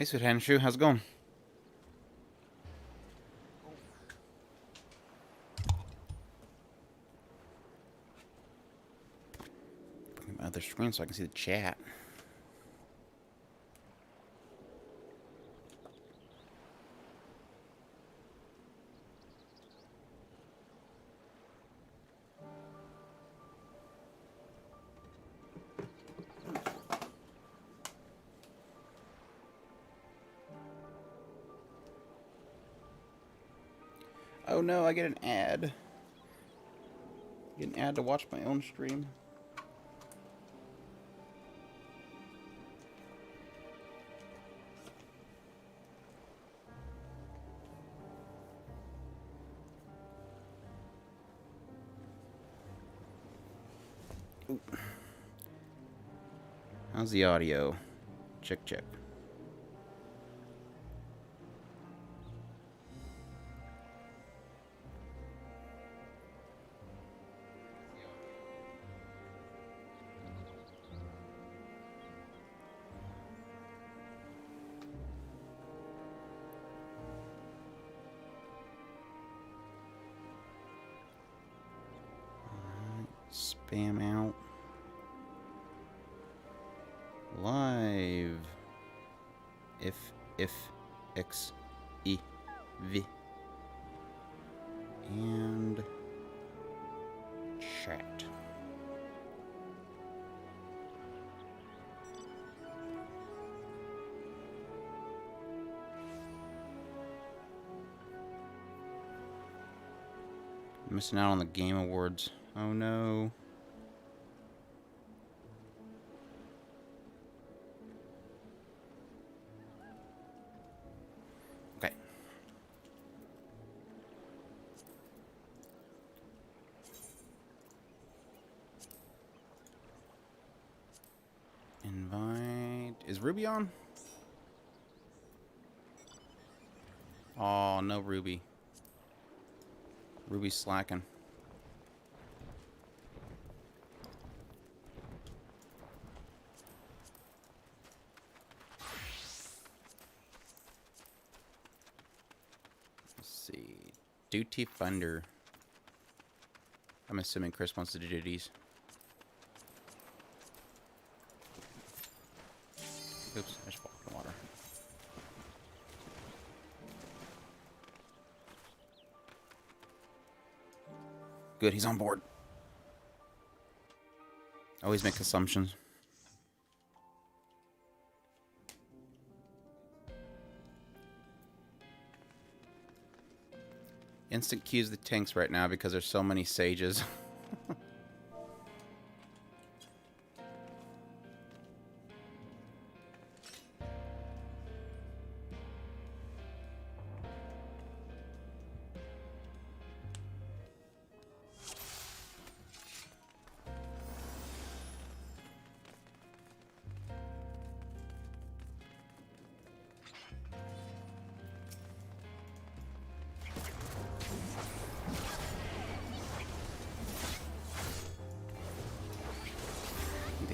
Hey, Sweet Hanshu, how's it going? Bring my other screen so I can see the chat. Oh no, I get an ad. Get an ad to watch my own stream. Ooh. How's the audio? Check, check. Spam out. Live. If X E V and chat. Missing out on the Game Awards. Oh no. Okay. Invite. Is Ruby on? Oh, no Ruby. Ruby's slacking. Let's see. Duty Funder. I'm assuming Chris wants to do duties. Oops, I just walked in water. Good, he's on board. Always make assumptions. Instant queues the tanks right now because there's so many sages.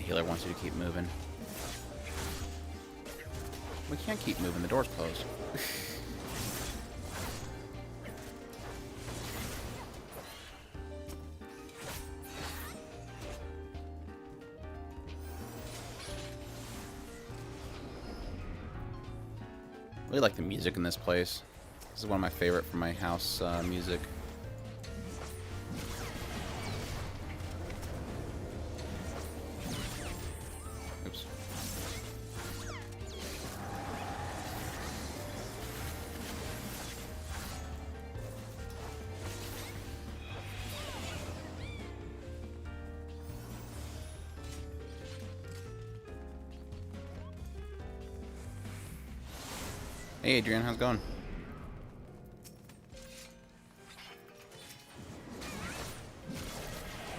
Healer wants you to keep moving. We can't keep moving, the door's closed. Really like the music in this place. This is one of my favorite for my house music. Hey Adrian, how's it going?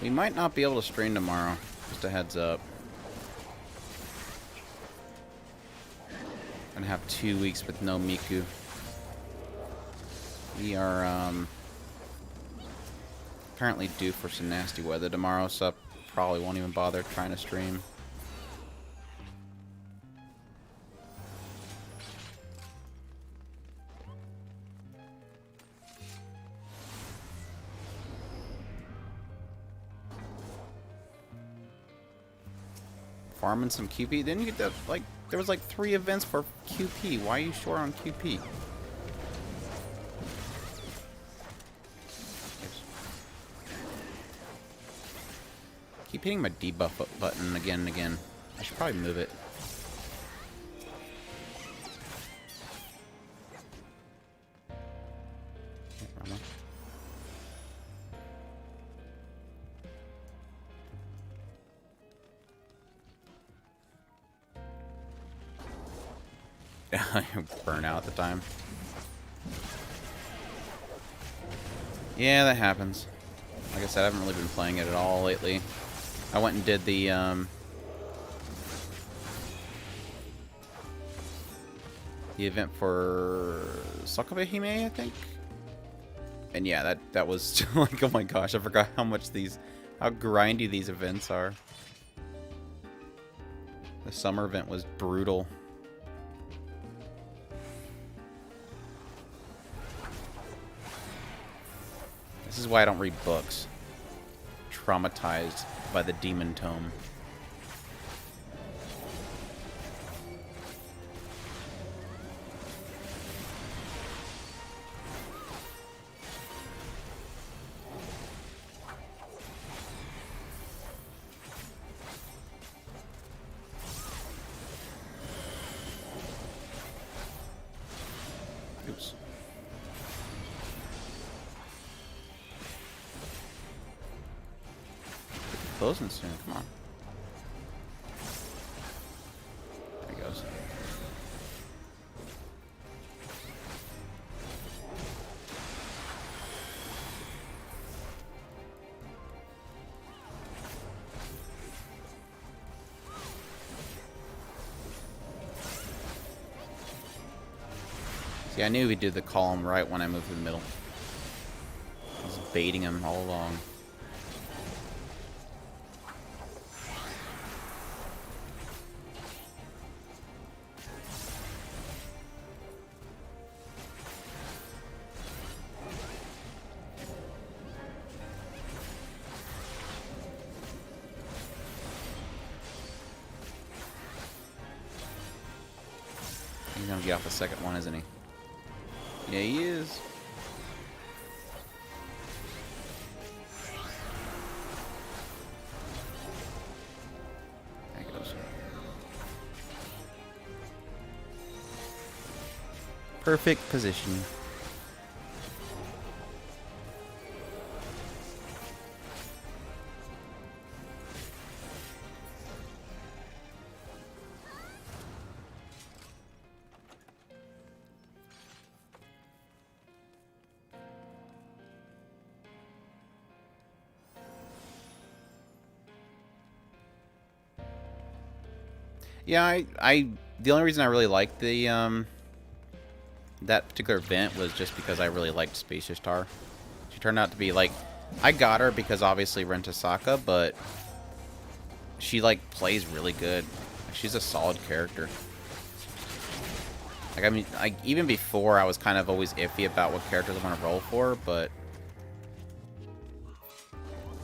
We might not be able to stream tomorrow. Just a heads up. Gonna have 2 weeks with no Miku. We are apparently due for some nasty weather tomorrow, so I probably won't even bother trying to stream. Farming some QP. Didn't you get that, like, there was like 3 events for QP. Why are you short on QP? Keep hitting my debuff button again and again. I should probably move it. Burn out at the time. Yeah, that happens. Like I said, I haven't really been playing it at all lately. I went and did the event for Sakabehime, I think. And yeah, that was like, oh my gosh, I forgot how grindy these events are. The summer event was brutal. This is why I don't read books. Traumatized by the Demon Tome. Oops. Closing soon, come on. There he goes. See, I knew we'd do the column right when I moved to the middle. I was baiting him all along. He's gonna get off the second one, isn't he? Yeah, he is. There he goes. Perfect position. Yeah, the only reason I really liked the that particular event was just because I really liked Space Ishtar. She turned out to be like, I got her because obviously Rentasaka, but she like plays really good. She's a solid character. Like, I mean, even before I was kind of always iffy about what characters I want to roll for, but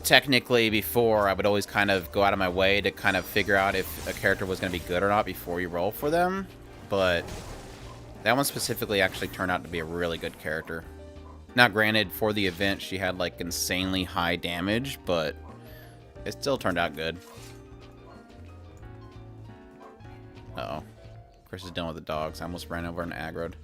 technically before I would always kind of go out of my way to kind of figure out if a character was going to be good or not before you roll for them, but that one specifically actually turned out to be a really good character. Now granted, for the event she had like insanely high damage, but it still turned out good. Uh-oh. Chris is done with the dogs. I almost ran over and aggroed.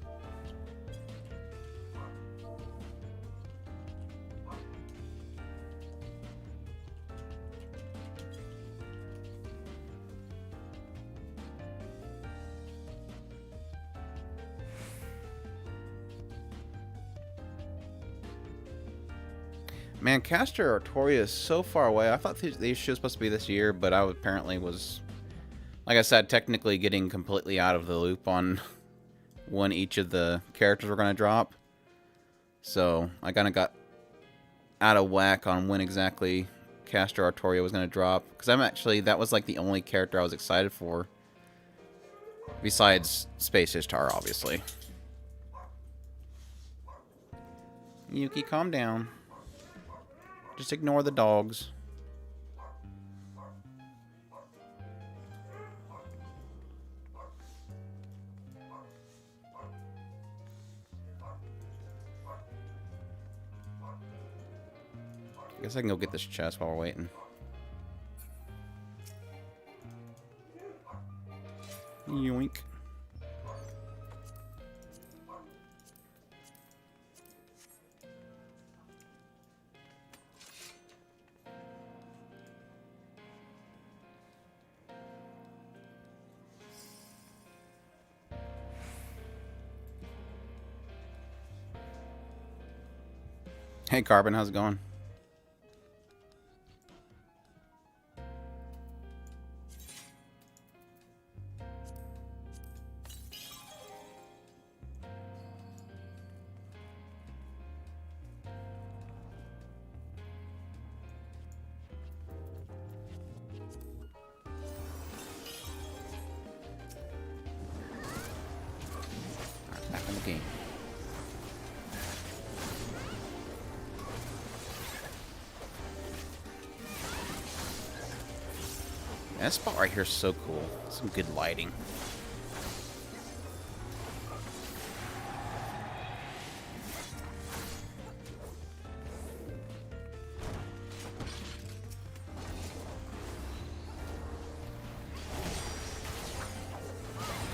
Man, Castor Artoria is so far away. I thought these shows supposed to be this year, but I apparently was, like I said, technically getting completely out of the loop on when each of the characters were going to drop. So I kind of got out of whack on when exactly Castor Artoria was going to drop. Because that was like the only character I was excited for. Besides Space Ishtar, obviously. Yuki, calm down. Just ignore the dogs. I guess I can go get this chest while we're waiting. Yoink. Hey, Carbon, how's it going? Alright, back in the game. That spot right here is so cool. Some good lighting.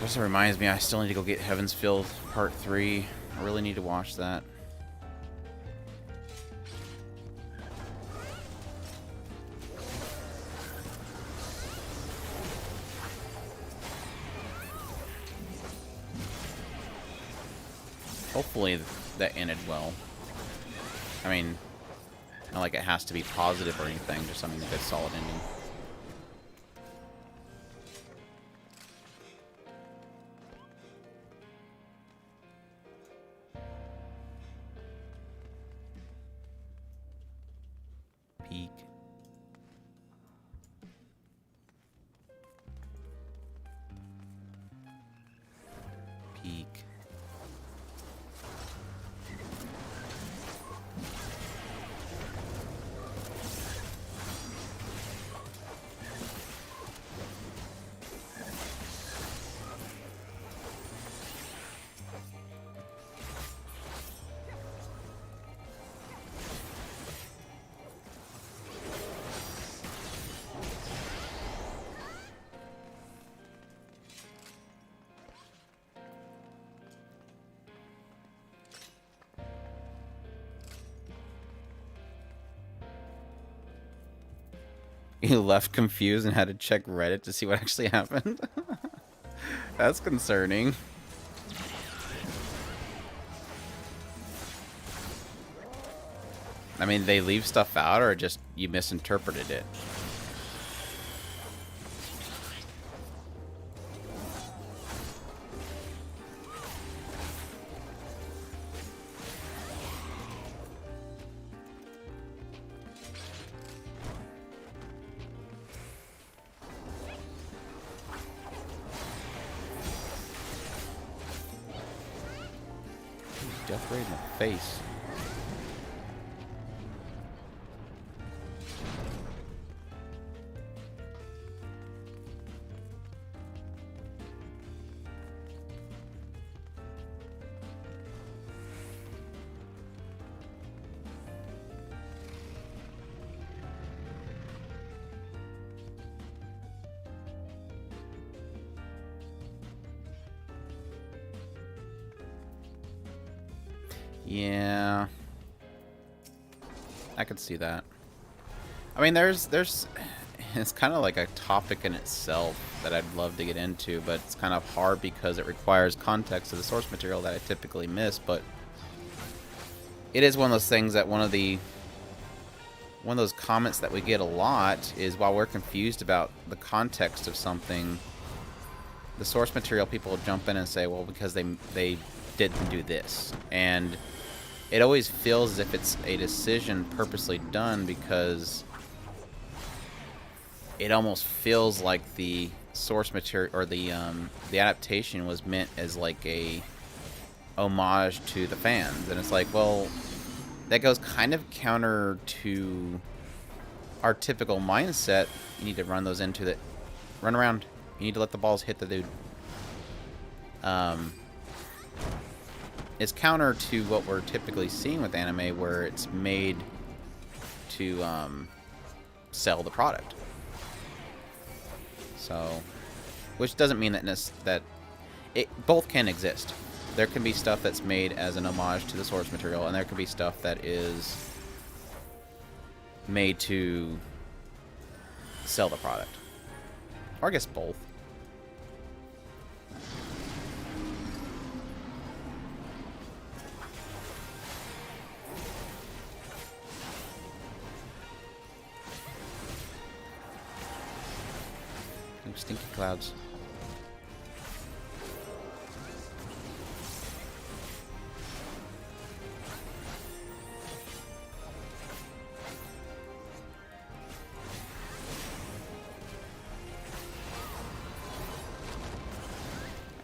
This reminds me, I still need to go get Heaven's Field Part 3. I really need to watch that. Hopefully that ended well. I mean, not like it has to be positive or anything, just something a good solid ending. Peak. Peak. You left confused and had to check Reddit to see what actually happened. That's concerning. I mean, they leave stuff out or just you misinterpreted it? Death ray in the face. Yeah, I could see that. I mean, there's it's kind of like a topic in itself that I'd love to get into, but it's kind of hard because it requires context of the source material that I typically miss. But it is one of those things that one of those comments that we get a lot is while we're confused about the context of something, the source material people will jump in and say, well, because they didn't do this. And it always feels as if it's a decision purposely done because it almost feels like the source material or the adaptation was meant as like a homage to the fans. And it's like, well, that goes kind of counter to our typical mindset. You need to run those into the... Run around. You need to let the balls hit the dude. It's counter to what we're typically seeing with anime, where it's made to sell the product. So, which doesn't mean that both can exist. There can be stuff that's made as an homage to the source material, and there can be stuff that is made to sell the product. Or I guess both. Ooh, stinky clouds.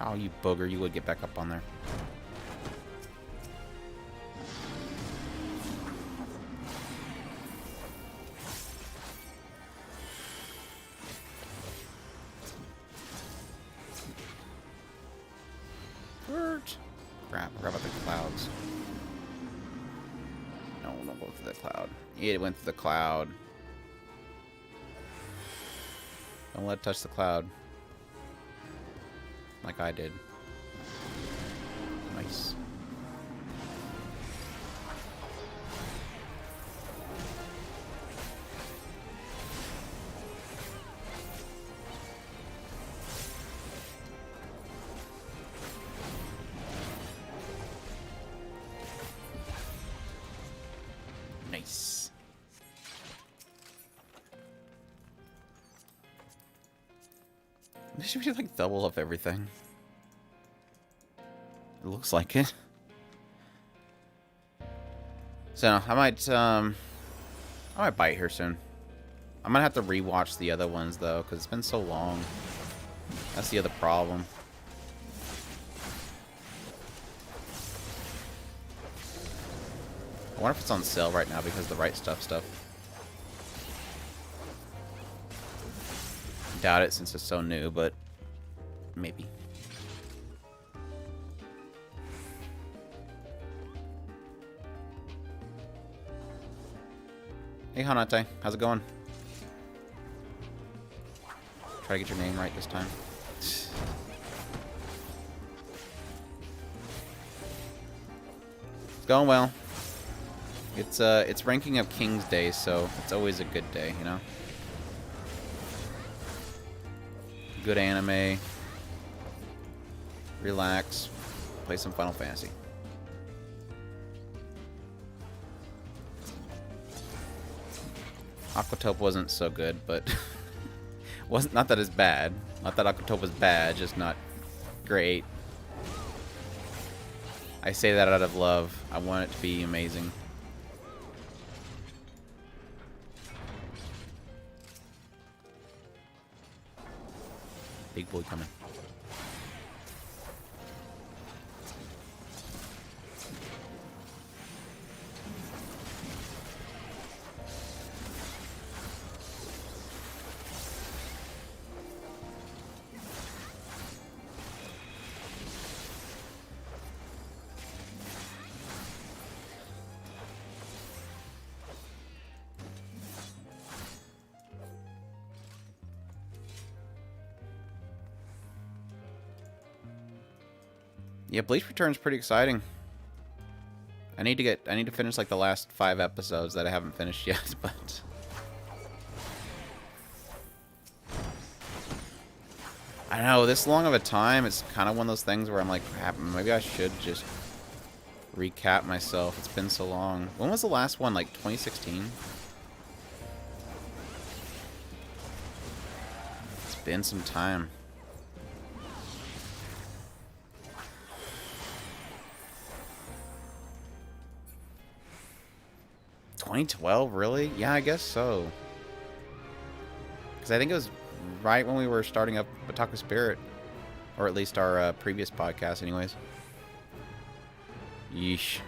Oh, you booger, you would get back up on there. Crap, what about the clouds? No, don't go through the cloud. It went through the cloud. Don't let it touch the cloud. Like I did. Nice. Nice. Should we like double up everything? It looks like it. So I might bite here soon. I'm gonna have to rewatch the other ones though, because it's been so long. That's the other problem. I wonder if it's on sale right now because of the Right Stuff stuff. Doubt it since it's so new, but maybe. Hey Hanate, how's it going? Try to get your name right this time. It's going well. It's ranking up King's Day, so it's always a good day, you know? Good anime. Relax. Play some Final Fantasy. Aquatope wasn't so good, but wasn't, not that it's bad. Not that Aquatope was bad, just not great. I say that out of love. I want it to be amazing. Big boy coming. Yeah, Bleach Return's pretty exciting. I need to finish like the last 5 episodes that I haven't finished yet, but I don't know, this long of a time, it's kind of one of those things where I'm like, crap, maybe I should just recap myself. It's been so long. When was the last one? Like 2016? It's been some time. 2012, really? Yeah, I guess so. Because I think it was right when we were starting up Otaku Spirit. Or at least our previous podcast, anyways. Yeesh.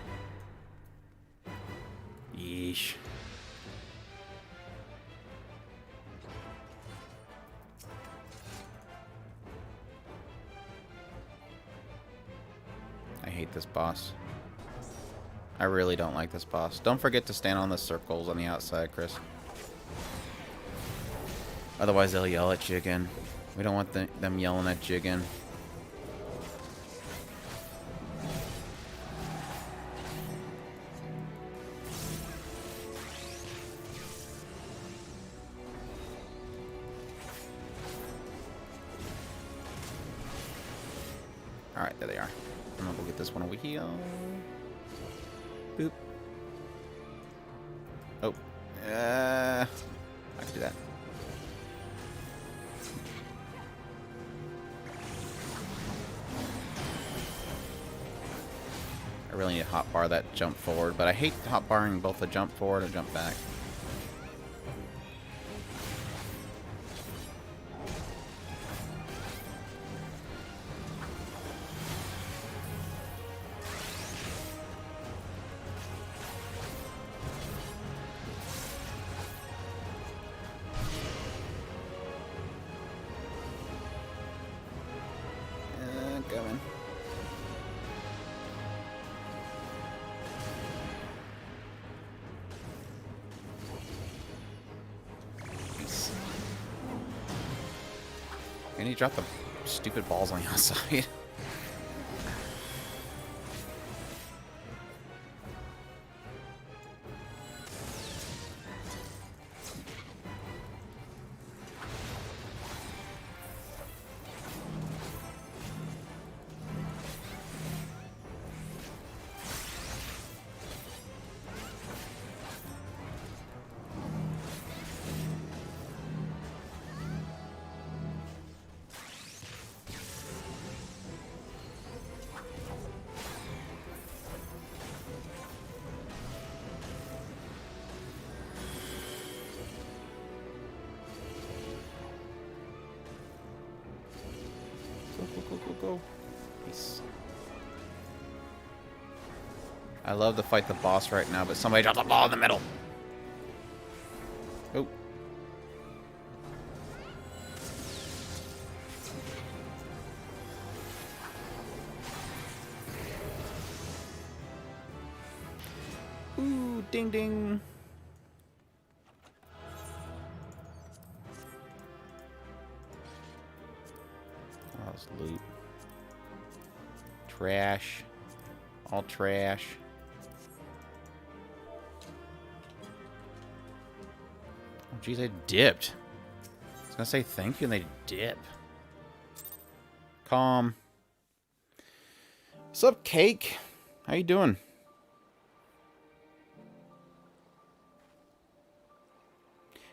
Yeesh. I hate this boss. I really don't like this boss. Don't forget to stand on the circles on the outside, Chris. Otherwise, they'll yell at you again. We don't want them yelling at you again. Alright, there they are. I'm gonna go get this one over here. Boop. Oh. I can do that. I really need to hotbar that jump forward, but I hate hotbarring both the jump forward and jump back. Going. Nice. And he dropped the stupid balls on the outside. Go. Peace. I love to fight the boss right now, but somebody dropped the ball in the middle. Oh. Ooh, ding ding. Oh, that's loot. Trash. All trash. Oh, geez, they dipped. I was gonna say thank you, and they dip. Calm. What's up, Cake? How you doing?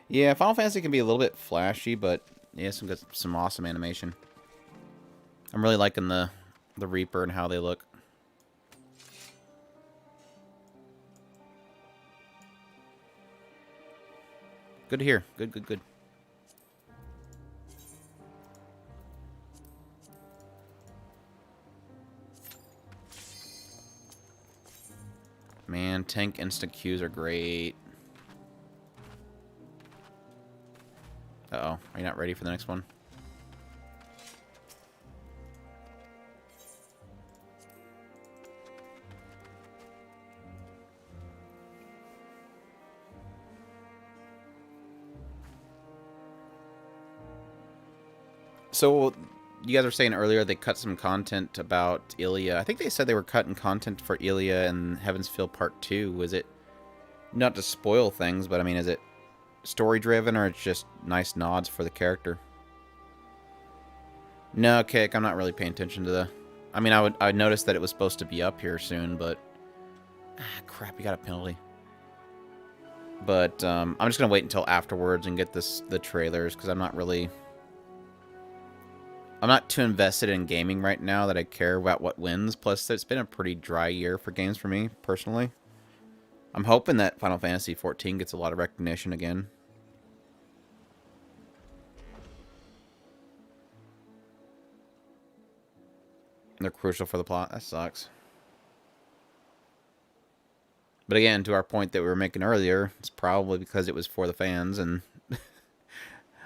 Yeah, Final Fantasy can be a little bit flashy, but yeah, some awesome animation. I'm really liking the Reaper and how they look. Good to hear. Good. Man, tank instant Qs are great. Uh-oh. Are you not ready for the next one? So, you guys were saying earlier they cut some content about Ilya. I think they said they were cutting content for Ilya and Heaven's Feel Part 2. Was it, not to spoil things, but I mean, is it story-driven or it's just nice nods for the character? No, Kick, I'm not really paying attention to the... I mean, I noticed that it was supposed to be up here soon, but... Ah, crap, you got a penalty. But, I'm just gonna wait until afterwards and get the trailers, because I'm not really... I'm not too invested in gaming right now that I care about what wins. Plus, it's been a pretty dry year for games for me, personally. I'm hoping that Final Fantasy XIV gets a lot of recognition again. They're crucial for the plot. That sucks. But again, to our point that we were making earlier, it's probably because it was for the fans, and...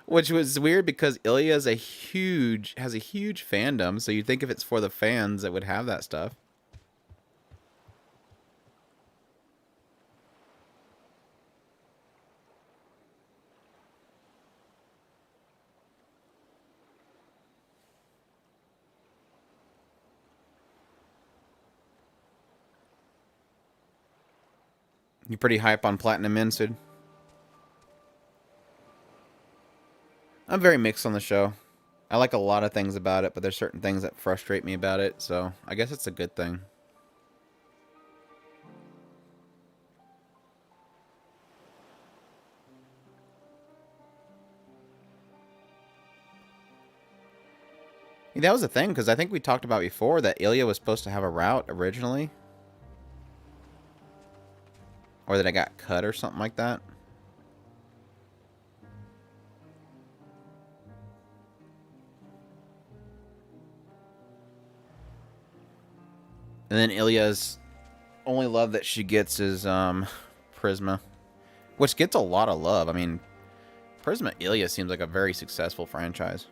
Which was weird because Ilya has a huge fandom, so you'd think if it's for the fans that would have that stuff. You pretty hype on Platinum In, Sid? I'm very mixed on the show. I like a lot of things about it, but there's certain things that frustrate me about it, so I guess it's a good thing. Yeah, that was the thing, because I think we talked about before that Ilya was supposed to have a route originally. Or that I got cut or something like that. And then Ilya's only love that she gets is Prisma. Which gets a lot of love. I mean, Prisma Ilya seems like a very successful franchise.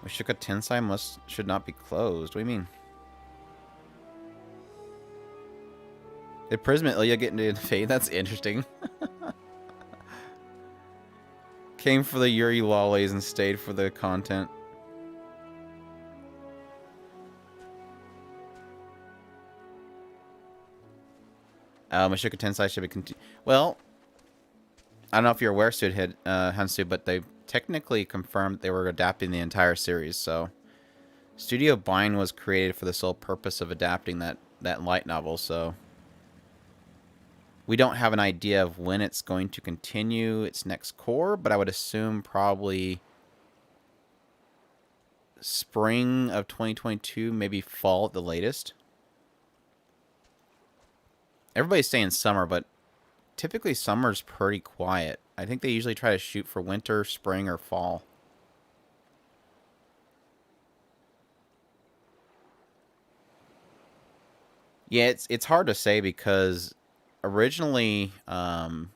Mushoku Tensei should not be closed. What do you mean? Did Prisma Ilya get into Fate? That's interesting. Came for the Yuri lollies and stayed for the content. Mushoku Tensei should be continued. Well, I don't know if you're aware, Hansu, but they technically confirmed they were adapting the entire series, so Studio Bind was created for the sole purpose of adapting that light novel, so we don't have an idea of when it's going to continue its next core, but I would assume probably spring of 2022, maybe fall at the latest. Everybody's saying summer, but typically summer's pretty quiet. I think they usually try to shoot for winter, spring, or fall. Yeah, it's hard to say because originally, Mushoku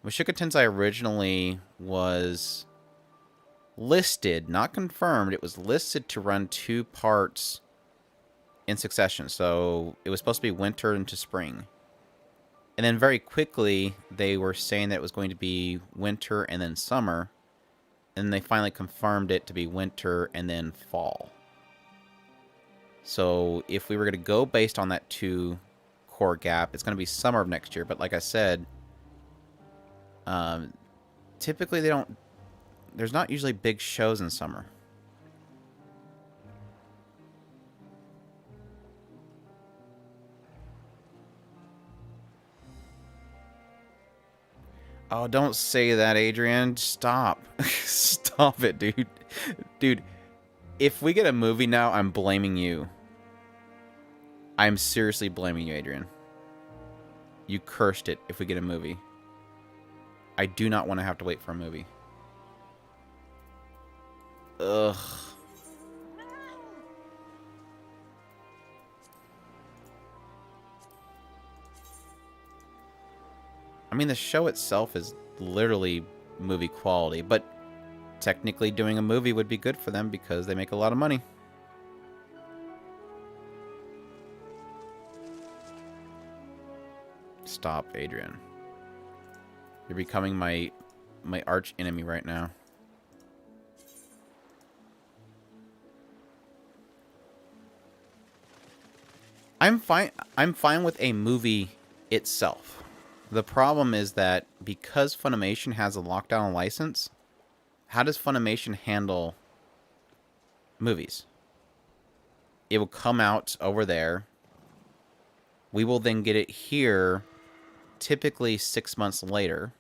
Tensei originally was listed, not confirmed. It was listed to run 2 parts in succession. So it was supposed to be winter into spring. And then very quickly, they were saying that it was going to be winter and then summer. And they finally confirmed it to be winter and then fall. So if we were going to go based on that 2 core gap, it's going to be summer of next year. But like I said, typically there's not usually big shows in summer. Oh, don't say that, Adrian. Stop. Stop it, dude. Dude, if we get a movie now, I'm blaming you. I'm seriously blaming you, Adrian. You cursed it if we get a movie. I do not want to have to wait for a movie. Ugh. I mean, the show itself is literally movie quality, but technically doing a movie would be good for them because they make a lot of money. Stop, Adrian. You're becoming my arch enemy right now. I'm fine with a movie itself. The problem is that because Funimation has a lockdown license, how does Funimation handle movies? It will come out over there. We will then get it here typically 6 months later.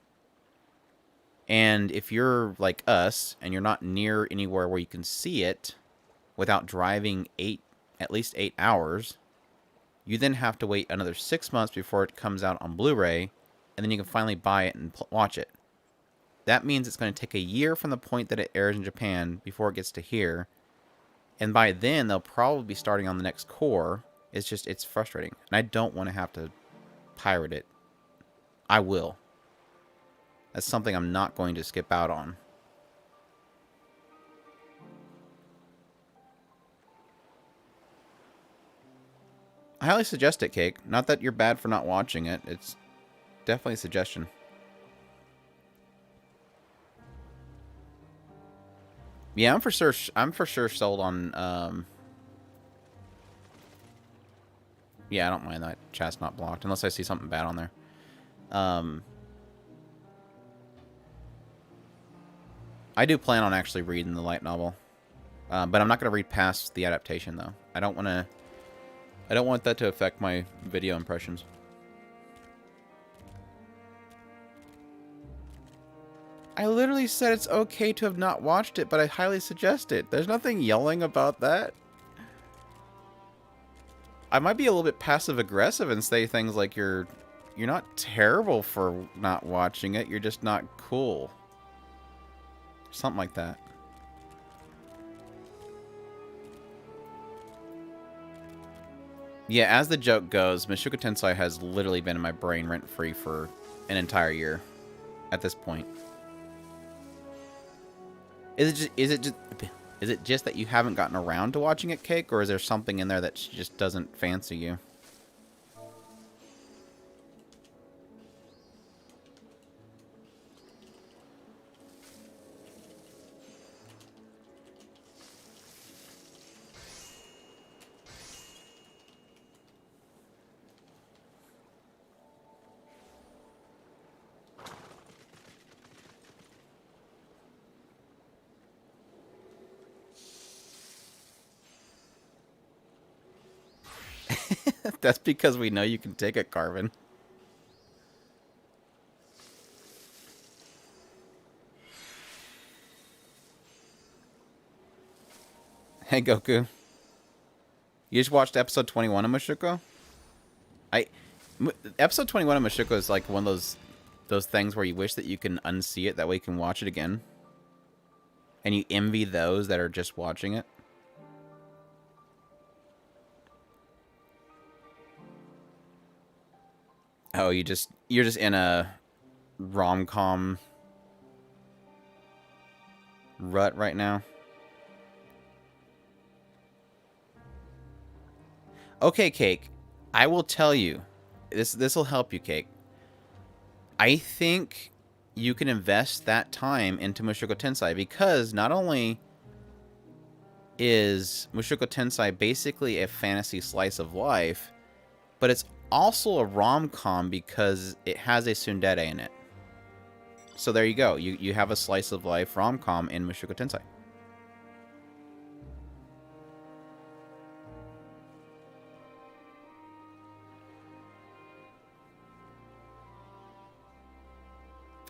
And if you're like us and you're not near anywhere where you can see it without driving at least 8 hours, you then have to wait another 6 months before it comes out on Blu-ray, and then you can finally buy it and watch it. That means it's going to take a year from the point that it airs in Japan before it gets to here. And by then, they'll probably be starting on the next core. It's frustrating. And I don't want to have to pirate it. I will. That's something I'm not going to skip out on. I highly suggest it, Cake. Not that you're bad for not watching it. It's definitely a suggestion. Yeah, I'm for sure sold on, yeah, I don't mind that chat's not blocked, unless I see something bad on there. I do plan on actually reading the light novel. But I'm not going to read past the adaptation, though. I don't want that to affect my video impressions. I literally said it's okay to have not watched it, but I highly suggest it. There's nothing yelling about that. I might be a little bit passive-aggressive and say things like you're not terrible for not watching it, you're just not cool. Something like that. Yeah, as the joke goes, Mushoku Tensei has literally been in my brain rent-free for an entire year at this point. Is it just that you haven't gotten around to watching it, Cake, or is there something in there that just doesn't fancy you? That's because we know you can take it, Carvin. Hey, Goku. You just watched episode 21 of Mushoku? Episode 21 of Mushoku is like one of those things where you wish that you can unsee it, that way you can watch it again. And you envy those that are just watching it. Oh, you're just in a rom-com rut right now. Okay, Cake. I will tell you. This will help you, Cake. I think you can invest that time into Mushoku Tensei because not only is Mushoku Tensei basically a fantasy slice of life, but it's also a rom-com because it has a tsundere in it. So there you go. You have a slice of life rom-com in Mushoku Tensei.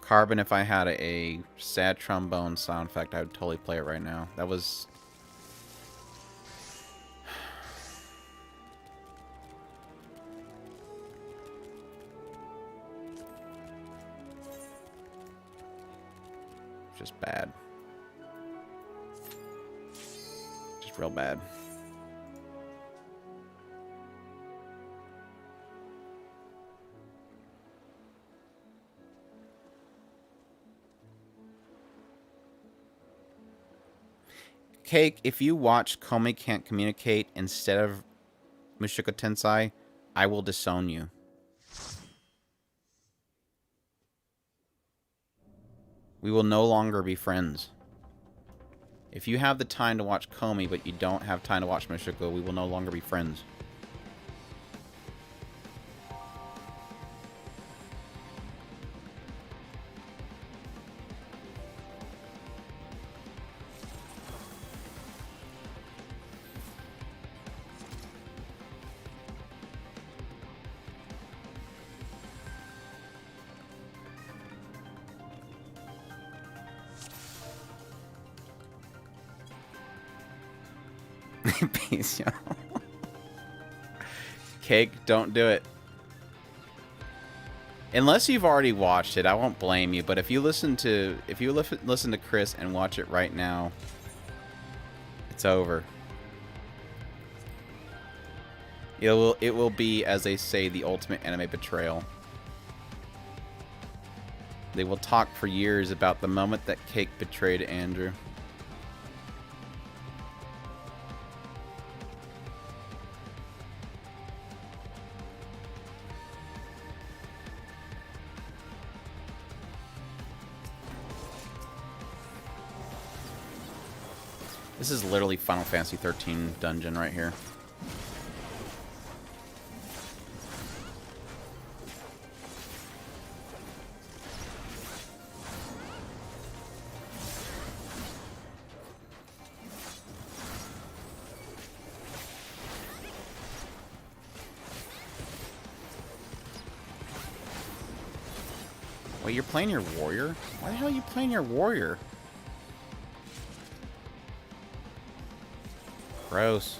Carbon, if I had a sad trombone sound effect, I would totally play it right now. That was... just bad. Just real bad. Cake, if you watch Komi Can't Communicate instead of Mushoku Tensei, I will disown you. We will no longer be friends. If you have the time to watch Komi, but you don't have time to watch Mushoku, we will no longer be friends. Peace, y'all. Cake, don't do it. Unless you've already watched it, I won't blame you. But if you listen to Chris and watch it right now, it's over. It will be, as they say, the ultimate anime betrayal. They will talk for years about the moment that Cake betrayed Andrew. This is literally Final Fantasy 13 dungeon right here. Wait, you're playing your warrior? Why the hell are you playing your warrior? Gross.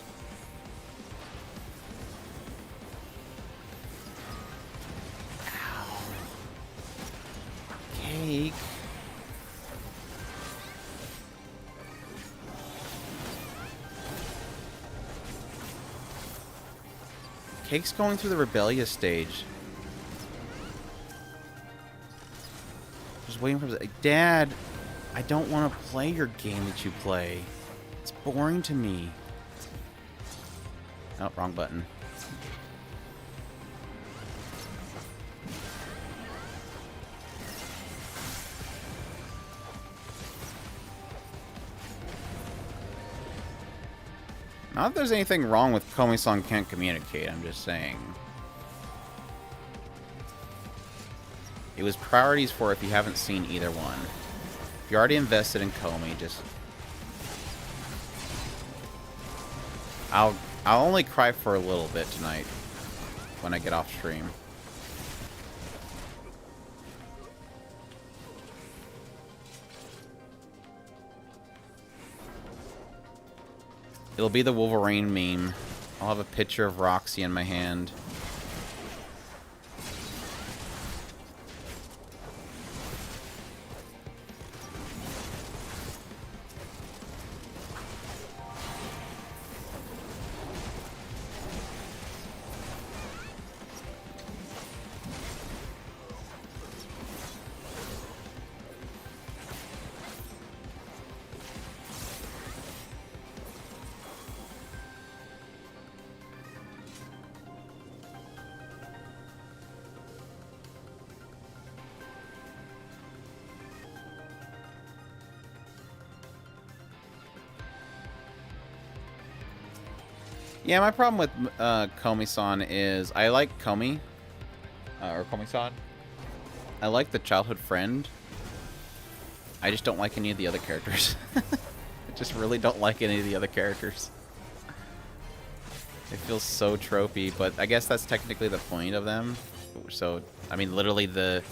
Ow. Cake. Cake's going through the rebellious stage. Just waiting for him. Dad, I don't want to play your game that you play. It's boring to me. Oh, wrong button. Not that there's anything wrong with Komi-san can't communicate, I'm just saying. It was priorities for if you haven't seen either one. If you're already invested in Komi, just... I'll only cry for a little bit tonight when I get off stream. It'll be the Wolverine meme. I'll have a picture of Roxy in my hand. Yeah, my problem with Komi-san is I like Komi, or Komi-san. I like the childhood friend. I just don't like any of the other characters. I just really don't like any of the other characters. It feels so tropey, but I guess that's technically the point of them. So, I mean, literally the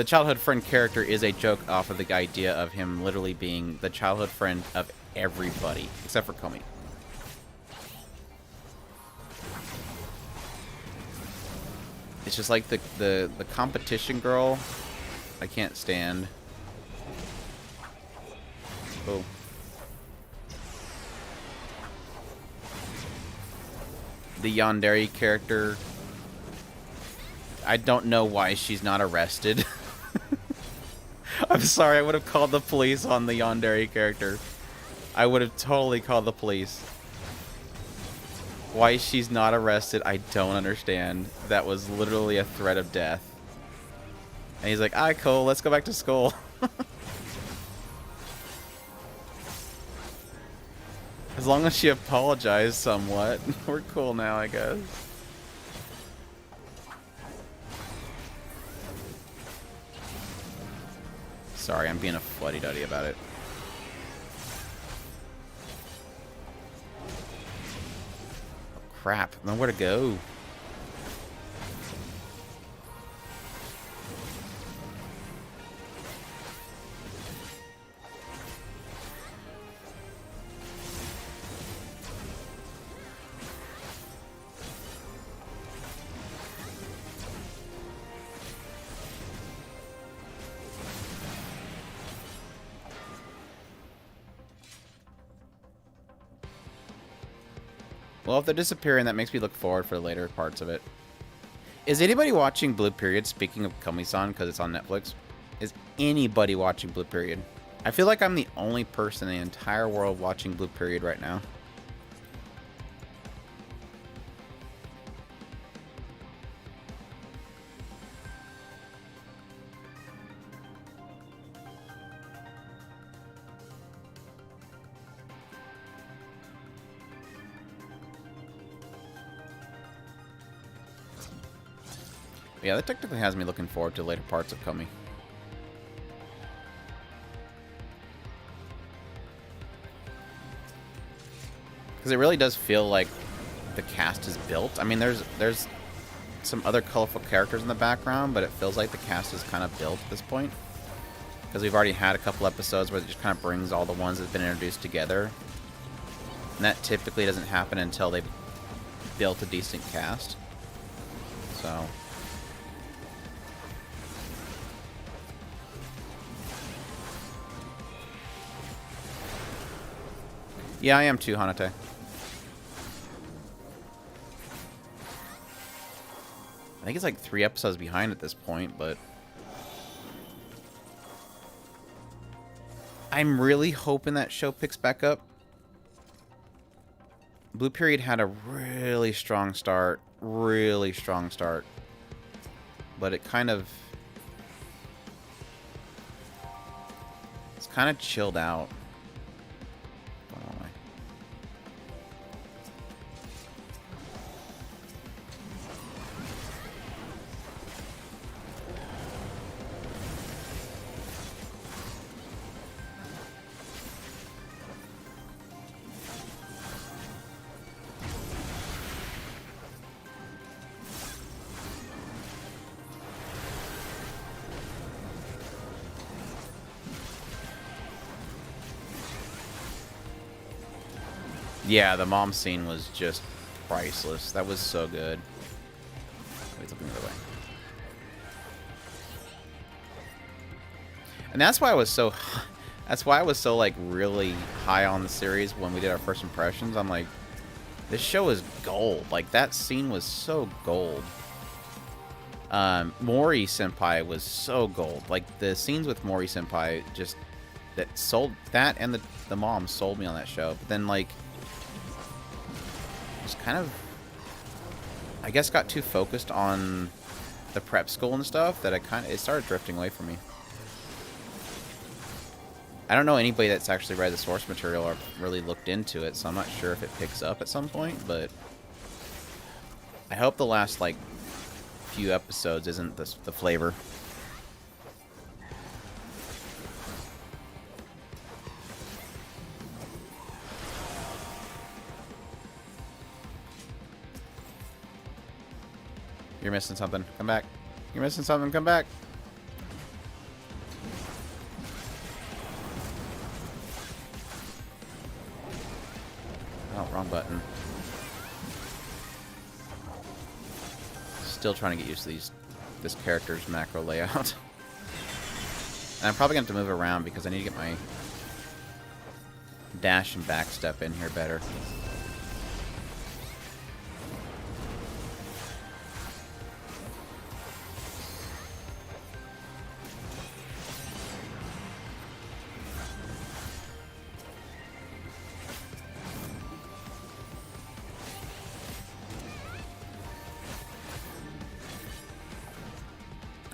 childhood friend character is a joke off of the idea of him literally being the childhood friend of everybody, except for Komi. It's just like the competition girl, I can't stand. Oh. The Yandere character, I don't know why she's not arrested. I'm sorry, I would have called the police on the Yandere character. I would have totally called the police. Why she's not arrested, I don't understand. That was literally a threat of death. And he's like, alright, cool, let's go back to school. As long as she apologized somewhat, we're cool now, I guess. Sorry, I'm being a fuddy-duddy about it. Crap, nowhere to go. Well, if they're disappearing, that makes me look forward for the later parts of it. Is anybody watching Blue Period, speaking of Komi-san, because it's on Netflix? Is anybody watching Blue Period? I feel like I'm the only person in the entire world watching Blue Period right now. Yeah, that technically has me looking forward to later parts of Komi. Because it really does feel like the cast is built. I mean, there's some other colorful characters in the background, but it feels like the cast is kind of built at this point. Because we've already had a couple episodes where it just kind of brings all the ones that have been introduced together. And that typically doesn't happen until they've built a decent cast. So... yeah, I am too, Hanate. I think it's like 3 episodes behind at this point, but... I'm really hoping that show picks back up. Blue Period had a really strong start. Really strong start. But it kind of... it's kind of chilled out. Yeah, the mom scene was just priceless. That was so good. He's looking the other way. And that's why I was so... that's why I was so, like, really high on the series when we did our first impressions. I'm like, this show is gold. Like, that scene was so gold. Mori Senpai was so gold. Like, the scenes with Mori Senpai just... that sold... that and the mom sold me on that show. But then, like... just kind of, I guess, got too focused on the prep school and stuff that it started drifting away from me. I don't know anybody that's actually read the source material or really looked into it, so I'm not sure if it picks up at some point, but I hope the last, like, few episodes isn't the flavor. You're missing something. Come back. You're missing something. Come back. Oh, wrong button. Still trying to get used to this character's macro layout. And I'm probably going to have to move around because I need to get my dash and backstep in here better.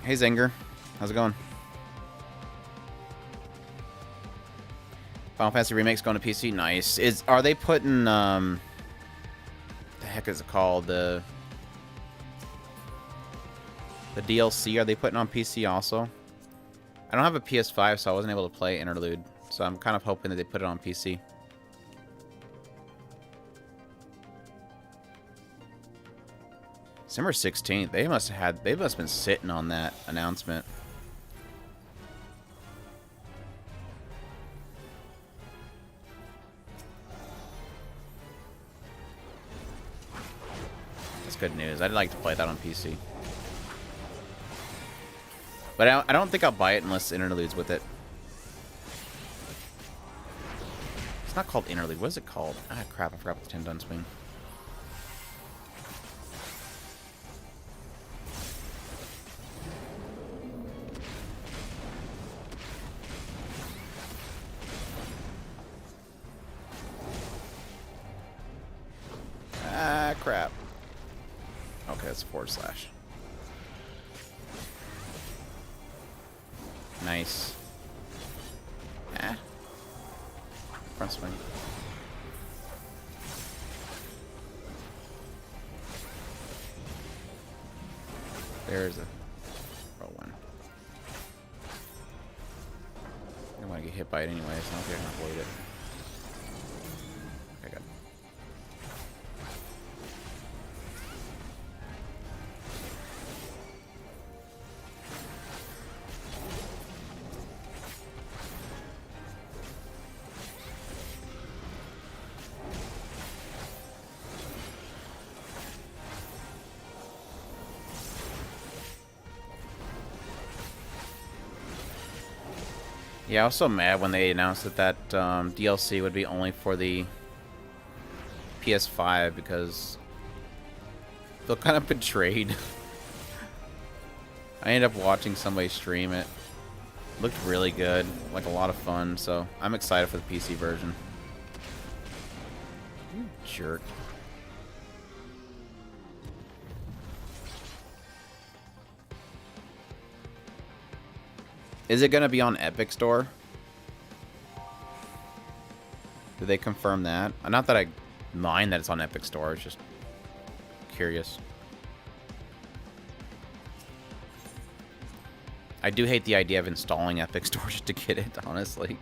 Hey Zinger, how's it going? Final Fantasy Remake's going to PC. Nice. Are they putting the heck is it called, the DLC? Are they putting on PC also? I don't have a PS5, so I wasn't able to play Interlude. So I'm kind of hoping that they put it on PC. December 16th. They must have been sitting on that announcement. That's good news. I'd like to play that on PC. But I don't think I'll buy it unless Interlude's with it. It's not called Interlude. What is it called? Ah, crap. I forgot about the 10-ton swing. Ah, crap. Okay, that's /. Nice. Ah. Front swing. There's a one. I don't want to get hit by it anyway, so I don't think I can avoid it. Okay, good. Yeah, I was so mad when they announced that DLC would be only for the PS5 because I feel kind of betrayed. I ended up watching somebody stream it. Looked really good, like a lot of fun, so I'm excited for the PC version. You jerk. Is it going to be on Epic Store? Did they confirm that? Not that I mind that it's on Epic Store, it's just curious. I do hate the idea of installing Epic Store just to get it, honestly.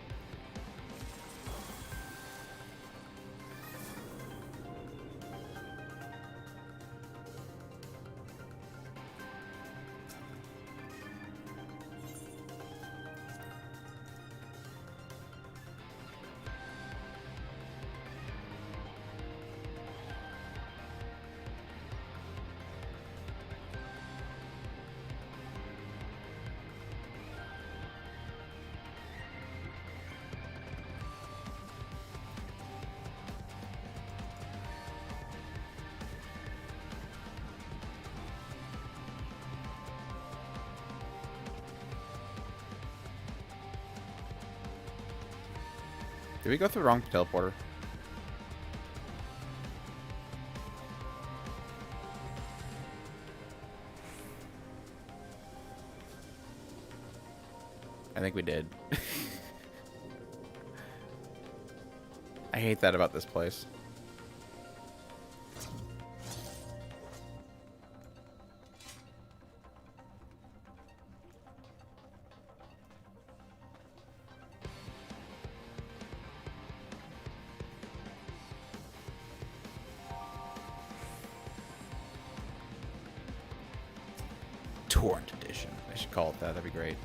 Did we go through the wrong teleporter? I think we did. I hate that about this place. Torrent edition. I should call it that. That'd be great.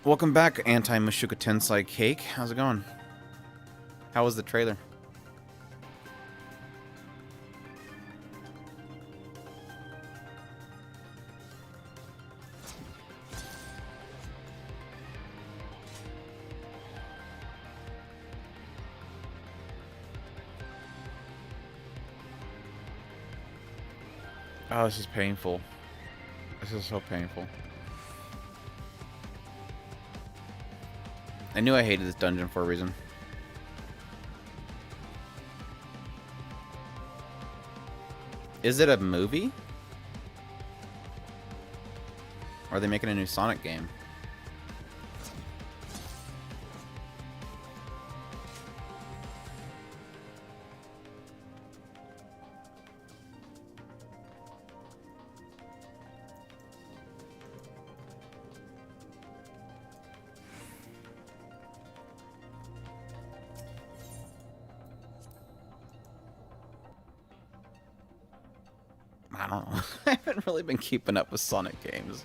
Welcome back, Anti-Mashuka Tensai Cake. How's it going? How was the trailer? Oh, this is painful. This is so painful. I knew I hated this dungeon for a reason. Is it a movie? Or are they making a new Sonic game? I don't know. I haven't really been keeping up with Sonic games.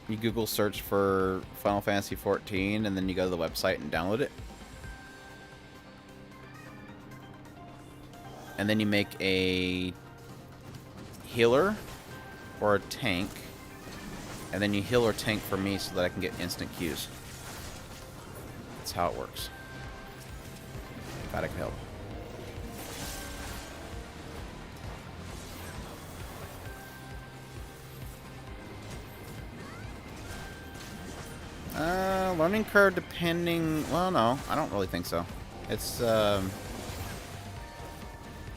You Google search for Final Fantasy XIV and then you go to the website and download it. And then you make a healer or a tank, and then you heal or tank for me so that I can get instant Qs. That's how it works. Glad I can help. learning curve depending... Well, no, I don't really think so. It's,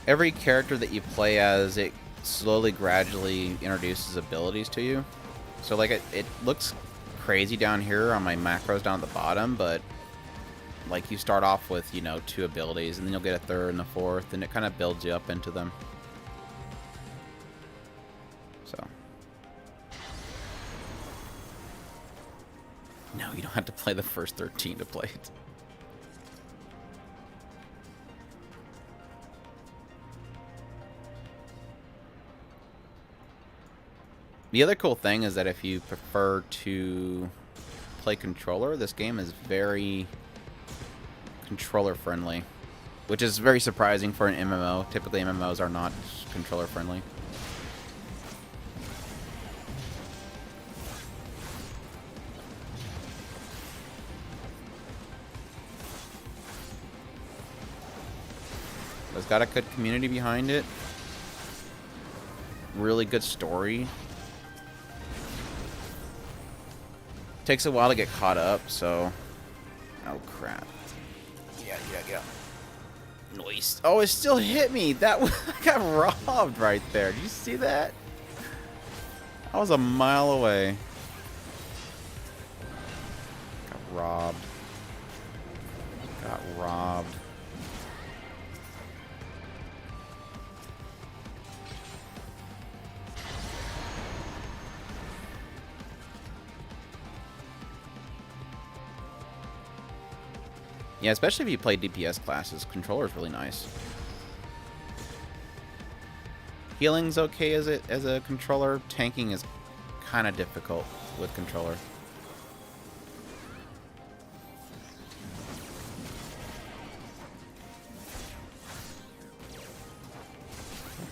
every character that you play as, it slowly, gradually introduces abilities to you. So, like, it looks crazy down here on my macros down at the bottom, but, like, you start off with, you know, 2 abilities, and then you'll get a 3rd and a 4th, and it kind of builds you up into them. So. No, you don't have to play the first 13 to play it. The other cool thing is that if you prefer to play controller, this game is very controller friendly, which is very surprising for an MMO. Typically MMOs are not controller friendly. It's got a good community behind it. Really good story. Takes a while to get caught up, so... Oh, crap. Yeah. Noise. Oh, it still hit me! That was... I got robbed right there. Did you see that? I was a mile away. Got robbed. Got robbed. Yeah, especially if you play DPS classes, controller's really nice. Healing's okay as a controller. Tanking is kind of difficult with controller.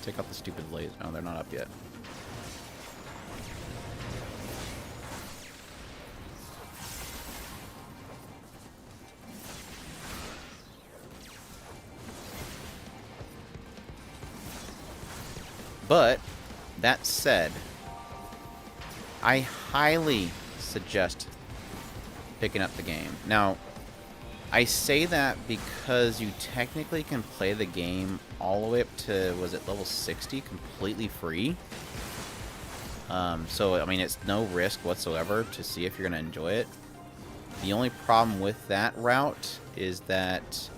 Take out the stupid laser. Oh, they're not up yet. But, that said, I highly suggest picking up the game. Now, I say that because you technically can play the game all the way up to, was it level 60, completely free. So, I mean, it's no risk whatsoever to see if you're going to enjoy it. The only problem with that route is that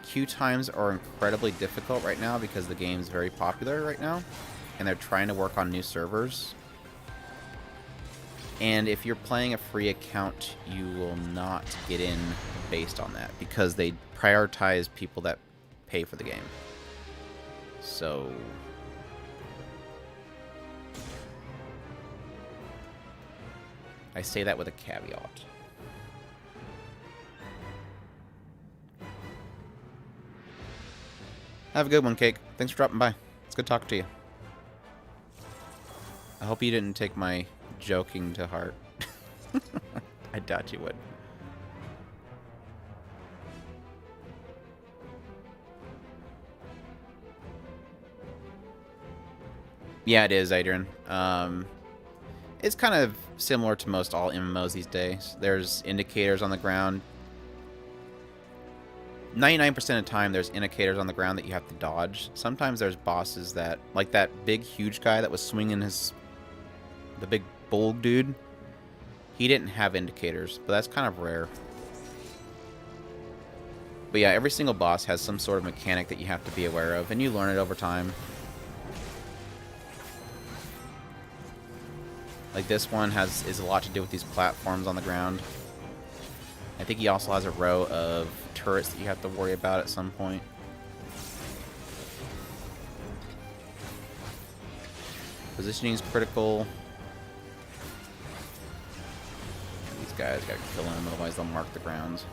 queue times are incredibly difficult right now because the game's very popular right now, and they're trying to work on new servers. And if you're playing a free account, you will not get in based on that because they prioritize people that pay for the game. So I say that with a caveat. Have a good one, Cake. Thanks for dropping by. It's good talking to you. I hope you didn't take my joking to heart. I doubt you would. Yeah, it is, Adrian. It's kind of similar to most all MMOs these days. There's indicators on the ground. 99% of the time, there's indicators on the ground that you have to dodge. Sometimes there's bosses that, like that big, huge guy that was swinging the big bull dude. He didn't have indicators, but that's kind of rare. But yeah, every single boss has some sort of mechanic that you have to be aware of, and you learn it over time. Like this one is a lot to do with these platforms on the ground. I think he also has a row of turrets that you have to worry about at some point. Positioning is critical. These guys gotta kill them, otherwise they'll mark the grounds.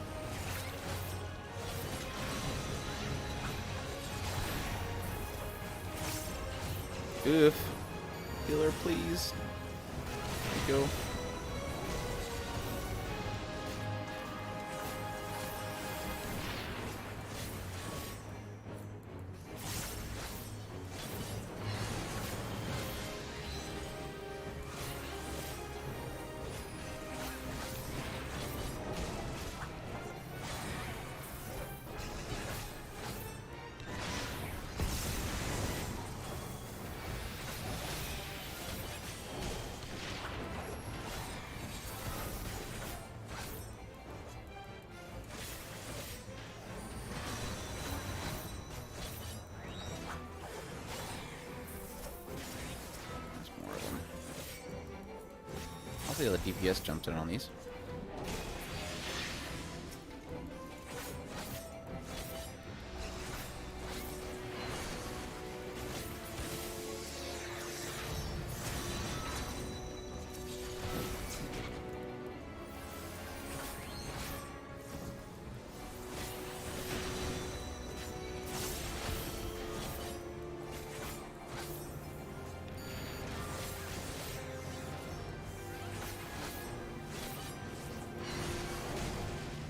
Oof. Healer, please. There you go. Hopefully the DPS jumped in on these.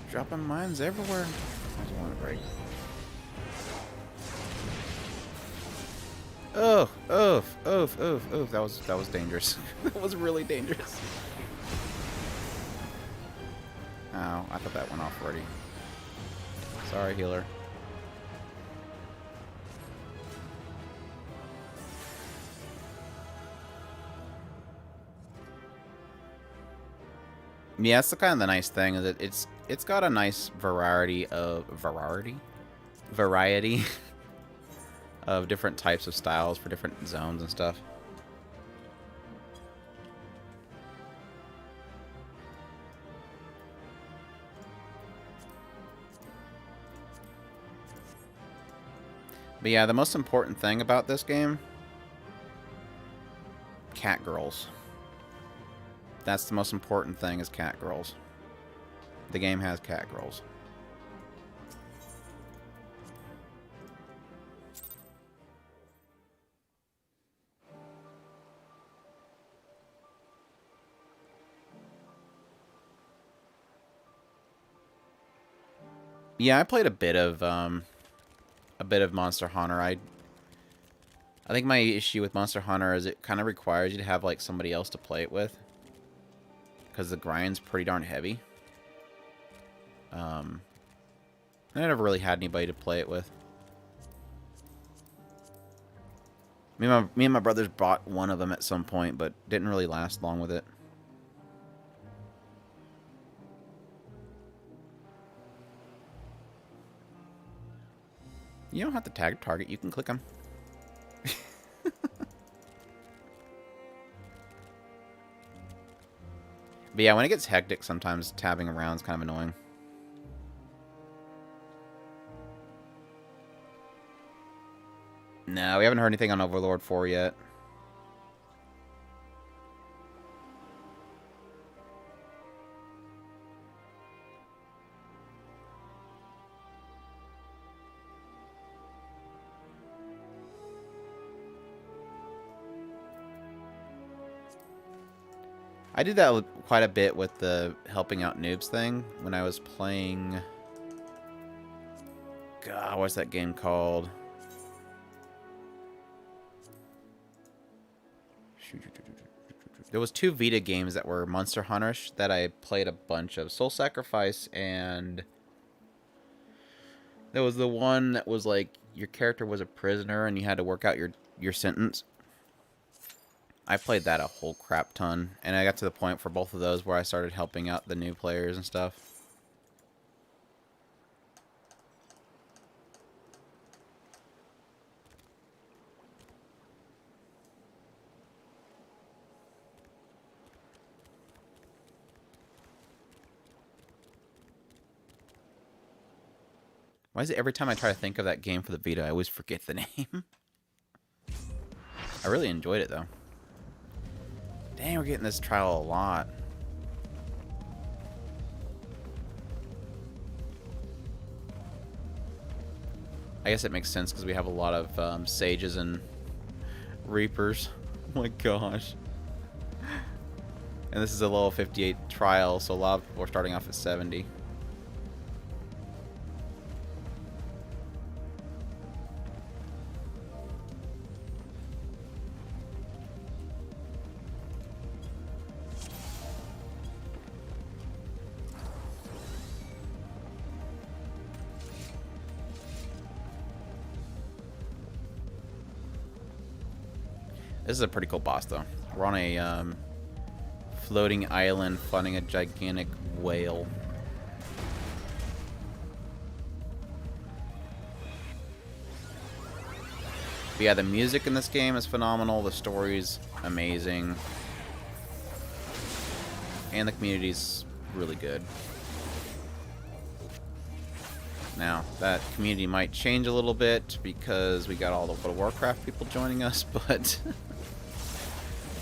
Dropping mines everywhere. I just want to break. Oh, oof, oof, oof, oof. That was dangerous. That was really dangerous. Ow, I thought that went off already. Sorry, healer. Yeah, that's the kind of the nice thing is that it's got a nice variety of different types of styles for different zones and stuff. But yeah, the most important thing about this game, cat girls. That's the most important thing is cat girls. The game has cat girls. Yeah, I played a bit of Monster Hunter. I think my issue with Monster Hunter is it kind of requires you to have like somebody else to play it with, because the grind's pretty darn heavy. I never really had anybody to play it with. Me and my brothers bought one of them at some point, but didn't really last long with it. You don't have to tag target. You can click them. But yeah, when it gets hectic, sometimes tabbing around is kind of annoying. No, we haven't heard anything on Overlord 4 yet. I did that quite a bit with the helping out noobs thing when I was playing... God, what's that game called? There was 2 Vita games that were Monster Hunter-ish that I played a bunch of. Soul Sacrifice, and there was the one that was like your character was a prisoner and you had to work out your sentence. I played that a whole crap ton, and I got to the point for both of those where I started helping out the new players and stuff. Why is it every time I try to think of that game for the Vita, I always forget the name? I really enjoyed it, though. Dang, we're getting this trial a lot. I guess it makes sense because we have a lot of sages and reapers. Oh my gosh. And this is a level 58 trial, so a lot of people are starting off at 70. This is a pretty cool boss, though. We're on a floating island fighting a gigantic whale. But yeah, the music in this game is phenomenal. The story's amazing. and the community's really good. Now, that community might change a little bit because we got all the World of Warcraft people joining us, but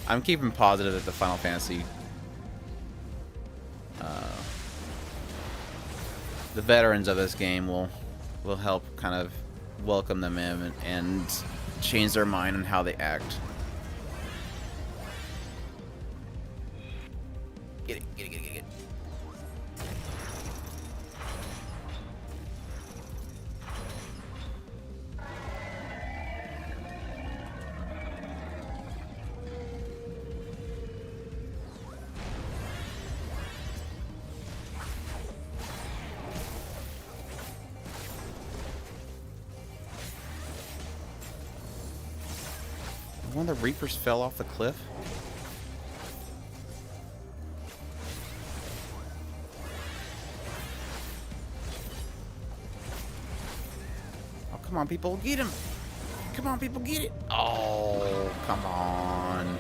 I'm keeping positive that the Final Fantasy, the veterans of this game will help kind of welcome them in and change their mind on how they act. Get it, get it, get it, get it. One of the Reapers fell off the cliff. Oh, come on, people, get him! Come on, people, get it! Oh, come on.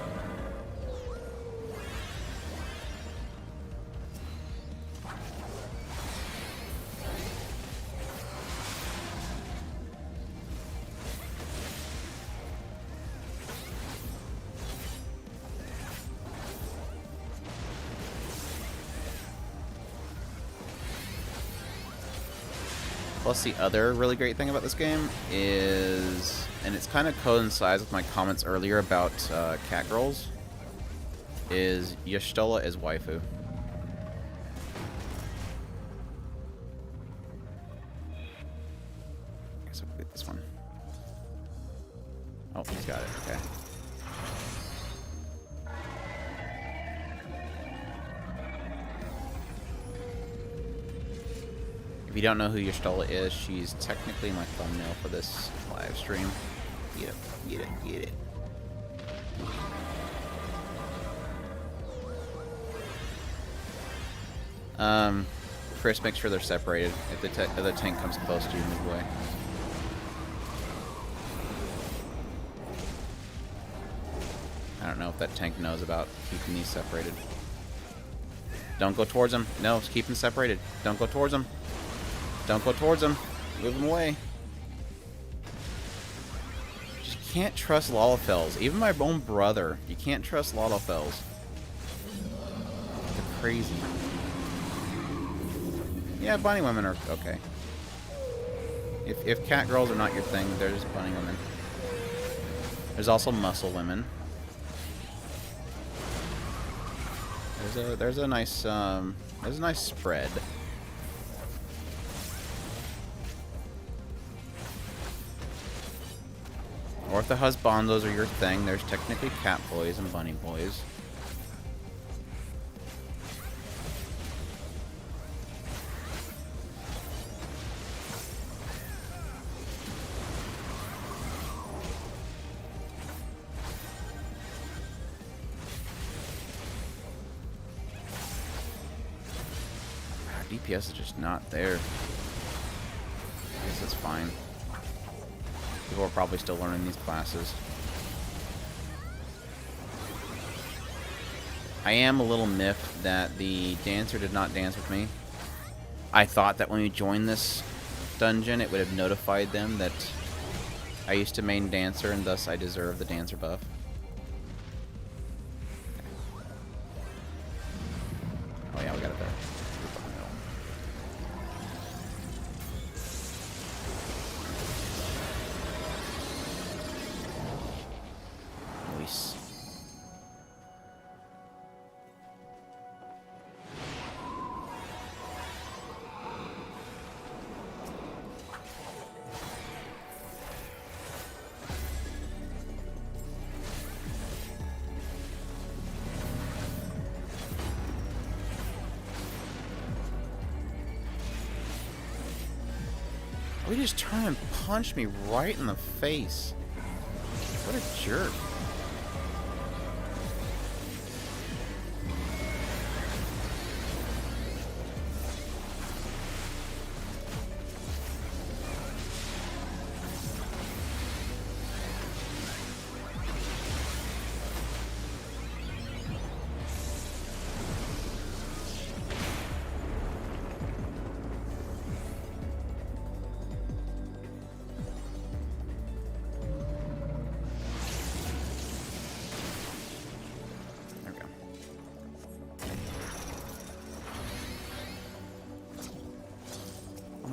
Plus, the other really great thing about this game is, and it's kind of coincides with my comments earlier about cat girls, is Y'shtola is waifu. I guess I'll get this one. Oh, he's got it. Okay. If you don't know who Y'shtola is, she's technically my thumbnail for this live stream. Get it, get it, get it. Chris, make sure they're separated. If the tank comes close to you, move away. I don't know if that tank knows about keeping these separated. Don't go towards him. No, keep them separated. Don't go towards him. Don't go towards him. Move him away. Just can't trust Lalafels. Even my own brother. You can't trust Lalafels. They're crazy. Yeah, bunny women are okay. If cat girls are not your thing, they're just bunny women. There's also muscle women. There's a nice spread. Or if the husbandos are your thing, there's technically cat boys and bunny boys. DPS is just not there. I guess that's fine. People are probably still learning these classes. I am a little miffed that the dancer did not dance with me. I thought that when we joined this dungeon, it would have notified them that I used to main dancer, and thus I deserve the dancer buff. Oh yeah, we got it there. Nice. We just turn and punch me right in the face. What a jerk.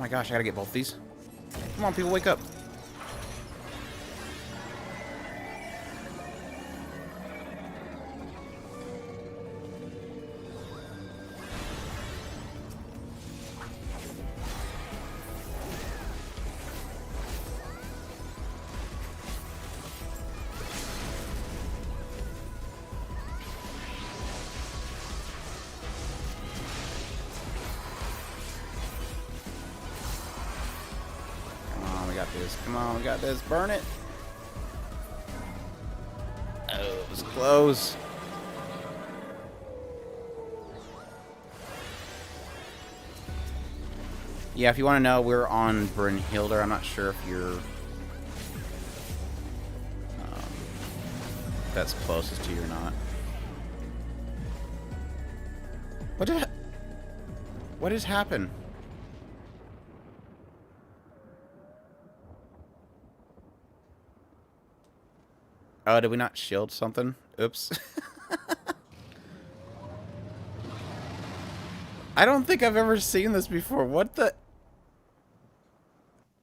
my gosh, I gotta get both these. Come on, people, wake up. Come on, we got this. Burn it. Oh, it was close. Yeah, if you want to know, we're on Brynhildr. I'm not sure if you're... that's closest to you or not. What has happened? Oh, did we not shield something? Oops. I don't think I've ever seen this before. What the...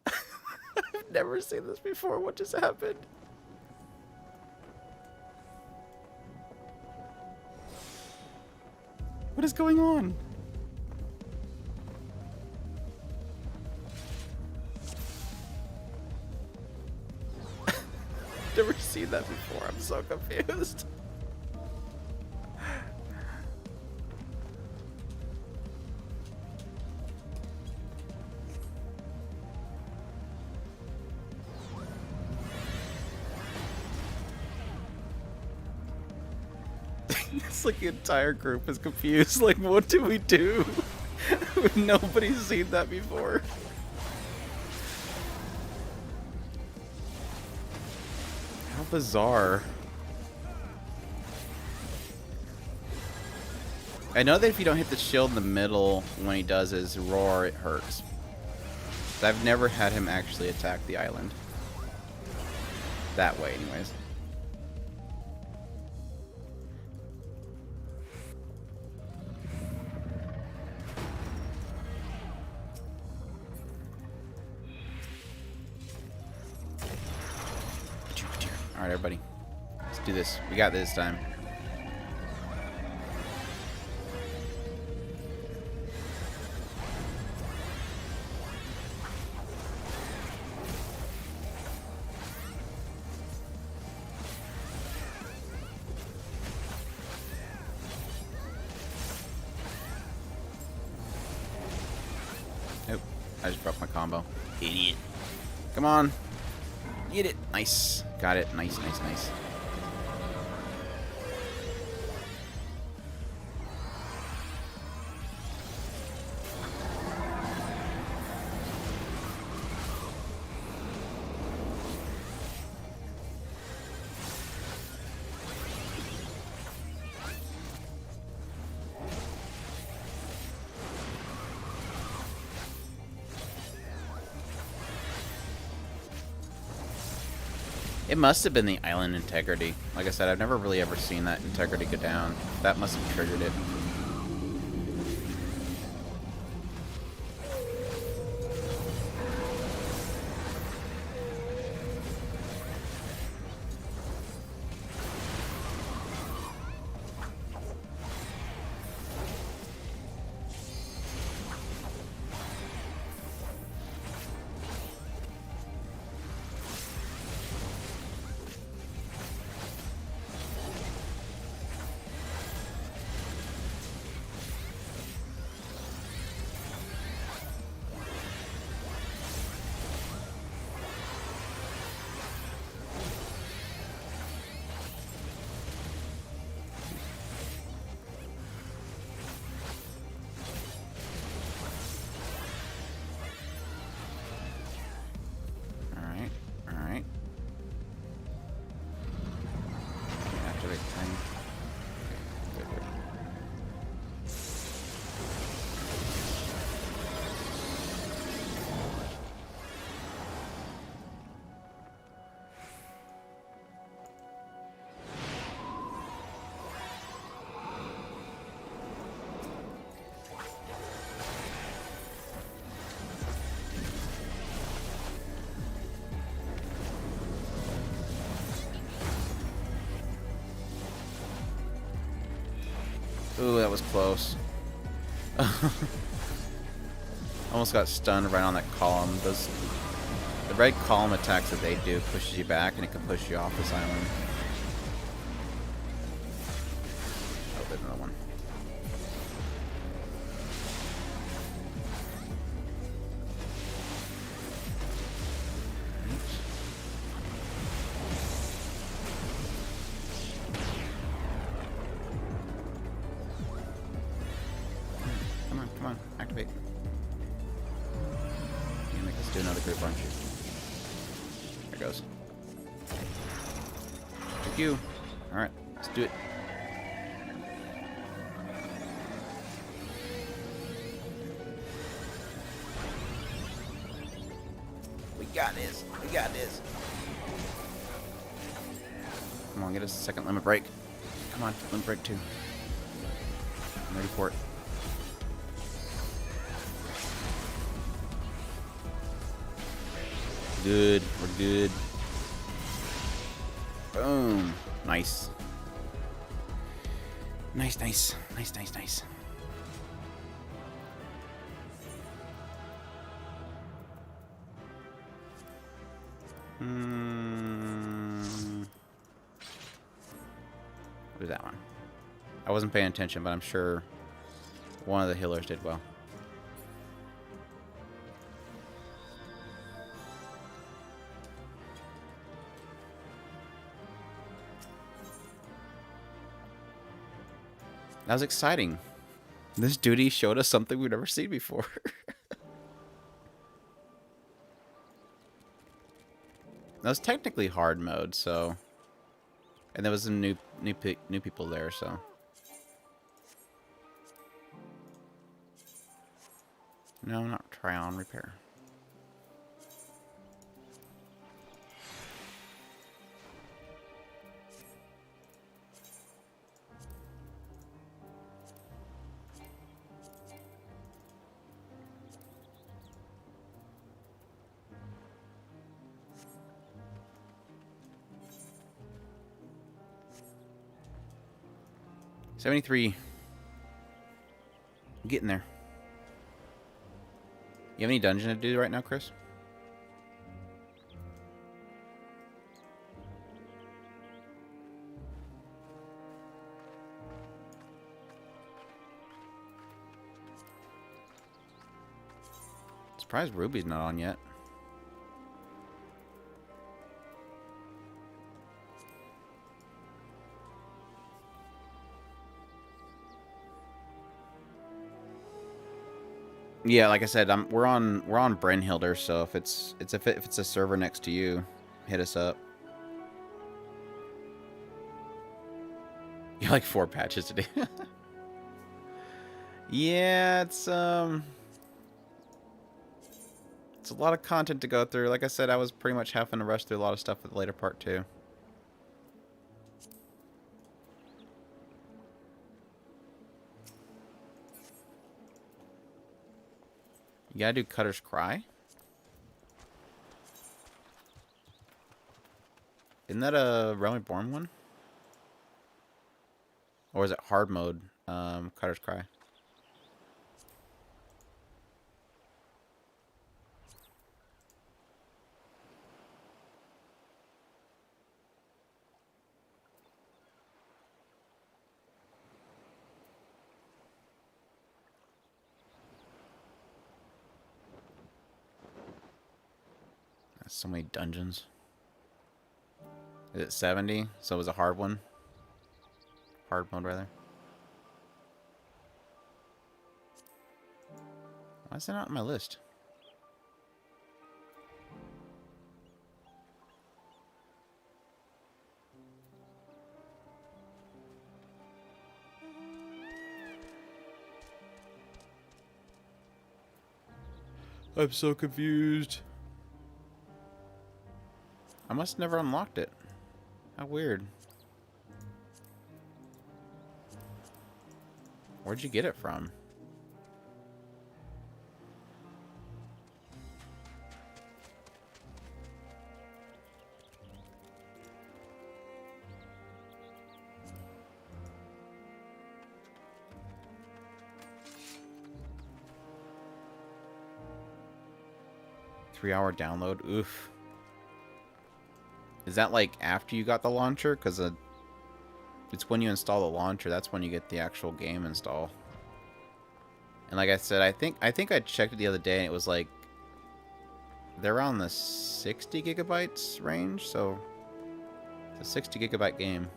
I've never seen this before. What just happened? What is going on? Never seen that before. I'm so confused. It's like the entire group is confused. Like, what do we do? Nobody's seen that before. How bizarre. I know that if you don't hit the shield in the middle when he does his roar, it hurts. But I've never had him actually attack the island. That way, anyways. Alright, everybody. Let's do this. We got this time. Nope. I just broke my combo. Idiot. Come on. Get it. Nice. Got it. Nice, nice, nice. It must have been the island integrity. Like I said, I've never really ever seen that integrity go down. That must have triggered it. Ooh, that was close. Almost got stunned right on that column. The red column attacks that they do pushes you back, and it can push you off this island. Oh, there's another one. Come on, activate. You make us do another group punch. There it goes. Thank you. Alright, let's do it. We got this. We got this. Come on, get us a second limit break. Come on, limit break 2. I'm ready for it. Good. We're good. Boom. Nice. Nice, nice. Nice, nice, nice. What is that one? I wasn't paying attention, but I'm sure one of the healers did well. That was exciting. This duty showed us something we've never seen before. That was technically hard mode, so, and there was some new people there, so. No, not try on repair. $73. I'm getting there. You have any dungeon to do right now, Chris? Surprised Ruby's not on yet. Yeah, like I said, we're on Brynhilder, so if it's a server next to you, hit us up. You like 4 patches today. Yeah, it's a lot of content to go through. Like I said, I was pretty much having to rush through a lot of stuff at the later part too. You gotta do Cutter's Cry? Isn't that a Realm Reborn one? Or is it hard mode, Cutter's Cry? That's so many dungeons. Is it 70? So it was a hard one? Hard mode, rather. Why is that not on my list? I'm so confused. I must have never unlocked it. How weird. Where'd you get it from? 3-hour download. Oof. Is that like after you got the launcher? Because it's when you install the launcher. That's when you get the actual game install. And like I said, I think I checked it the other day, and it was like they're around the 60 gigabytes range. So it's a 60 gigabyte game.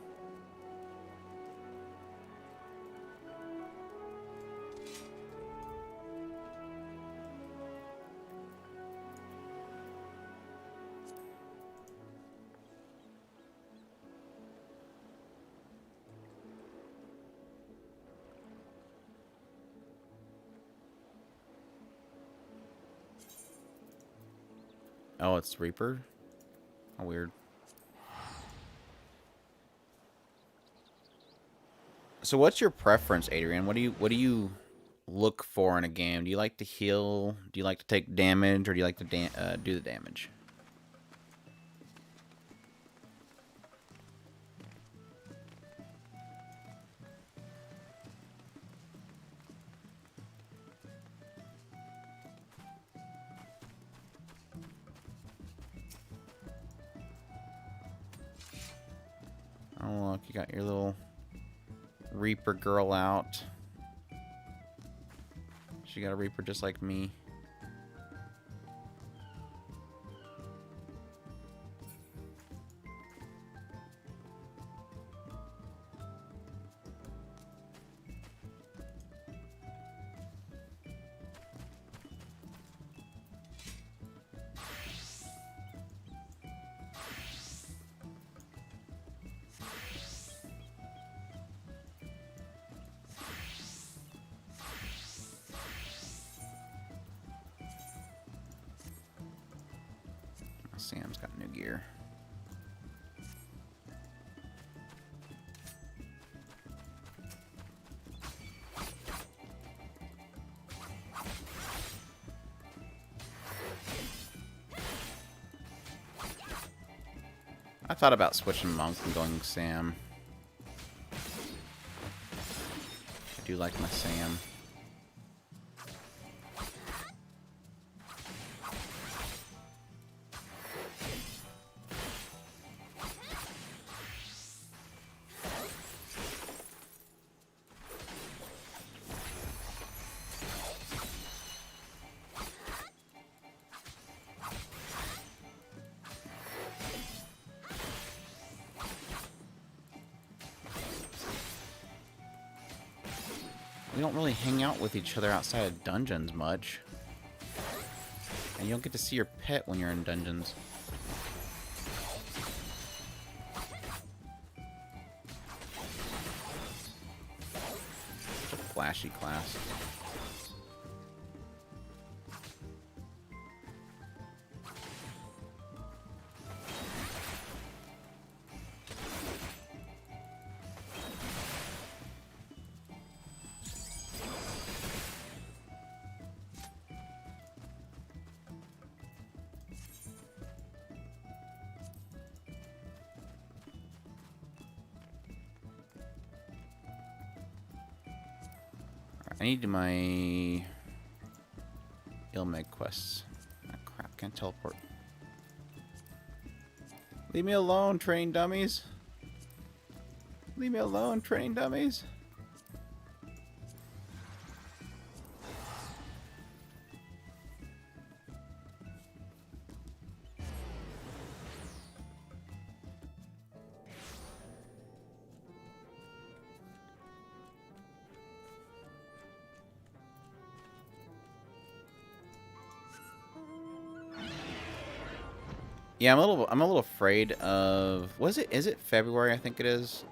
Oh, it's Reaper? How weird. So what's your preference, Adrian? What do you look for in a game? Do you like to heal? Do you like to take damage, or do you like to do the damage? Oh, look, you got your little Reaper girl out. She got a Reaper just like me. Sam's got new gear. I thought about switching Monk and going Sam. I do like my Sam. We don't really hang out with each other outside of dungeons much. And you don't get to see your pet when you're in dungeons. Such a flashy class. I need my Ilmeg quests. Ah, crap, can't teleport. Leave me alone, train dummies. Leave me alone, train dummies. Yeah, I'm a little afraid of, is it February, I think it is.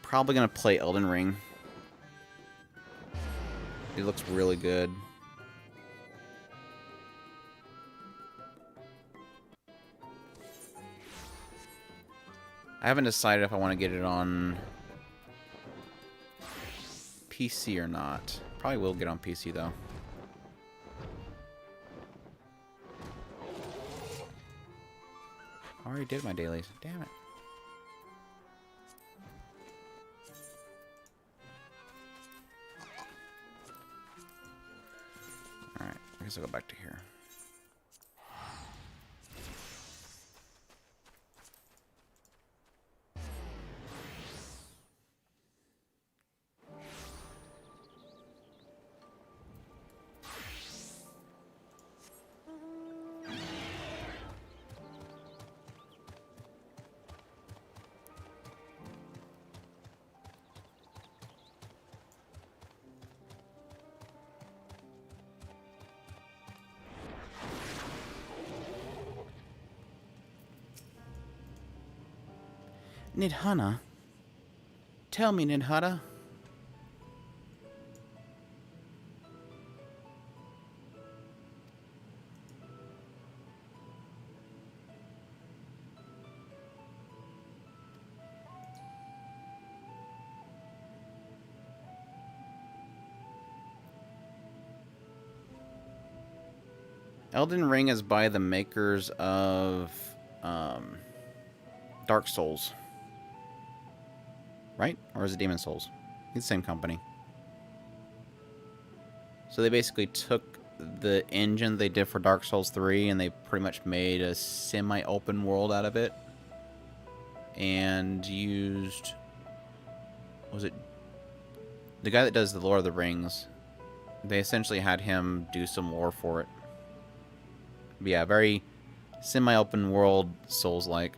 Probably gonna play Elden Ring. It looks really good. I haven't decided if I want to get it on PC or not. Probably will get on PC though. I already did my dailies. Damn it. guess I'll go back to here. Nidhana? Tell me, Nidhana. Elden Ring is by the makers of Dark Souls. Right? Or is it Demon Souls? It's the same company. So they basically took the engine they did for Dark Souls 3 and they pretty much made a semi-open world out of it. And used... Was it... The guy that does the Lord of the Rings. They essentially had him do some lore for it. But yeah, very semi-open world Souls-like.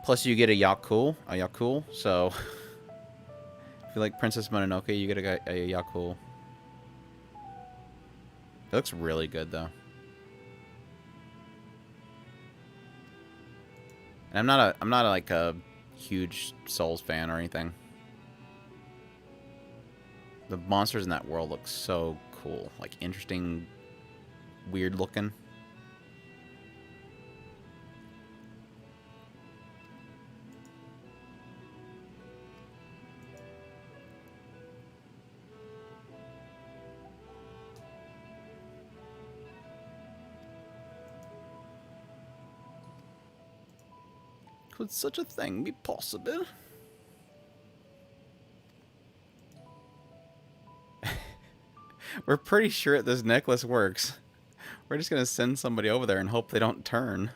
Plus you get a Yakul, so... if you like Princess Mononoke, you get a Yakul. It looks really good, though. And I'm not like a huge Souls fan or anything. The monsters in that world look so cool. Like, interesting, weird looking. Could such a thing be possible? We're pretty sure this necklace works. We're just gonna send somebody over there and hope they don't turn.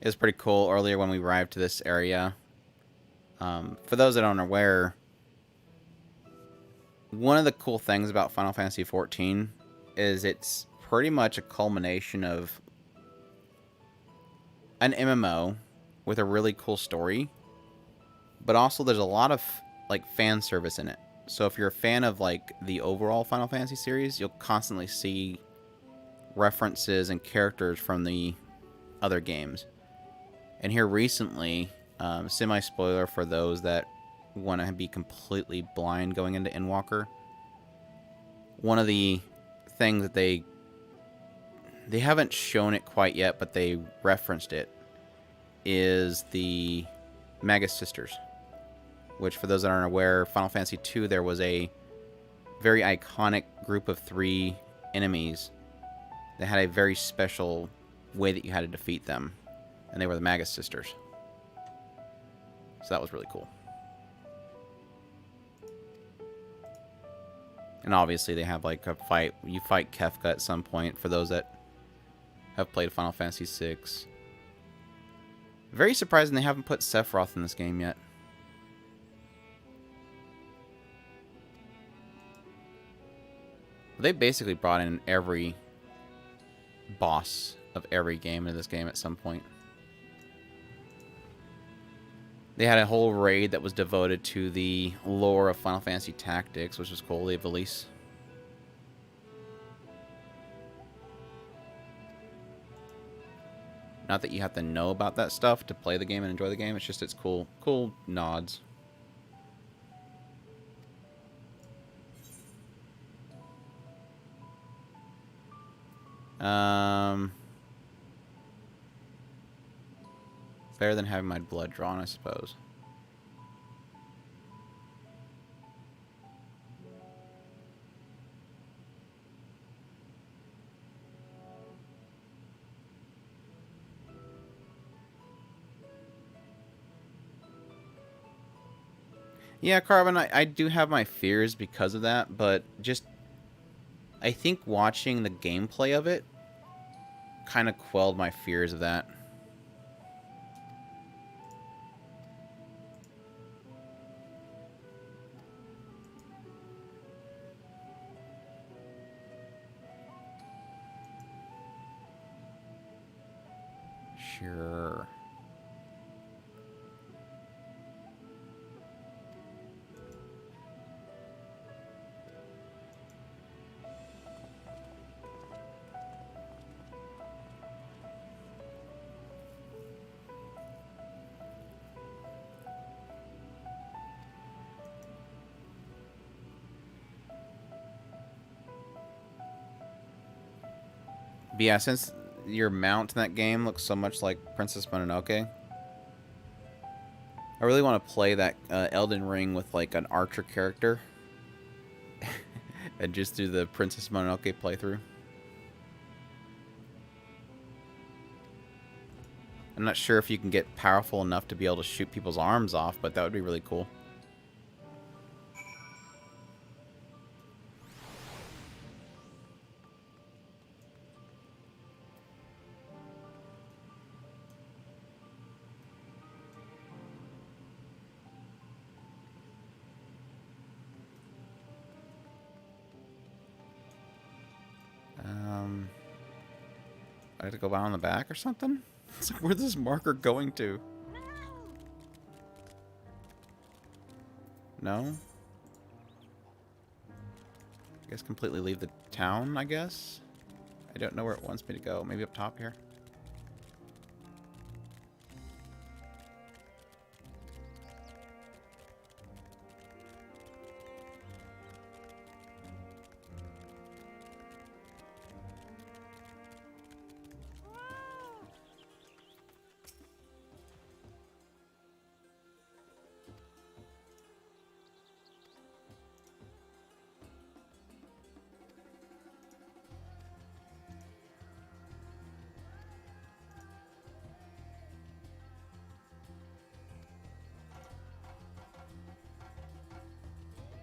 It was pretty cool earlier when we arrived to this area. For those that aren't aware, one of the cool things about Final Fantasy XIV is it's pretty much a culmination of an MMO with a really cool story, but also there's a lot of like fan service in it. So if you're a fan of like the overall Final Fantasy series, you'll constantly see references and characters from the other games. And here recently, semi-spoiler for those that want to be completely blind going into Endwalker, one of the things that they haven't shown it quite yet, but they referenced it, is the Magus Sisters. Which, for those that aren't aware, Final Fantasy II, there was a very iconic group of 3 enemies that had a very special way that you had to defeat them. And they were the Magus Sisters. So that was really cool. And obviously they have like a fight. You fight Kefka at some point, for those that have played Final Fantasy VI. Very surprising they haven't put Sephiroth in this game yet. They basically brought in every boss of every game in this game at some point. They had a whole raid that was devoted to the lore of Final Fantasy Tactics, which was cool, the Ivalice. Not that you have to know about that stuff to play the game and enjoy the game, it's just it's cool nods. Better than having my blood drawn, I suppose. Yeah, Carbon, I do have my fears because of that, but just I think watching the gameplay of it kind of quelled my fears of that. Sure. But yeah, since your mount in that game looks so much like Princess Mononoke, I really want to play that Elden Ring with like an archer character and just do the Princess Mononoke playthrough. I'm not sure if you can get powerful enough to be able to shoot people's arms off, but that would be really cool. I have to go down the back or something? It's like, where's this marker going to? No? I guess completely leave the town, I guess? I don't know where it wants me to go. Maybe up top here?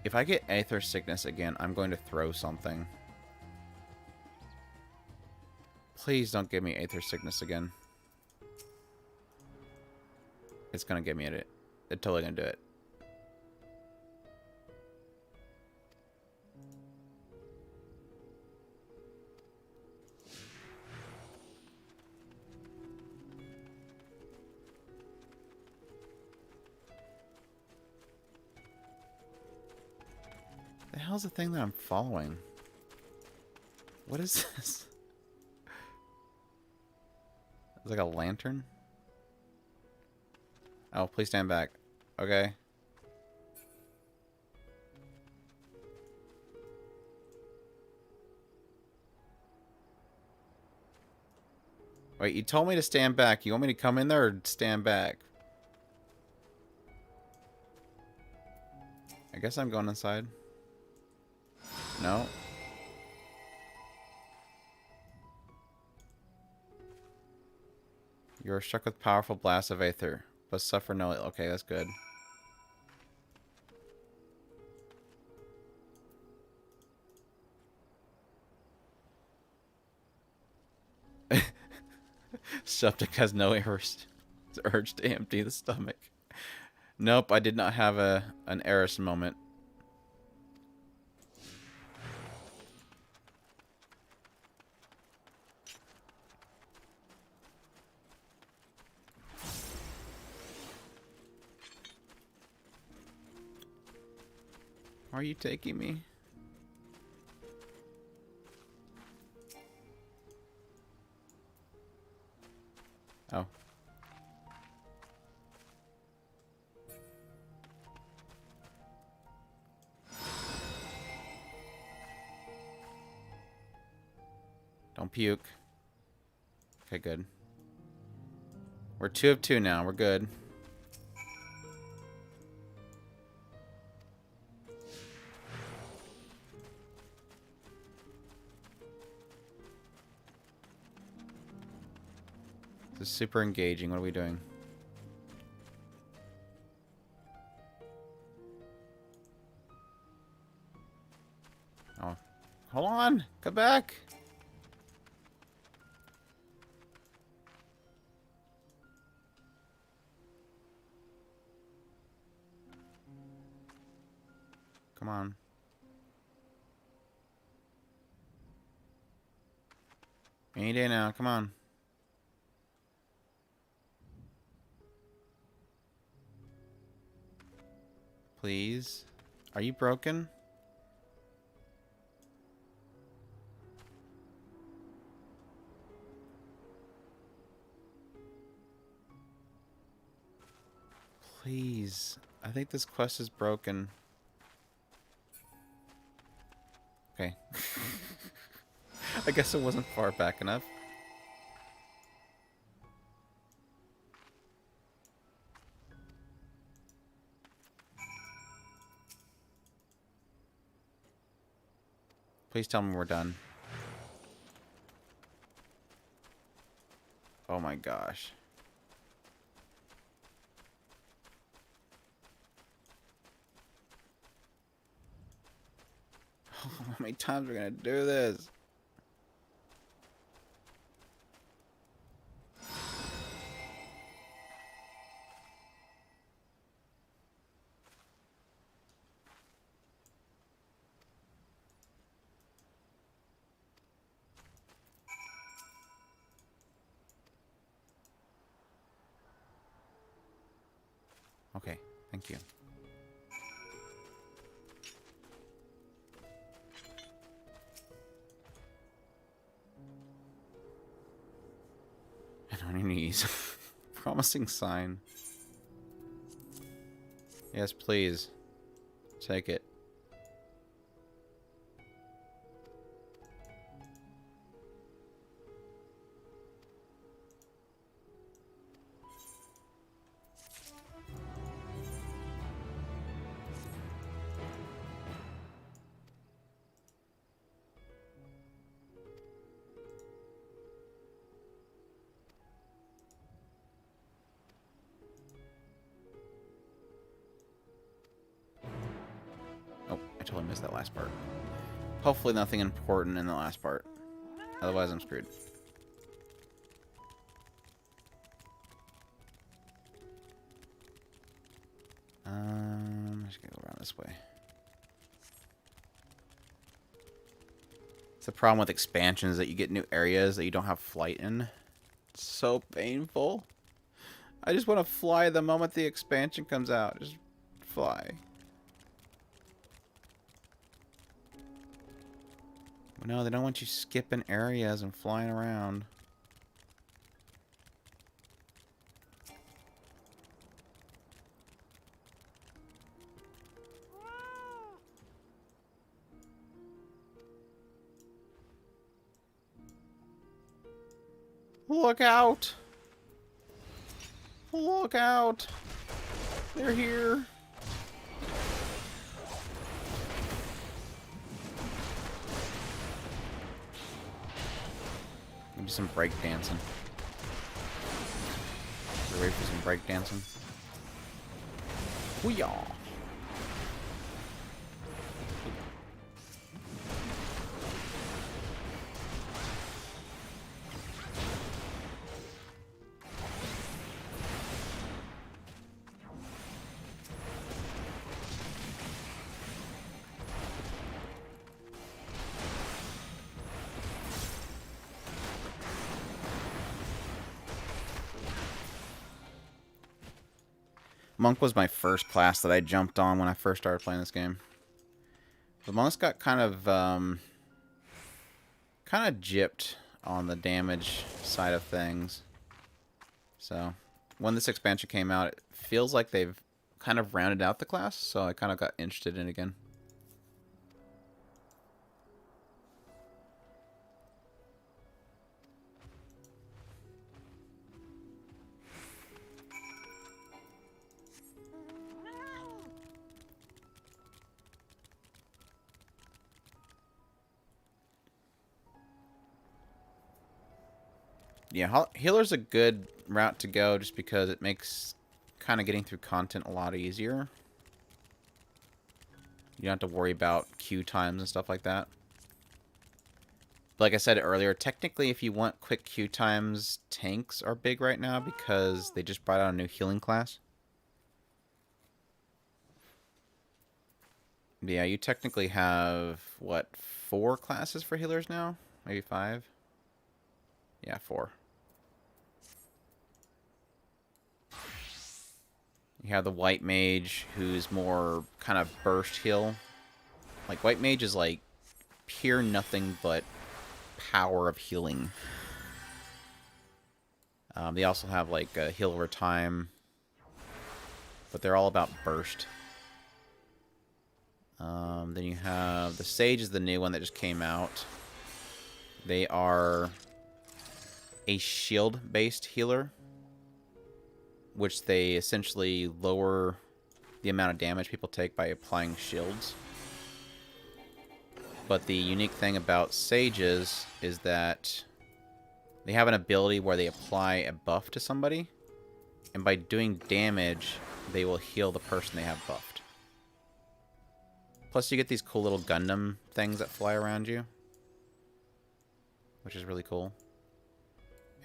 If I get Aether Sickness again, I'm going to throw something. Please don't give me Aether Sickness again. It's going to give me it. It's totally going to do it. The hell's the thing that I'm following? What is this? It's like a lantern? Oh, please stand back. Okay. Wait, you told me to stand back. You want me to come in there or stand back? I guess I'm going inside. No. You are struck with powerful blasts of Aether, but suffer no... Okay, that's good. Septic has no urge to empty the stomach. Nope, I did not have an Eris moment. Why are you taking me? Oh. Don't puke. Okay, good. We're 2 of 2 now. We're good. This is super engaging. What are we doing? Oh, hold on. Come back. Come on. Any day now. Come on. Please. Are you broken? Please. I think this quest is broken. Okay. I guess it wasn't far back enough. Please tell me we're done. Oh my gosh. Oh, how many times are we gonna do this? Okay, thank you. And on your knees. Promising sign. Yes, please. Take it. Oh, I totally missed that last part. Hopefully nothing important in the last part. Otherwise I'm screwed. I'm just gonna go around this way. It's the problem with expansions that you get new areas that you don't have flight in. It's so painful. I just want to fly the moment the expansion comes out. Just fly. No, they don't want you skipping areas and flying around. Look out! Look out! They're here! Maybe some break dancing. We're ready for some break dancing. Hoo-yah! Monk was my first class that I jumped on when I first started playing this game. The monks got kind of gypped on the damage side of things. So when this expansion came out, it feels like they've kind of rounded out the class, so I kind of got interested in it again. Yeah, healer's a good route to go just because it makes kind of getting through content a lot easier. You don't have to worry about queue times and stuff like that. Like I said earlier, technically if you want quick queue times, tanks are big right now because they just brought out a new healing class. Yeah, you technically have, what, 4 classes for healers now? Maybe 5? Yeah, 4. You have the White Mage, who's more kind of burst heal. Like, White Mage is like pure nothing but power of healing. They also have like a heal over time, but they're all about burst. Then you have the Sage is the new one that just came out. They are a shield-based healer, which they essentially lower the amount of damage people take by applying shields. But the unique thing about Sages is that they have an ability where they apply a buff to somebody, and by doing damage, they will heal the person they have buffed. Plus, you get these cool little Gundam things that fly around you, which is really cool.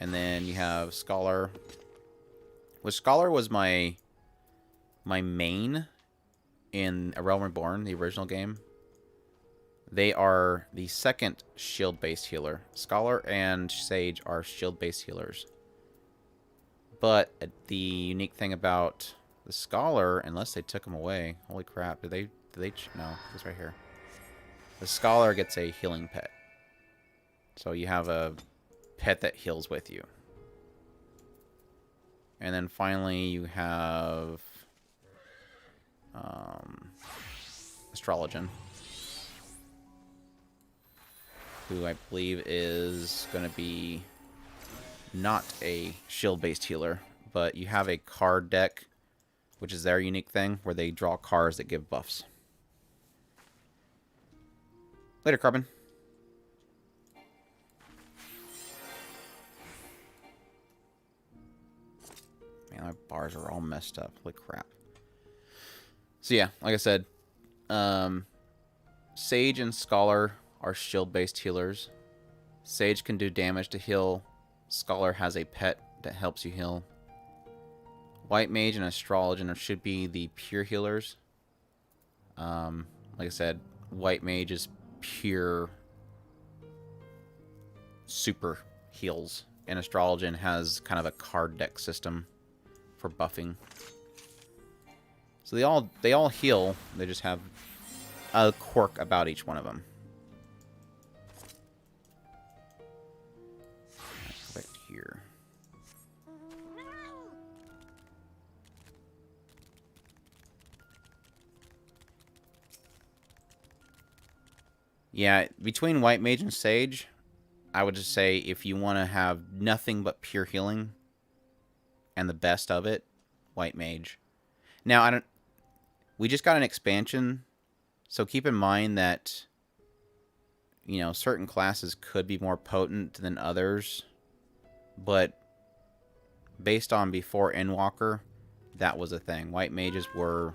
And then you have Scholar. Which Scholar was my main in A Realm Reborn, the original game. They are the second shield-based healer. Scholar and Sage are shield-based healers. But the unique thing about the Scholar, unless they took him away, holy crap, did they no, it's right here. The Scholar gets a healing pet. So you have a pet that heals with you. And then finally you have Astrologian, who I believe is going to be not a shield-based healer, but you have a card deck, which is their unique thing, where they draw cards that give buffs. Later, Carbon. Man, my bars are all messed up. Holy crap. So yeah, like I said, Sage and Scholar are shield-based healers. Sage can do damage to heal. Scholar has a pet that helps you heal. White Mage and Astrologian should be the pure healers. Like I said, White Mage is pure super heals, and Astrologian has kind of a card deck system for buffing. So they all heal. They just have a quirk about each one of them. Go back here. Yeah, between White Mage and Sage, I would just say if you want to have nothing but pure healing and the best of it, White Mage. Now, we just got an expansion, so keep in mind that, you know, certain classes could be more potent than others, but based on before Endwalker, that was a thing. White Mages were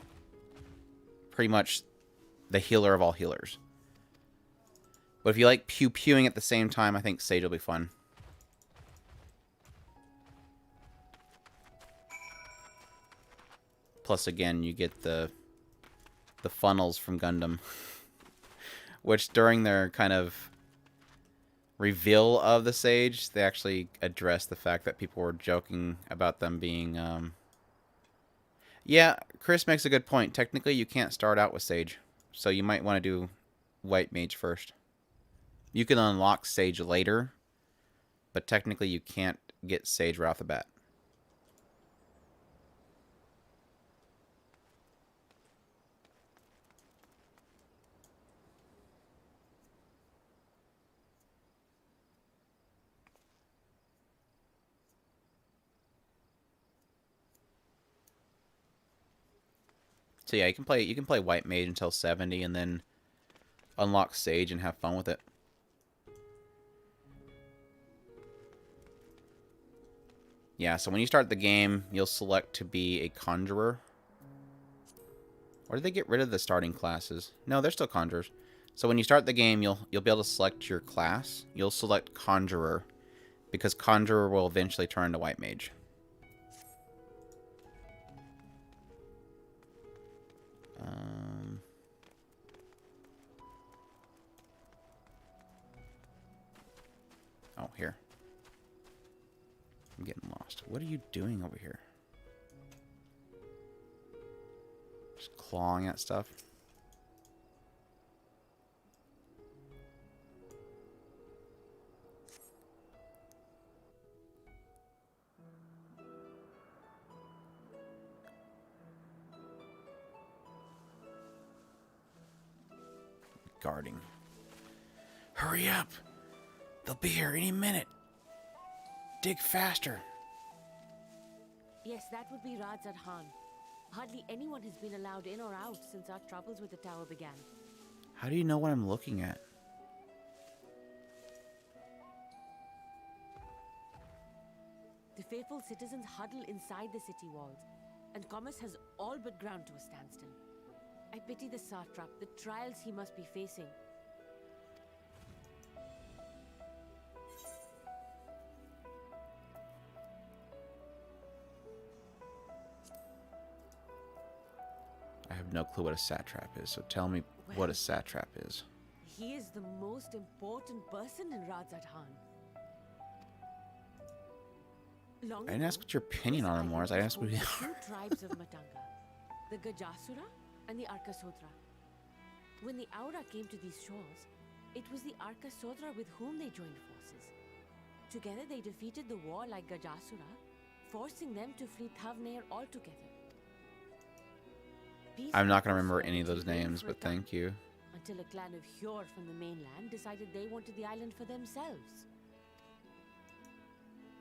pretty much the healer of all healers. But if you like pew-pewing at the same time, I think Sage will be fun. Plus, again, you get the funnels from Gundam. Which, during their kind of reveal of the Sage, they actually addressed the fact that people were joking about them being... Yeah, Chris makes a good point. Technically, you can't start out with Sage. So you might want to do White Mage first. You can unlock Sage later, but technically you can't get Sage right off the bat. So yeah, you can play White Mage until 70 and then unlock Sage and have fun with it. Yeah, so when you start the game, you'll select to be a Conjurer. Or did they get rid of the starting classes? No, they're still conjurers. So when you start the game, you'll be able to select your class. You'll select conjurer, because conjurer will eventually turn into white mage. Oh, here. I'm getting lost. What are you doing over here? Just clawing at stuff. Guarding. Hurry up! They'll be here any minute. Dig faster. Yes, that would be Radzad Khan. Hardly anyone has been allowed in or out since our troubles with the tower began. How do you know what I'm looking at? The faithful citizens huddle inside the city walls, and commerce has all but ground to a standstill. I pity the satrap, the trials he must be facing. I have no clue what a satrap is, so tell me what a satrap is. He is the most important person in Radzad Khan. I didn't ask what your opinion on him was. I asked what he... Two tribes of Matanga, the Gajasura and the Arkasodra. When the Aura came to these shores, it was the Arkasodra with whom they joined forces. Together they defeated the war like Gajasura, forcing them to flee Thavnair altogether. Peace I'm not going to was remember sought any of those to reign names, for a but time, thank you. until a clan of Hjor from the mainland decided they wanted the island for themselves.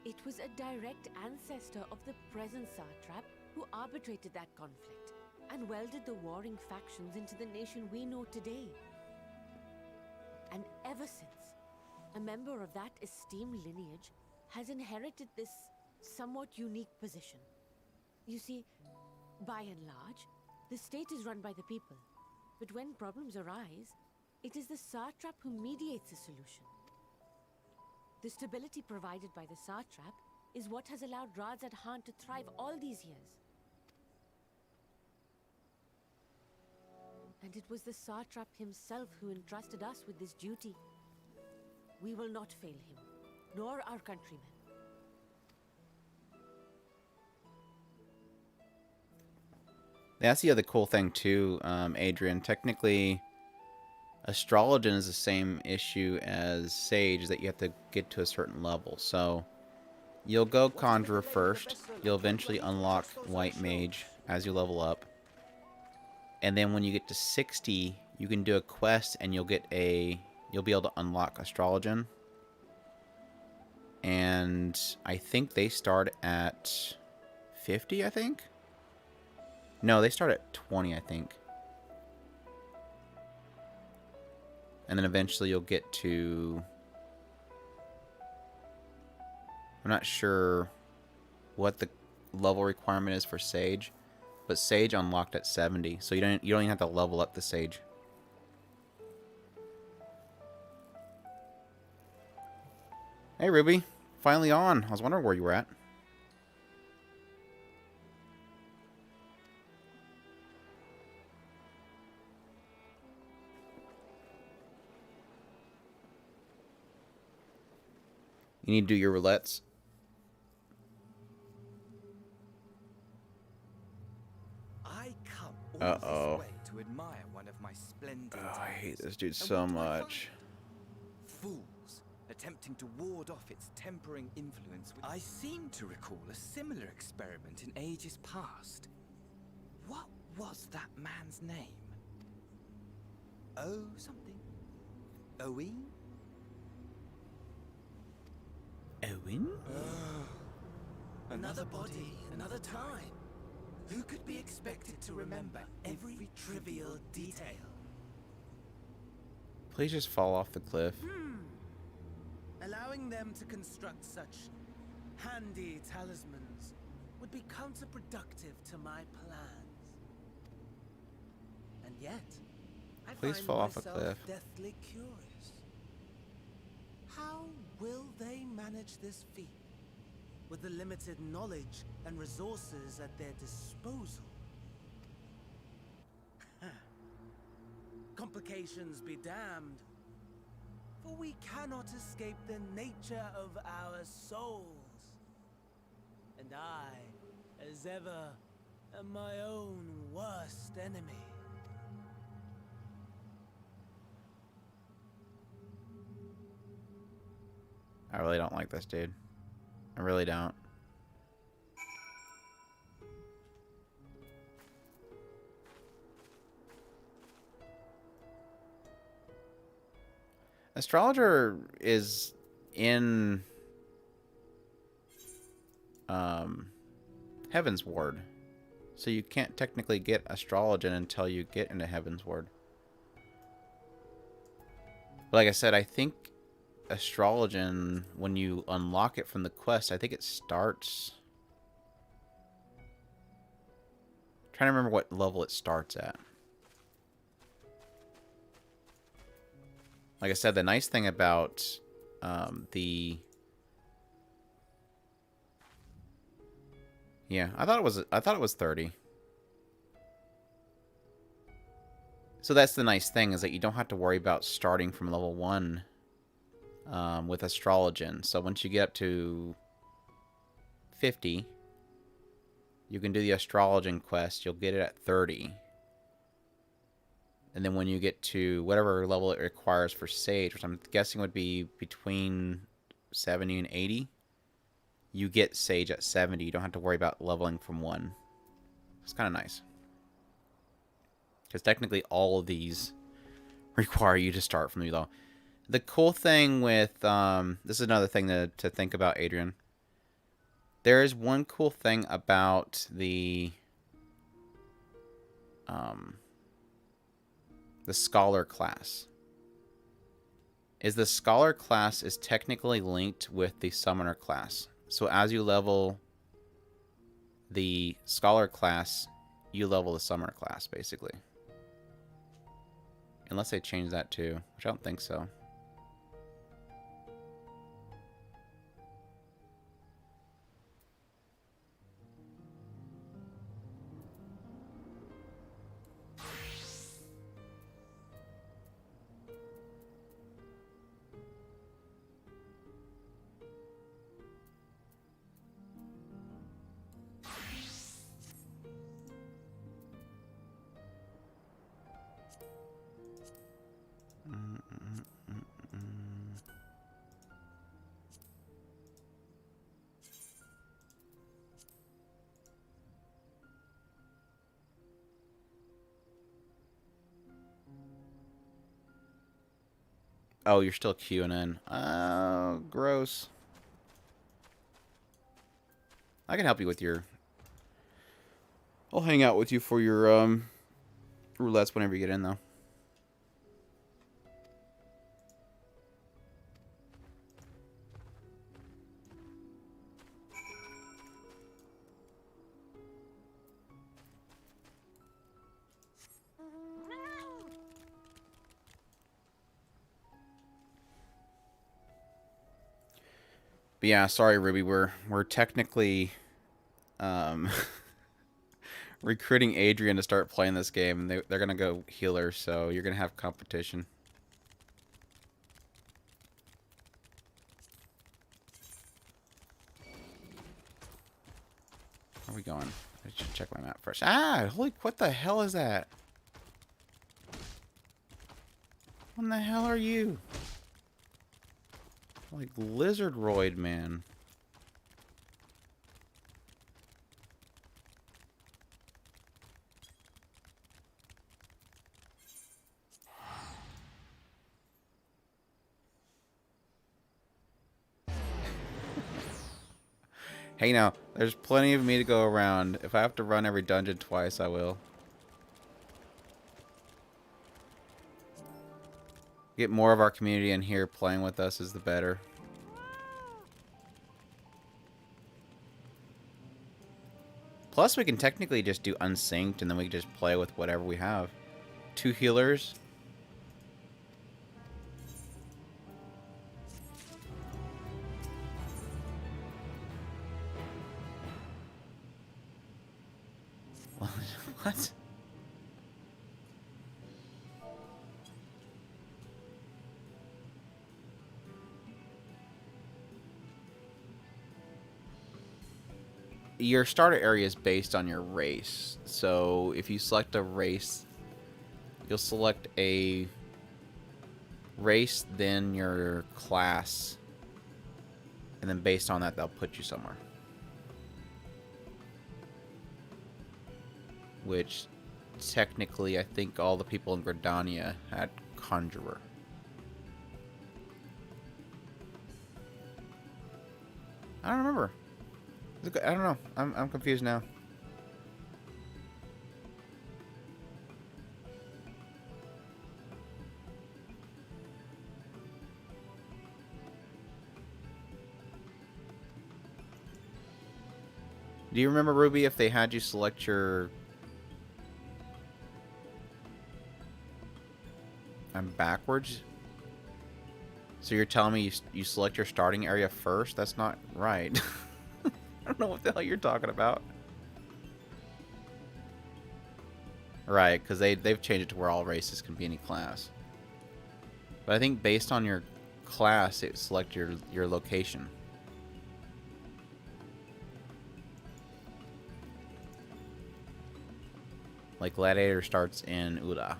It was a direct ancestor of the present satrap who arbitrated that conflict and welded the warring factions into the nation we know today. And ever since, a member of that esteemed lineage has inherited this somewhat unique position. You see, by and large, the state is run by the people, but when problems arise, it is the satrap who mediates a solution. The stability provided by the satrap is what has allowed Radzad Khan to thrive all these years. And it was the satrap himself who entrusted us with this duty. We will not fail him, nor our countrymen. That's the other cool thing too, Adrian. Technically, Astrologian is the same issue as Sage, that you have to get to a certain level. So, you'll go Conjurer first. You'll eventually unlock White Mage as you level up. And then when you get to 60, you can do a quest and you'll be able to unlock Astrologian. And I think they start at 50, I think? No, they start at 20, I think. And then eventually you'll get to... I'm not sure what the level requirement is for Sage, but Sage unlocked at 70, so you don't even have to level up the Sage. Hey Ruby, finally on. I was wondering where you were at. You need to do your roulettes. I come all this way to admire one of my splendid I hate towers. this dude And so what do I much. find? Fools attempting to ward off its tempering influence. I seem to recall a similar experiment in ages past. What was that man's name? Oh, something. Owen? Owen? Another body, another time. Who could be expected to remember every trivial detail? Please just fall off the cliff. Allowing them to construct such handy talismans would be counterproductive to my plans. And yet, I Please find fall off a myself cliff. deathly curious. How will they manage this feat with the limited knowledge and resources at their disposal? Complications be damned, for we cannot escape the nature of our souls. And I, as ever, am my own worst enemy. I really don't like this, dude. I really don't. Astrologer is in Heaven's Ward. So you can't technically get Astrologian until you get into Heaven's Ward. But like I said, I think Astrologian, when you unlock it from the quest, I think it starts... I'm trying to remember what level it starts at. Like I said, the nice thing about yeah, I thought it was 30. So that's the nice thing, is that you don't have to worry about starting from level 1 with Astrologian. So once you get up to 50, you can do the Astrologian quest. You'll get it at 30. And then when you get to whatever level it requires for Sage, which I'm guessing would be between 70 and 80, you get Sage at 70. You don't have to worry about leveling from 1. It's kind of nice. Because technically all of these require you to start from the level. The cool thing with... this is another thing to think about, Adrian. There is one cool thing about the Scholar class. Is the Scholar class is technically linked with the Summoner class. So as you level the Scholar class, you level the Summoner class, basically. Unless they change that too, which I don't think so. Oh, you're still queuing in. Oh, gross. I can help you with your... I'll hang out with you for your roulettes whenever you get in, though. But yeah, sorry, Ruby. We're technically recruiting Adrian to start playing this game, and they're gonna go healer, so you're gonna have competition. Where are we going? I should check my map first. Ah, holy! What the hell is that? What the hell are you? Like Lizardroid, man. Hey now, there's plenty of me to go around. If I have to run every dungeon twice, I will. Get more of our community in here playing with us is the better. Plus, we can technically just do unsynced, and then we can just play with whatever we have. 2 healers. What? Your starter area is based on your race. So if you select a race, you'll select a race, then your class, and then based on that, they'll put you somewhere. Which, technically, I think all the people in Gridania had Conjurer. I don't remember. I don't know. I'm confused now. Do you remember, Ruby, if they had you select your... I'm backwards? So you're telling me you select your starting area first? That's not right. I don't know what the hell you're talking about. Right, because they've changed it to where all races can be any class. But I think based on your class, it select your location. Like Gladiator starts in Ura.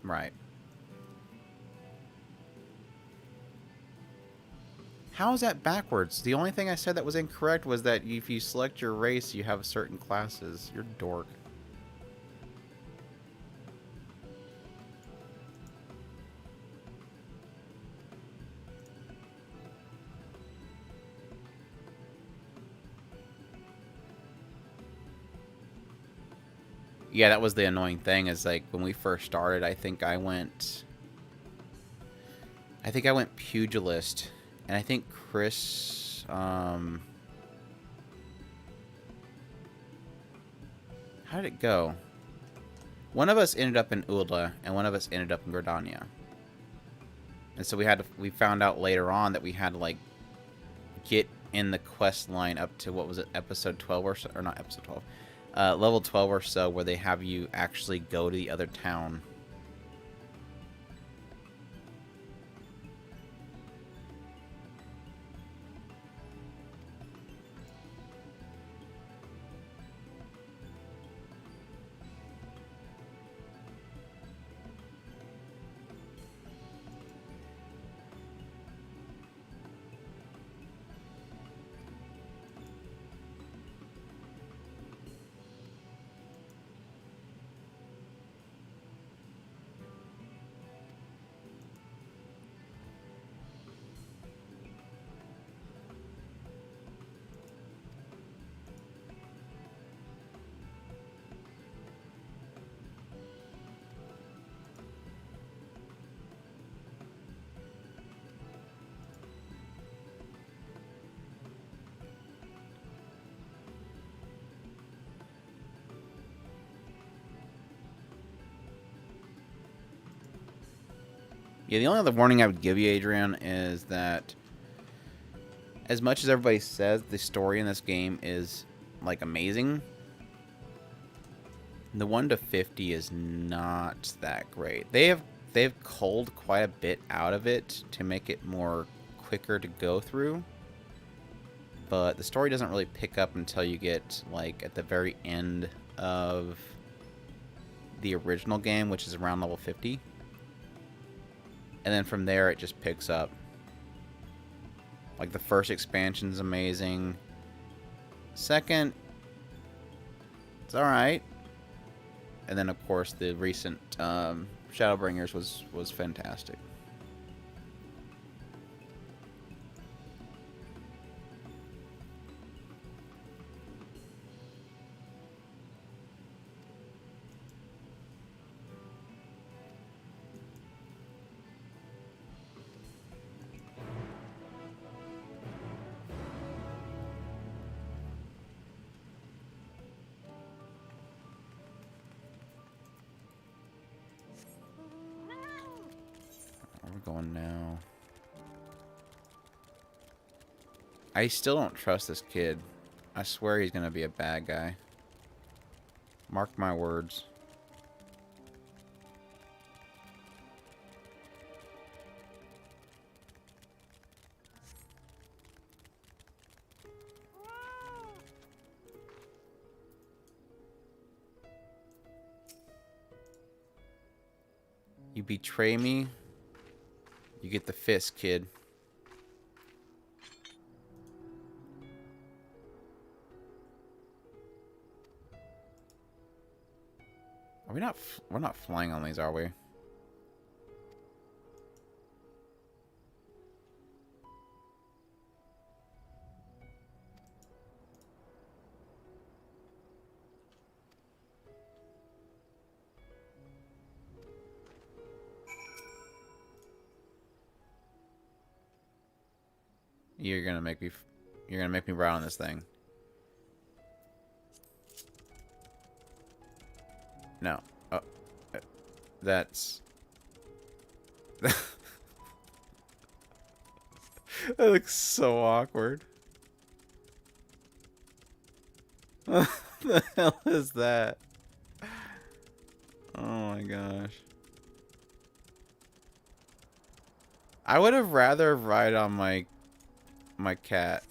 Right. How is that backwards? The only thing I said that was incorrect was that if you select your race, you have certain classes. You're a dork. Yeah, that was the annoying thing, is like when we first started, I think I went pugilist, and I think Chris how did it go? One of us ended up in Ulda and one of us ended up in Gridania. And so we found out later on that we had to like get in the quest line up to, what was it, episode 12 or so, or not episode 12. Level 12 or so, where they have you actually go to the other town. Yeah, the only other warning I would give you, Adrian, is that as much as everybody says the story in this game is like amazing, the 1 to 50 is not that great. They've culled quite a bit out of it to make it more quicker to go through, but the story doesn't really pick up until you get like at the very end of the original game, which is around level 50. And then from there, it just picks up. Like, the first expansion's amazing. Second, it's alright. And then, of course, the recent Shadowbringers was fantastic. going now? I still don't trust this kid. I swear he's gonna be a bad guy. Mark my words. You betray me, you get the fist, kid. Are we not? We're not flying on these, are we? You're gonna make me. You're gonna make me ride on this thing. No. Oh, that's. That looks so awkward. What the hell is that? Oh my gosh. I would have rather ride on my cat.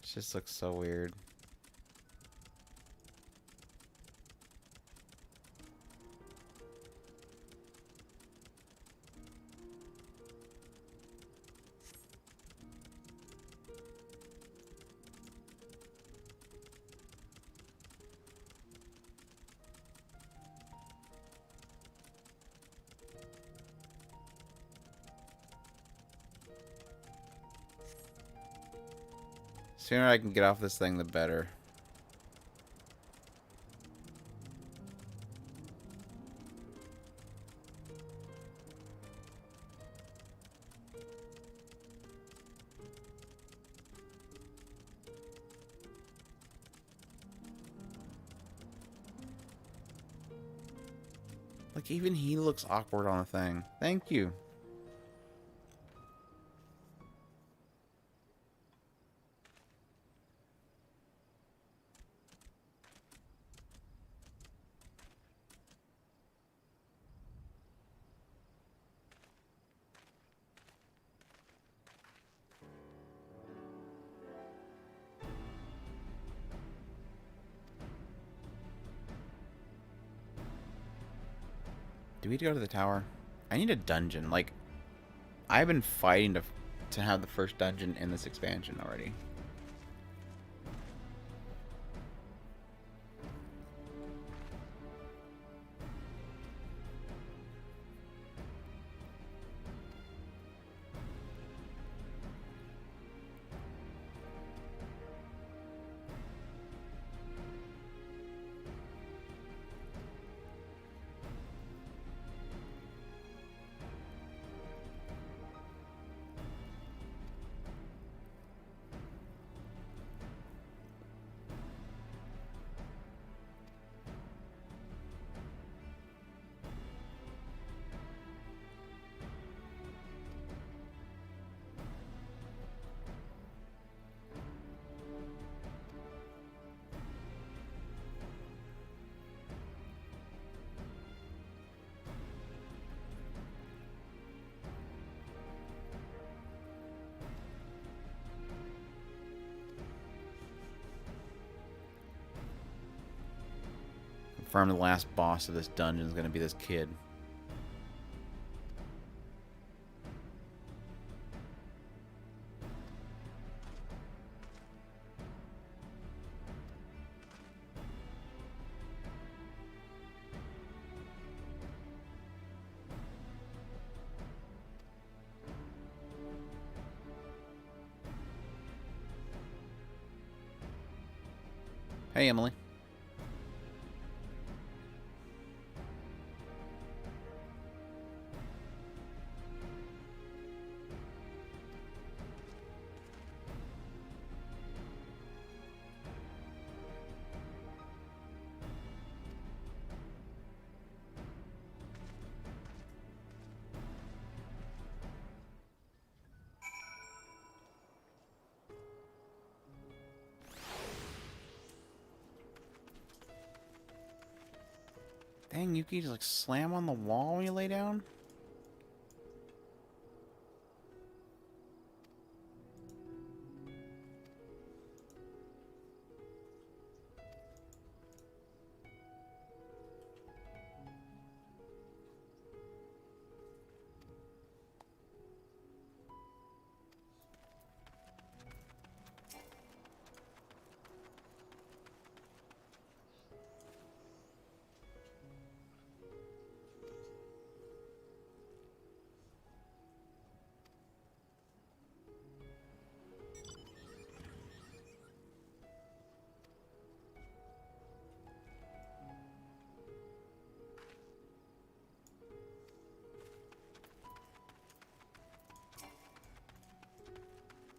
It just looks so weird. Sooner I can get off this thing, the better. Like, even he looks awkward on the thing. Thank you. Do we need to go to the tower? I need a dungeon. Like, I've been fighting to have the first dungeon in this expansion already. Confirm the last boss of this dungeon is going to be this kid. Hey, Emily. Dang, Yuki, just like slam on the wall when you lay down?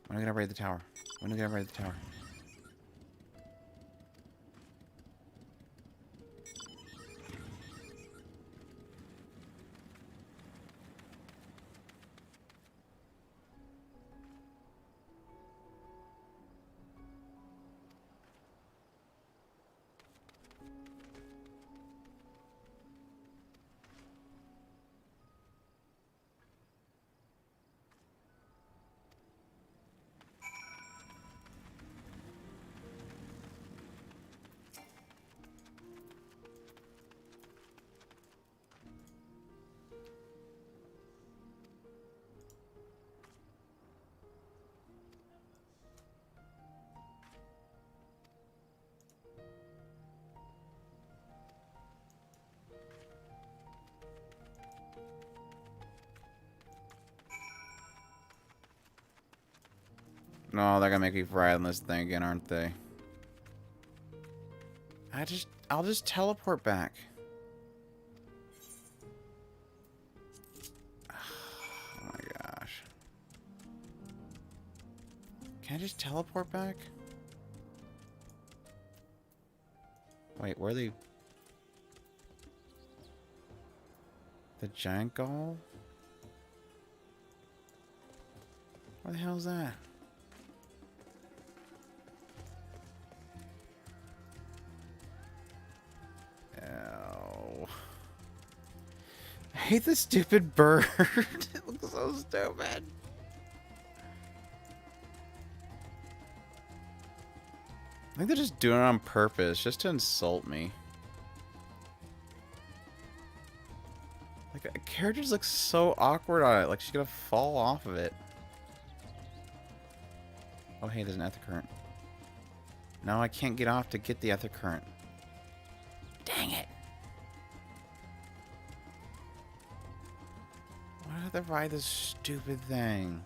When are we gonna raid the tower? When are we gonna raid the tower? No, they're gonna make me ride on this thing again, aren't they? I'll just teleport back. Oh my gosh. Can I just teleport back? Wait, where are they? The giant gall? Where the hell is that? Oh. I hate this stupid bird. It looks so stupid. I think they're just doing it on purpose, just to insult me. Like, a character just looks so awkward on it, like she's gonna fall off of it. Oh, hey, there's an ether current. No, I can't get off to get the ether current. Dang it. Why did they ride this stupid thing?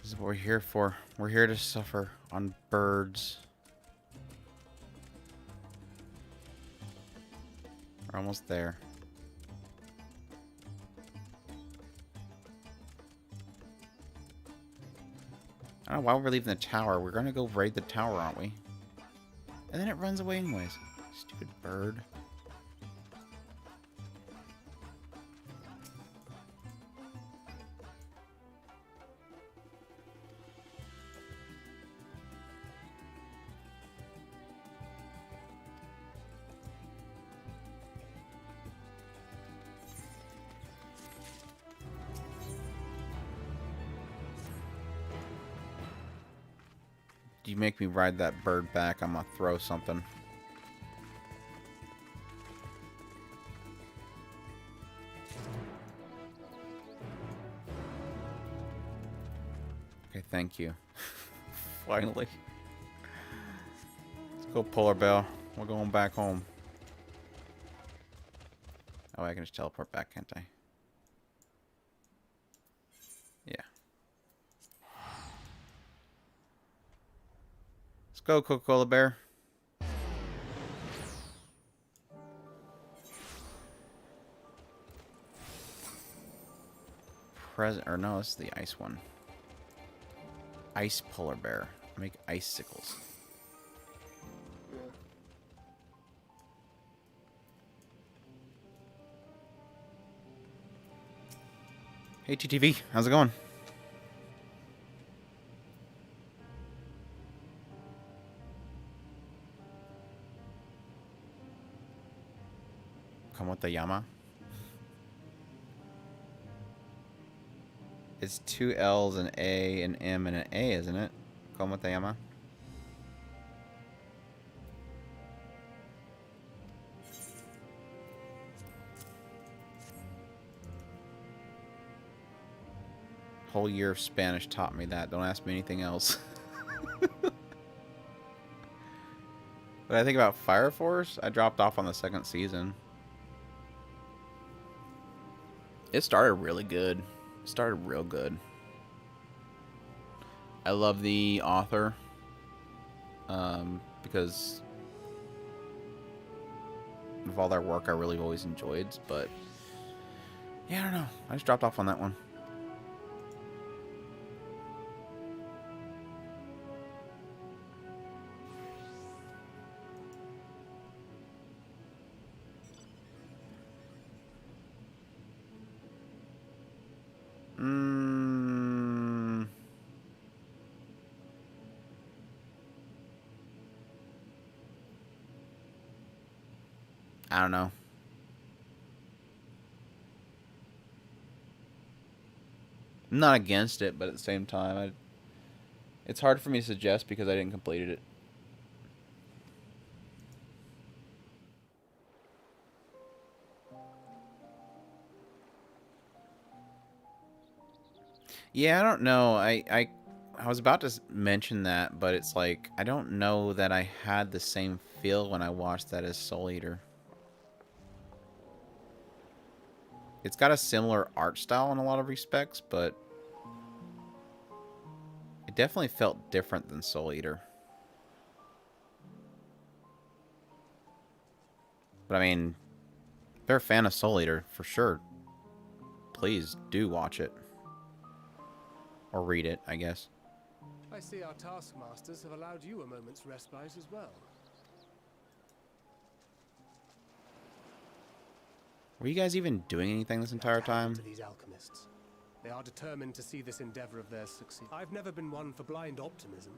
This is what we're here for. We're here to suffer on birds. We're almost there. I don't know why we're leaving the tower. We're gonna go raid the tower, aren't we? And then it runs away anyways. Stupid bird. You make me ride that bird back, I'm gonna throw something. Okay, thank you. Finally. Let's go, Polar Bear. We're going back home. Oh, I can just teleport back, can't I? Yeah. Let's go, Coca-Cola Bear. Or no, this is the ice one. Ice Polar Bear. Make icicles. Hey TTV, how's it going? Come with the Yama. It's two L's, an A, an M, and an A, isn't it? Come with the Yama. Whole year of Spanish taught me that. Don't ask me anything else. But I think about Fire Force, I dropped off on the second season. It started really good. It started real good. I love the author. Because of all their work I really always enjoyed. But yeah, I don't know. I just dropped off on that one. I don't know. I'm not against it, but at the same time, it's hard for me to suggest because I didn't complete it. Yeah, I don't know. I was about to mention that, but it's like I don't know that I had the same feel when I watched that as Soul Eater. It's got a similar art style in a lot of respects, but it definitely felt different than Soul Eater. But I mean, if they're a fan of Soul Eater, for sure, please do watch it. Or read it, I guess. I see our taskmasters have allowed you a moment's respite as well. Were you guys even doing anything this entire time? To these alchemists. They are determined to see this endeavor of theirs succeed. I've never been one for blind optimism,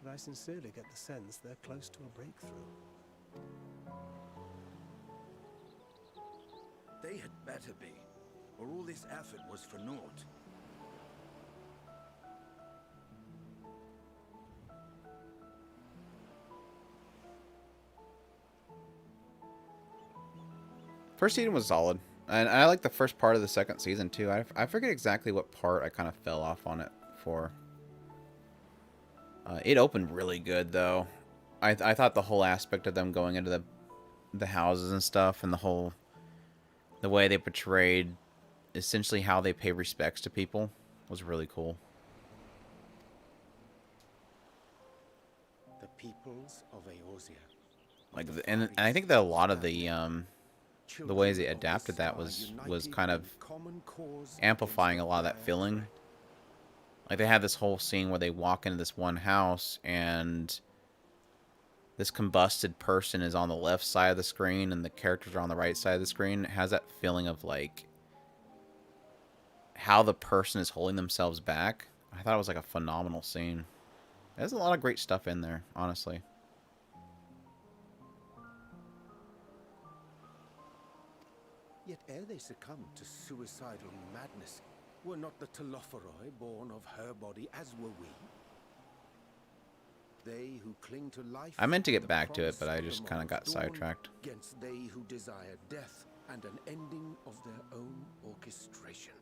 but I sincerely get the sense they're close to a breakthrough. They had better be, or all this effort was for naught. First season was solid, and I like the first part of the second season too. I forget exactly what part I kind of fell off on it for. It opened really good though. I thought the whole aspect of them going into the houses and stuff, and the way they portrayed essentially how they pay respects to people was really cool. The peoples of Eorzea. Like, and I think that a lot of the ways they adapted that was kind of amplifying a lot of that feeling. Like, they had this whole scene where they walk into this one house and this combusted person is on the left side of the screen and the characters are on the right side of the screen. It has that feeling of, like, how the person is holding themselves back. I thought it was, like, a phenomenal scene. There's a lot of great stuff in there, honestly. Yet ere they succumbed to suicidal madness, were not the Telophoroi born of her body as were we? They who cling to life. I meant to get back to it, but I just kind of got sidetracked. Against they who desire death and an ending of their own orchestration.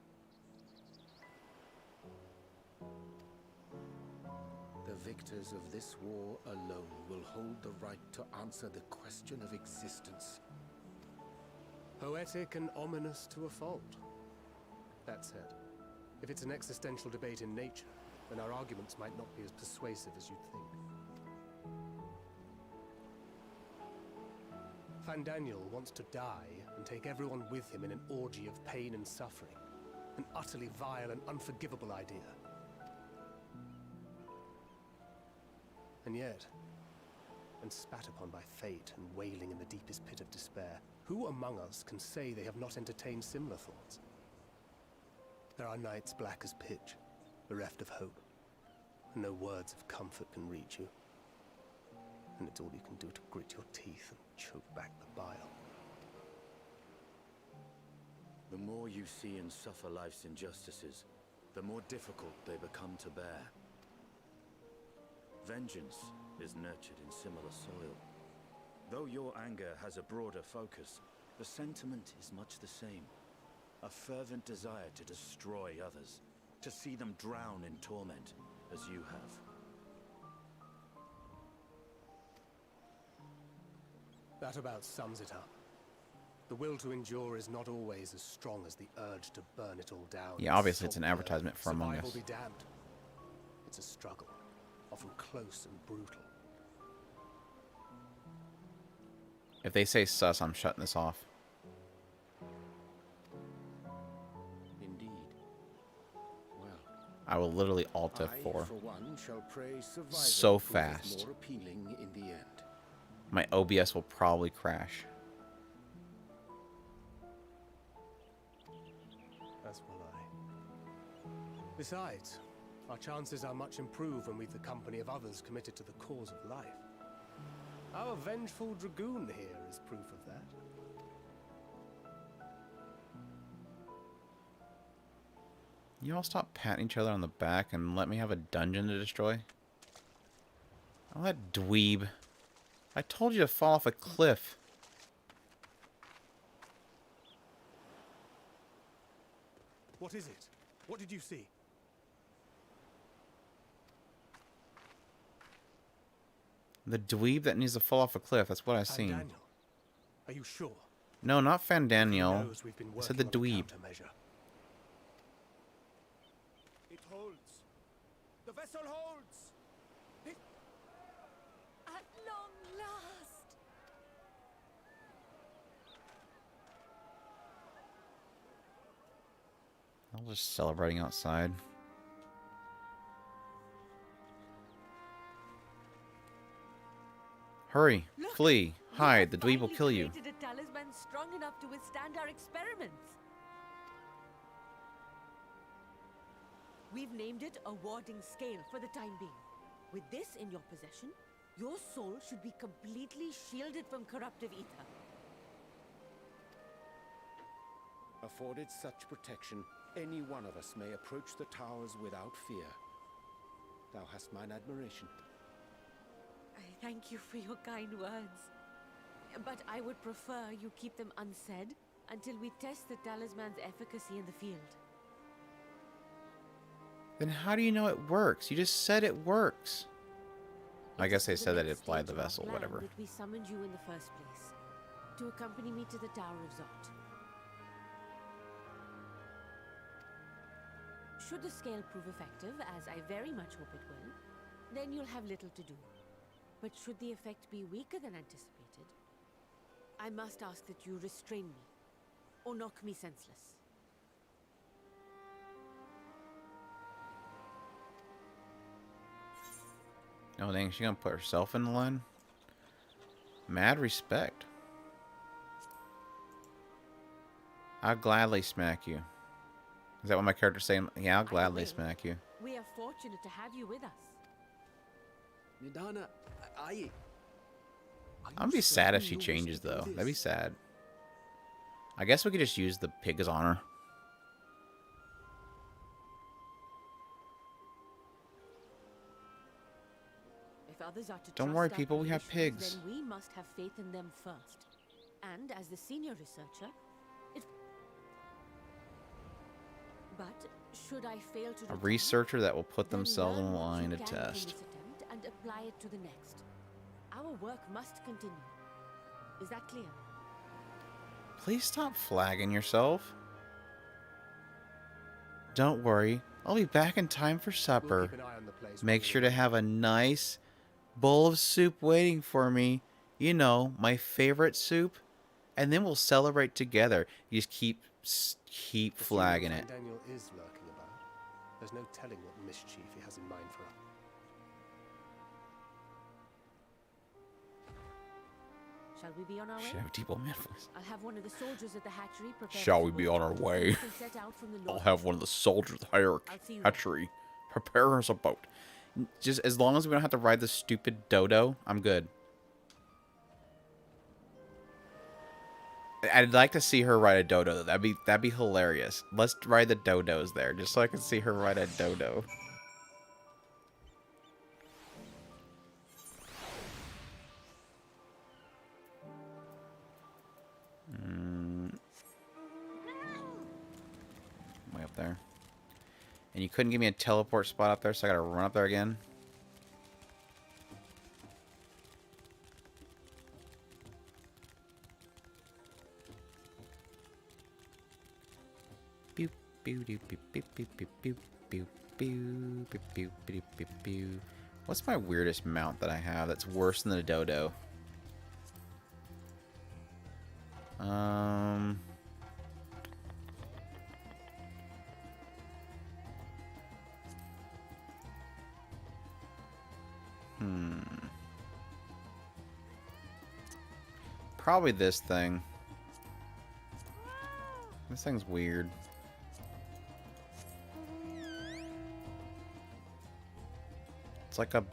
The victors of this war alone will hold the right to answer the question of existence. Poetic and ominous to a fault. That said, if it's an existential debate in nature, then our arguments might not be as persuasive as you'd think. Fandaniel wants to die and take everyone with him in an orgy of pain and suffering. An utterly vile and unforgivable idea. And yet, when spat upon by fate and wailing in the deepest pit of despair, who among us can say they have not entertained similar thoughts? There are nights black as pitch, bereft of hope, and no words of comfort can reach you. And it's all you can do to grit your teeth and choke back the bile. The more you see and suffer life's injustices, the more difficult they become to bear. Vengeance is nurtured in similar soil. Though your anger has a broader focus, the sentiment is much the same. A fervent desire to destroy others, to see them drown in torment, as you have. That about sums it up. The will to endure is not always as strong as the urge to burn it all down. Yeah, obviously it's an advertisement for Among Survival Us. be damned. It's a struggle, often close and brutal. If they say sus, I'm shutting this off. Indeed. Well, I will literally alt I, F4. for one, shall praise survival So proves fast. more appealing in the end. My OBS will probably crash. As will I. Besides, our chances are much improved when we've the company of others committed to the cause of life. Our vengeful dragoon here is proof of that. You all stop patting each other on the back and let me have a dungeon to destroy? Oh, that dweeb. I told you to fall off a cliff. What is it? What did you see? The dweeb that needs to fall off a cliff. That's what I seen. Daniel, are you sure? No, not He Fandaniel. knows we've been I said the working on a dweeb. countermeasure. It holds. The vessel holds. At long last! I'm just celebrating outside. Hurry, Look, flee, we hide. have The dweeb will finally kill you. created a talisman strong enough to withstand our experiments. We've named it a warding scale for the time being. With this in your possession, your soul should be completely shielded from corruptive ether. Afforded such protection, any one of us may approach the towers without fear. Thou hast mine admiration. I thank you for your kind words. But I would prefer you keep them unsaid until we test the talisman's efficacy in the field. Then how do you know it works? You just said it works. I guess they It's said the that it next applied the stage of our vessel, plan whatever. that we summoned you in the first place, to accompany me to the Tower of Zot. Should the scale prove effective, as I very much hope it will, then you'll have little to do. But should the effect be weaker than anticipated, I must ask that you restrain me, or knock me senseless. Oh dang, she gonna put herself in the line? Mad respect. I'll gladly smack you. Is that what my character's saying? Yeah, I'll Either gladly way, smack you. We are fortunate to have you with us. Nidana, I... I'm gonna be sad if she changes though. That'd be sad. I guess we could just use the pig as honor. If others are to Don't trust worry, our people, we have creations, pigs. Then we must have faith in them first. And as the senior researcher, it... But should I fail to A return, researcher that will put then themselves on learn the what line you to can from test. this attempt and apply it to the next. Our work must continue. Is that clear? Please stop flagging yourself. Don't worry, I'll be back in time for We'll supper. keep an eye on the place Make while sure you're to have a nice bowl of soup waiting for me. You know, my favorite soup. And then we'll celebrate together. You just keep Assuming flagging it. Daniel is lurking about. There's no telling what mischief he has in mind for us. Shall we be on our way? Should have a deep old man voice. I'll have one of the soldiers at the hatchery prepare. Shall we be on our way? I'll have one of the soldiers at the hatchery prepare us a boat. Just as long as we don't have to ride the stupid dodo, I'm good. I'd like to see her ride a dodo. That'd be hilarious. Let's ride the dodos there, just so I can see her ride a dodo. Way up there. And you couldn't give me a teleport spot up there, so I gotta run up there again. Pew pew pew pew pew pew pew pew pew pew pew pew pew pew. What's my weirdest mount that I have that's worse than the dodo? Probably this thing. This thing's weird. It's like a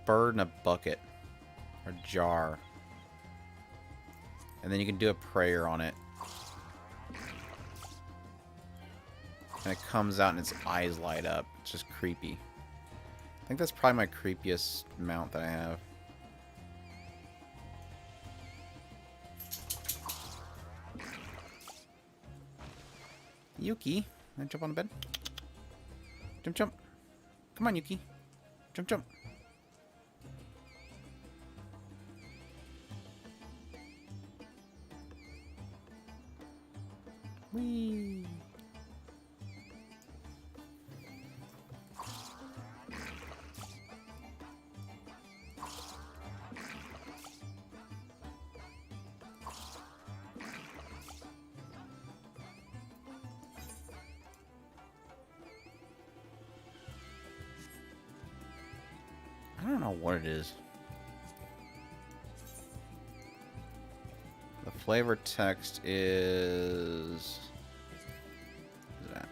bird in a bucket. Or jar. And then you can do a prayer on it. And it comes out and its eyes light up. It's just creepy. I think that's probably my creepiest mount that I have. Yuki, wanna jump on the bed? Jump, jump. Come on, Yuki. Jump, jump. Whee! I don't know what it is. The flavor text is... What is that?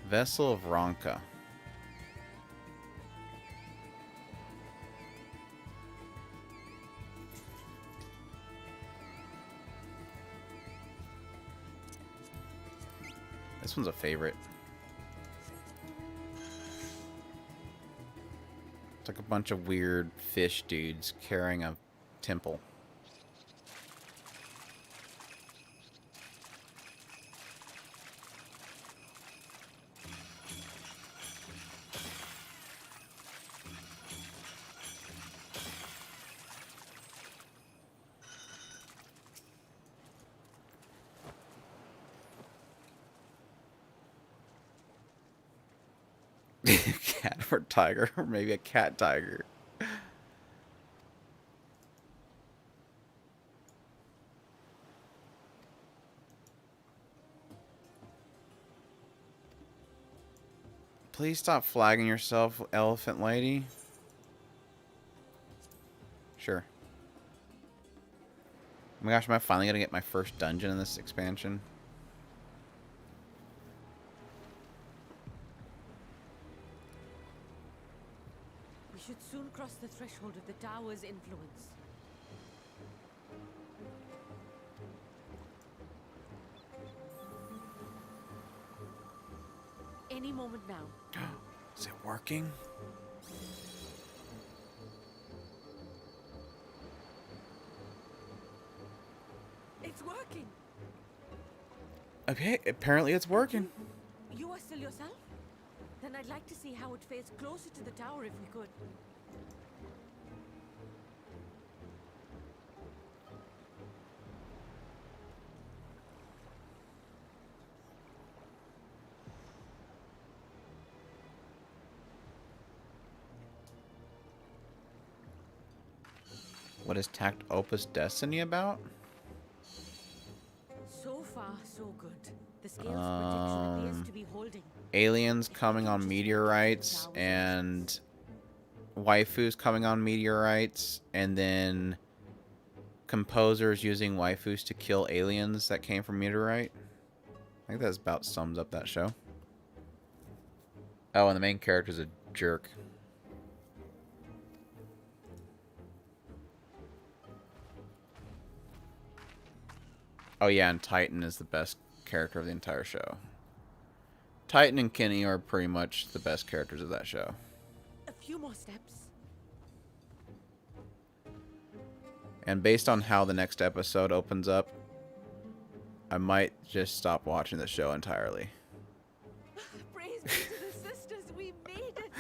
Vessel of Ronka. This one's a favorite. It's like a bunch of weird fish dudes carrying a temple. Cat or tiger, or maybe a cat tiger. Please stop flagging yourself, elephant lady. Sure. Oh my gosh, am I finally gonna get my first dungeon in this expansion? We should soon cross the threshold of the tower's influence. Any moment now. Is it working? It's working. Okay, apparently it's working. You are still yourself? Then I'd like to see how it fares closer to the tower if we could. What is Tact Opus Destiny about? So far, so good. The scale's prediction appears to be holding. Aliens coming on meteorites and waifus coming on meteorites, and then composers using waifus to kill aliens that came from meteorite. I think that about sums up that show. Oh, and the main character's a jerk. Oh yeah, and Titan is the best character of the entire show. Titan and Kenny are pretty much the best characters of that show. A few more steps. And based on how the next episode opens up, I might just stop watching the show entirely. Praise be to the sisters, we made it.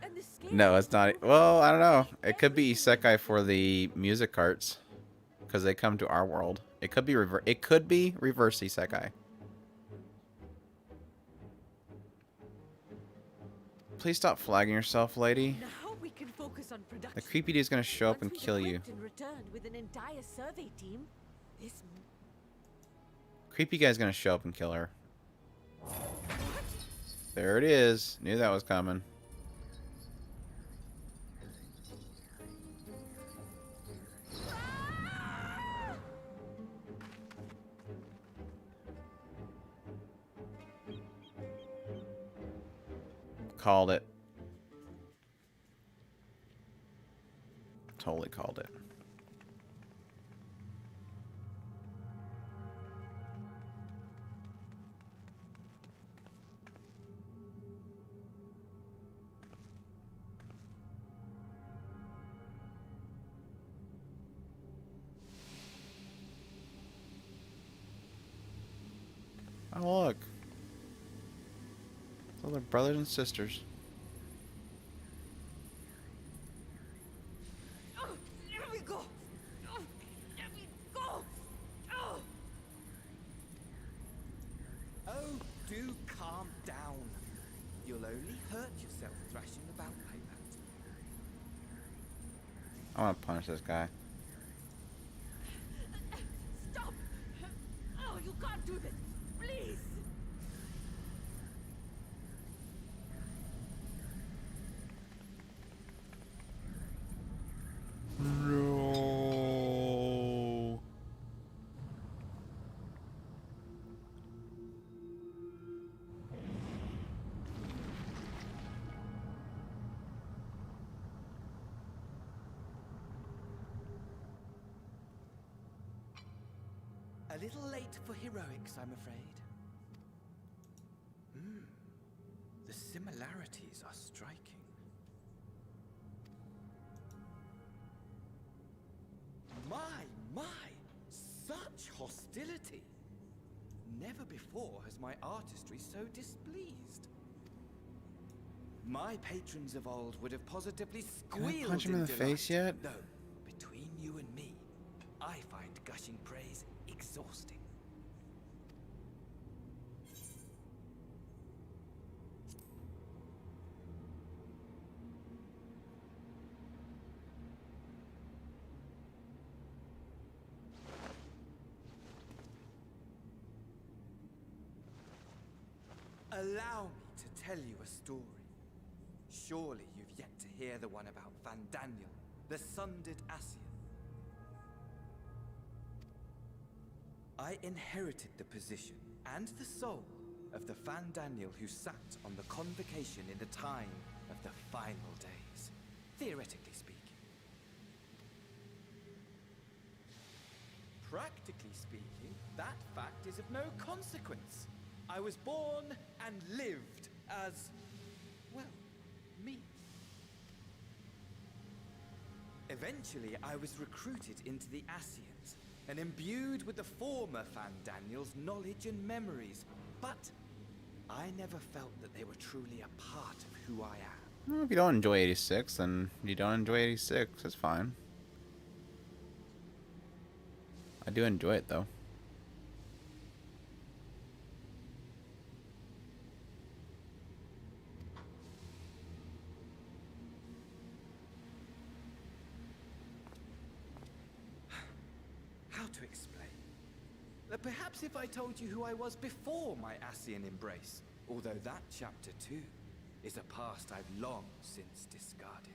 And the scale No, it's not. Well, I don't know. It could be isekai for the music arts, because they come to our world. It could be reverse isekai. Please stop flagging yourself, lady. Now we can focus on production. The creepy dude's gonna show up and Once we've kill you. equipped and returned with an entire survey team, this Creepy guy's gonna show up and kill her. There it is. Knew that was coming. Called it. Totally called it. Oh, look. All their brothers and sisters. Oh, let me go. Oh, let me go. Oh. Oh, do calm down. You'll only hurt yourself thrashing about like that. I want to punish this guy. Stop. Oh, you can't do this. Please. No. A little late for heroics, I'm afraid. The similarities are striking. My, such hostility! Never before has my artistry so displeased. My patrons of old would have positively Can I squealed punch him in the delight. face yet? Though, between you and me, I find gushing praise exhausting. Allow me to tell you a story. Surely you've yet to hear the one about Van Daniel, the sundered Asian. I inherited the position and the soul of the Van Daniel who sat on the convocation in the time of the final days, theoretically speaking. Practically speaking, that fact is of no consequence. I was born and lived as, well, me. Eventually, I was recruited into the Asians and imbued with the former Van Daniel's knowledge and memories, but I never felt that they were truly a part of who I am. Well, if you don't enjoy 86, then you don't enjoy 86. That's fine. I do enjoy it, though. How to explain? Perhaps if I told you who I was before my Asian embrace, although that chapter too is a past I've long since discarded.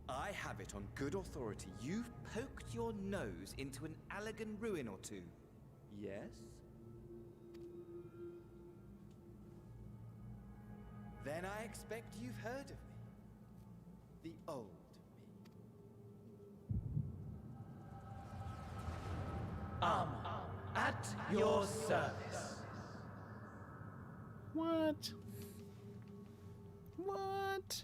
I have it on good authority. You've poked your nose into an Allegan ruin or two. Yes? Then I expect you've heard of me. The old me. At your service. What? What?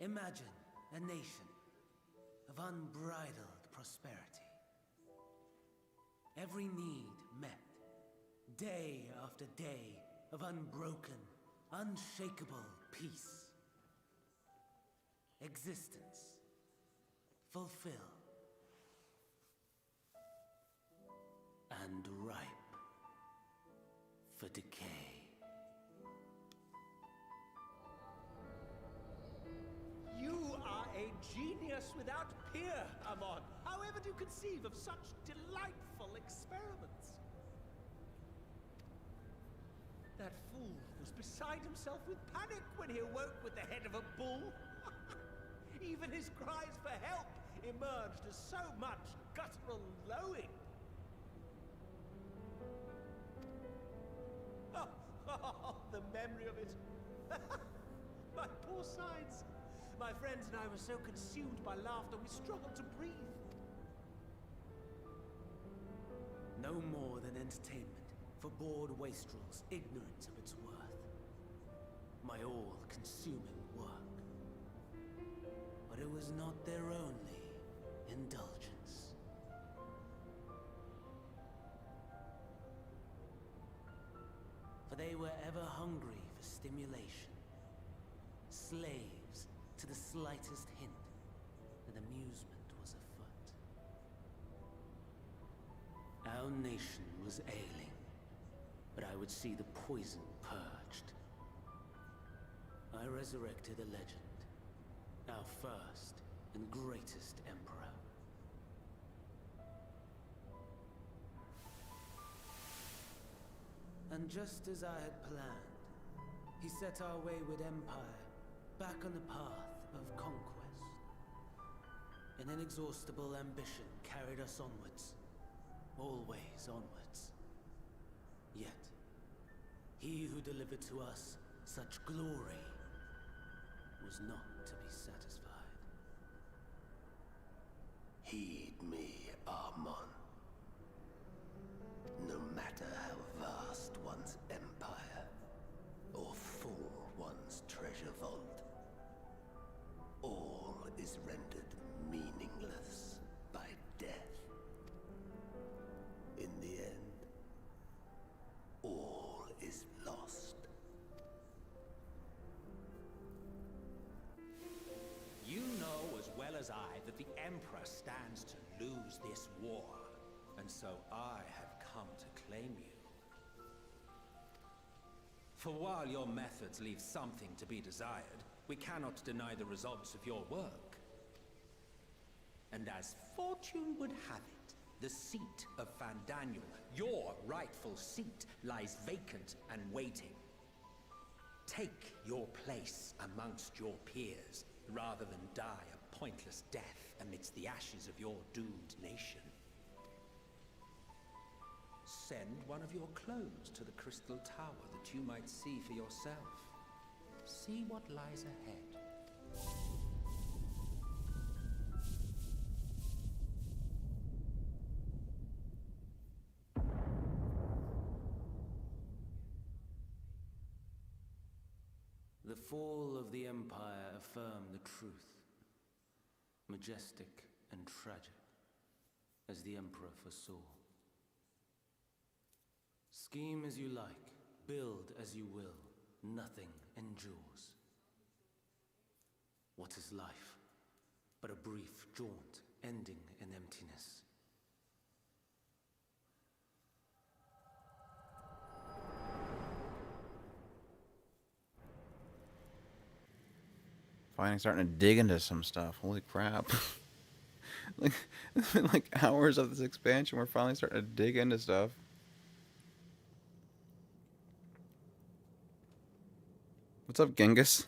Imagine a nation of unbridled prosperity. Every need met, day after day of unbroken, unshakable peace. Existence fulfilled and ripe for decay. You are a genius without peer, Amon. However do you conceive of such delightful experiments? That fool was beside himself with panic when he awoke with the head of a bull. Even his cries for help emerged as so much guttural lowing. Oh, the memory of it. My poor sides. My friends and I were so consumed by laughter, we struggled to breathe. No more than entertainment for bored wastrels ignorant of its worth. My all-consuming work. But it was not their only indulgence. For they were ever hungry for stimulation, slaves to the slightest hint that amusement was afoot. Our nation was ailing, but I would see the poison purged. I resurrected a legend, our first and greatest emperor. And just as I had planned, he set our wayward empire back on the path of conquest. An inexhaustible ambition carried us onwards, always onwards. Yet, he who delivered to us such glory was not to be satisfied. Heed me, Armon. No matter how vast one's empire, or full one's treasure vault, all is rendered meaningless by death. In the end, all is lost. You know as well as I that the Emperor stands to lose this war, and so I have come to claim you. For while your methods leave something to be desired, we cannot deny the results of your work. And as fortune would have it, the seat of Fandaniel, your rightful seat, lies vacant and waiting. Take your place amongst your peers, rather than die a pointless death amidst the ashes of your doomed nation. Send one of your clones to the Crystal Tower that you might see for yourself. See what lies ahead. The fall of the Empire affirmed the truth, majestic and tragic, as the Emperor foresaw. Scheme as you like, build as you will, nothing endures. What is life but a brief jaunt ending in emptiness? Finally starting to dig into some stuff. Holy crap. Like, it's been like hours of this expansion. We're finally starting to dig into stuff. What's up, Genghis?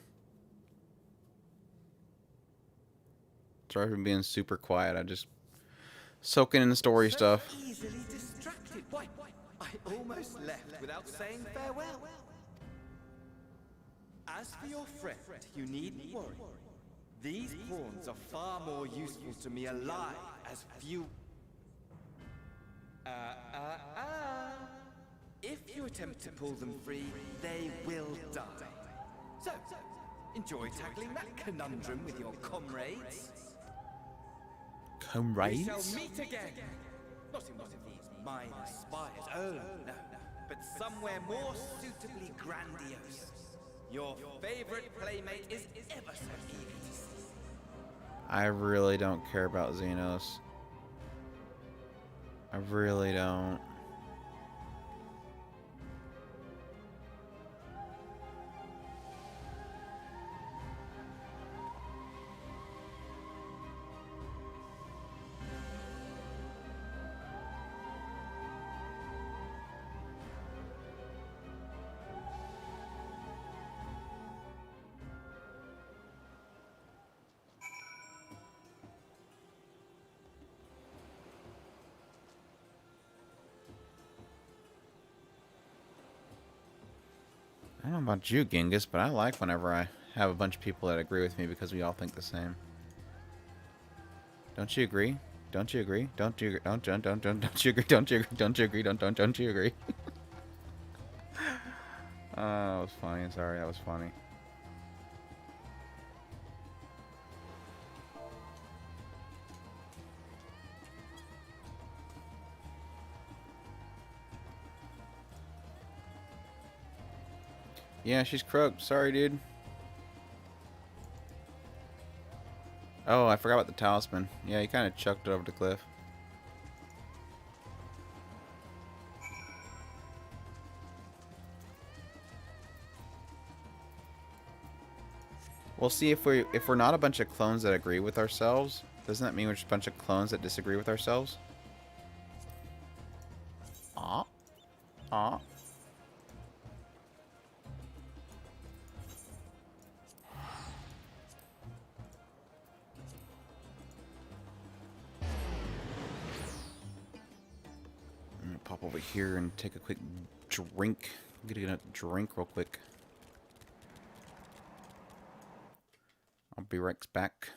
Sorry for being super quiet. I just soaking in the story So stuff. easily distracted. Why, I almost left without saying farewell. As for your friend, you needn't worry. These pawns are far more useful to me alive as few. If you attempt to pull them free, they will die. So, enjoy tackling that conundrum with your comrades. We shall meet again. Not in one of these minor spires, oh no, but somewhere more suitably grandiose. Your favorite playmate is ever so eager to see. I really don't care about Xenos. I really don't. I don't know about you, Genghis, but I like whenever I have a bunch of people that agree with me because we all think the same. Don't you agree? Don't you agree? Don't you agree? Don't you agree? Don't you agree? Don't you agree? Don't you agree? That was funny. Sorry, that was funny. Yeah, she's croaked. Sorry, dude. Oh, I forgot about the talisman. Yeah, he kind of chucked it over the cliff. We'll see if we're not a bunch of clones that agree with ourselves. Doesn't that mean we're just a bunch of clones that disagree with ourselves? Aw. Aw. I'm gonna pop over here and take a quick drink. I'm gonna get a drink real quick. I'll be right back.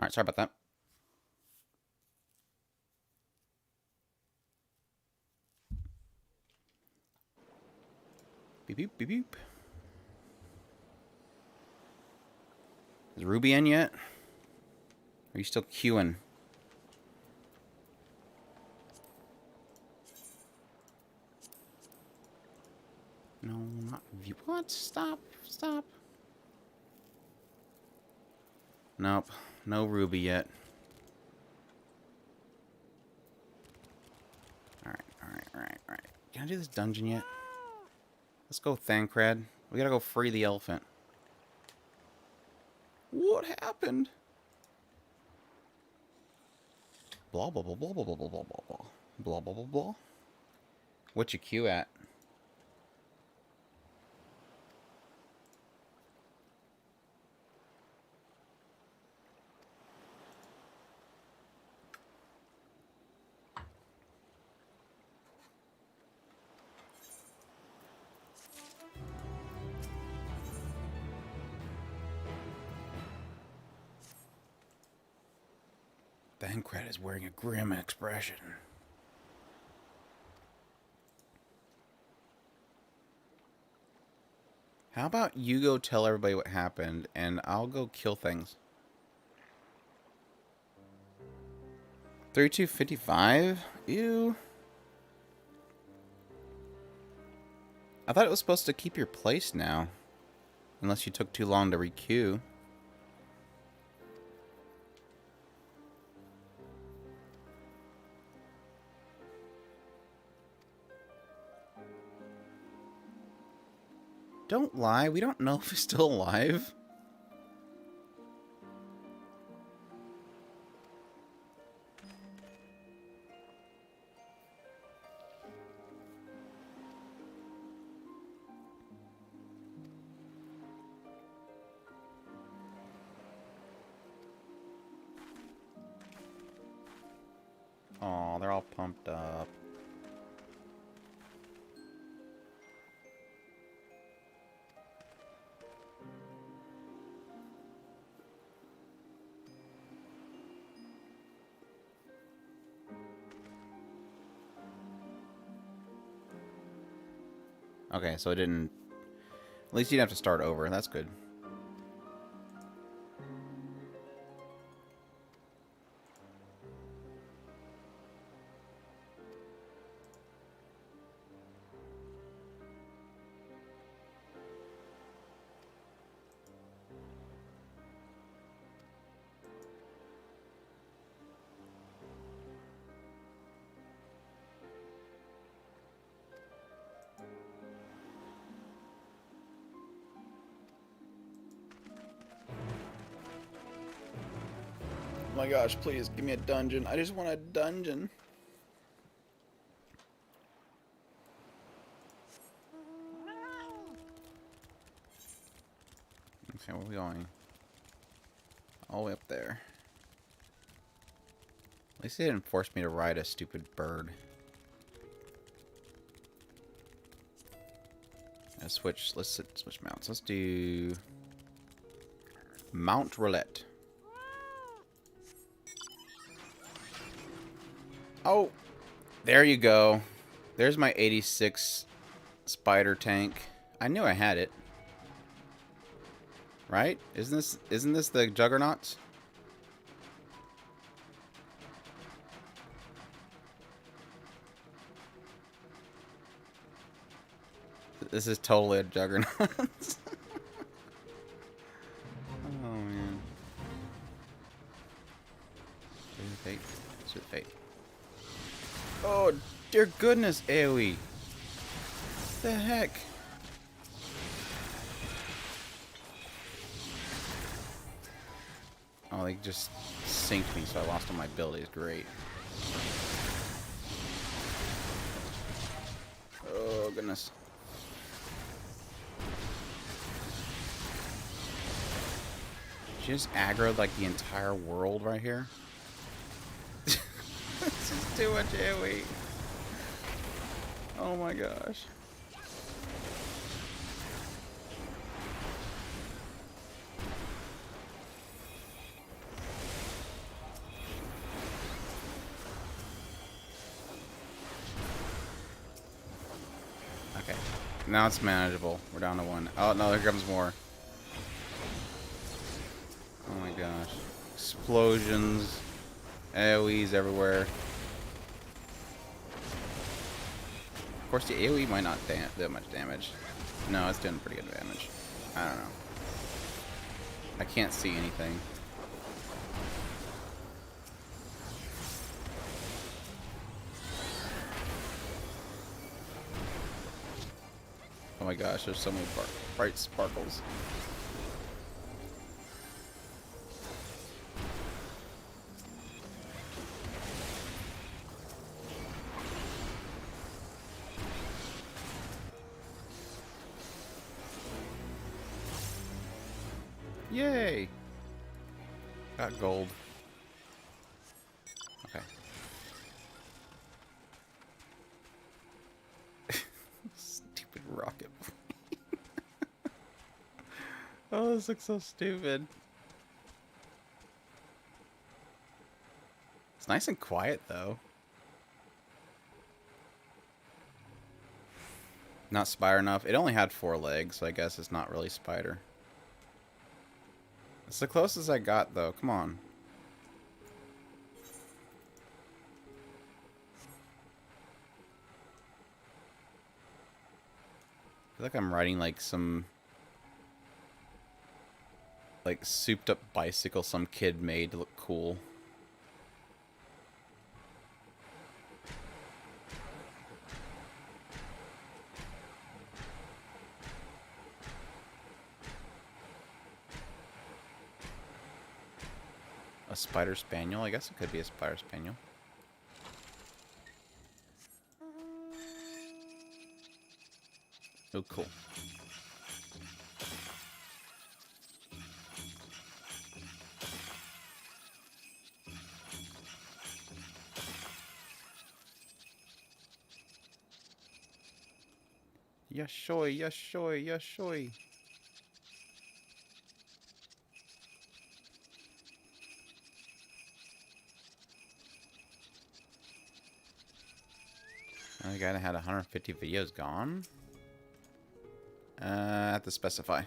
Alright, sorry about that. Beep, beep, beep, beep. Is Ruby in yet? Are you still queuing? No, not view. What? Stop. Stop. Nope. No Ruby yet. Alright, alright, alright, alright. Can I do this dungeon yet? Let's go, Thancred. We gotta go free the elephant. What happened? Blah, blah, blah, blah, blah, blah, blah, blah, blah. Blah, blah, blah, blah. What you queue at? Thancred is wearing a grim expression. How about you go tell everybody what happened, and I'll go kill things. 3255? Ew. I thought it was supposed to keep your place now. Unless you took too long to requeue. Don't lie, we don't know if he's still alive. Aw, they're all pumped up. Okay, so it didn't... At least you didn't have to start over. That's good. Oh my gosh, please give me a dungeon. I just want a dungeon. Okay, where are we going? All the way up there. At least they didn't force me to ride a stupid bird. Let's switch mounts. Let's do Mount Roulette. Oh, there you go. There's my 86 spider tank. I knew I had it. Right? Isn't this the Juggernauts? This is totally a Juggernaut. Oh man. Fate. Fate. Oh dear goodness, AoE. What the heck? Oh, they just synced me, so I lost all my abilities. Great. Oh goodness. She just aggroed like the entire world right here. This is too much AoE. Oh my gosh. Now it's manageable. We're down to 1. Oh, no, here comes more. Oh my gosh. Explosions. AoEs everywhere. Of course, the AoE might not do much damage. No, it's doing pretty good damage. I don't know. I can't see anything. Oh my gosh, there's so many bright sparkles. Yay! Got gold. Okay. Stupid rocket. Oh, this looks so stupid. It's nice and quiet, though. Not spider enough. It only had 4 legs, so I guess it's not really spider. It's the closest I got, though. Come on. I feel like I'm riding like some like souped up bicycle some kid made to look cool. A spider spaniel? I guess it could be a spider spaniel. Oh, cool. Yashoy, yashoy, yashoy. I think I had 150 videos gone. I have to specify.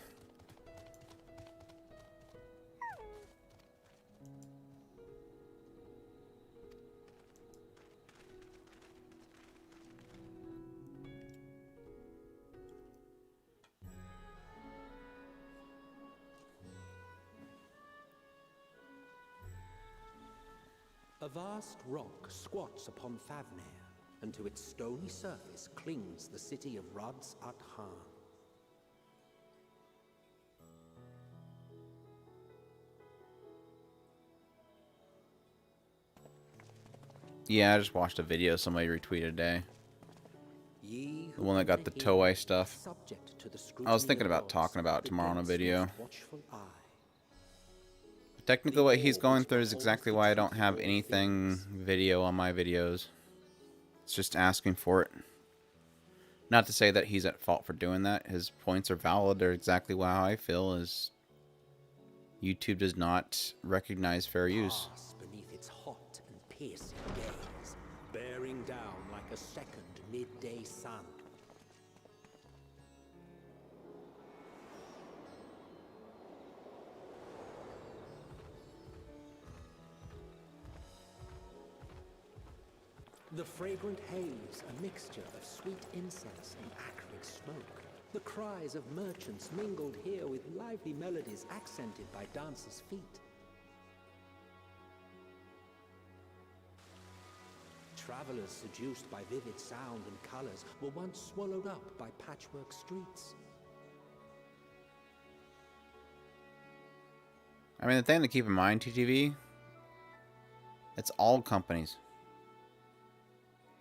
A vast rock squats upon Favnir, and to its stony surface clings the city of Rods at Han. Yeah, I just watched a video somebody retweeted today. The one that got the Toei stuff. I was thinking about talking about it tomorrow on a video. Technically what he's going through is exactly why I don't have anything video on my videos. It's just asking for it. Not to say that he's at fault for doing that. His points are valid. They're exactly how I feel is YouTube does not recognize fair use. Beneath its hot and piercing gaze, bearing down like a second midday sun. The fragrant haze, a mixture of sweet incense and acrid smoke. The cries of merchants mingled here with lively melodies accented by dancers' feet. Travelers seduced by vivid sound and colors were once swallowed up by patchwork streets. I mean, the thing to keep in mind, TTV, it's all companies.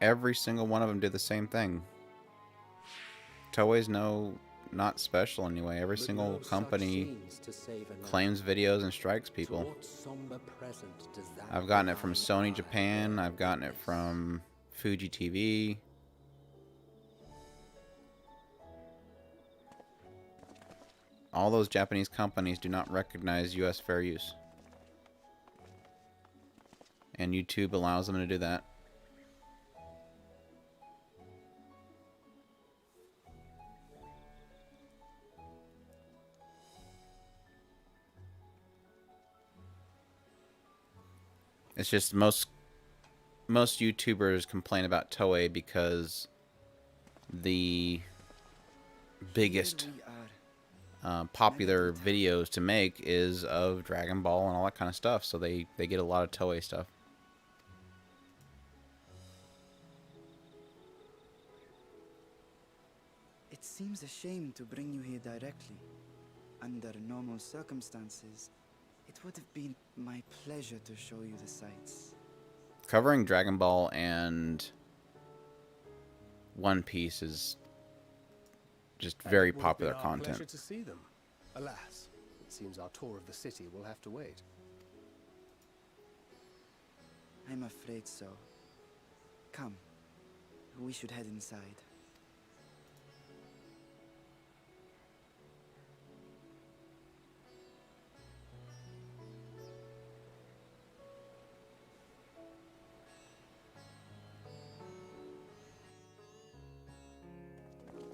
Every single one of them did the same thing. Toei's not special anyway. Every single company claims videos and strikes people. I've gotten it from Sony Japan. I've gotten it from Fuji TV. All those Japanese companies do not recognize US fair use. And YouTube allows them to do that. It's just most YouTubers complain about Toei because the biggest Here we are. popular videos to make is of Dragon Ball and all that kind of stuff, so they get a lot of Toei stuff. It seems a shame to bring you here directly. Under normal circumstances, it would have been my pleasure to show you the sights. Covering Dragon Ball and One Piece is just very It would have been popular our content. pleasure to see them. Alas, it seems our tour of the city will have to wait. I'm afraid so. Come, we should head inside.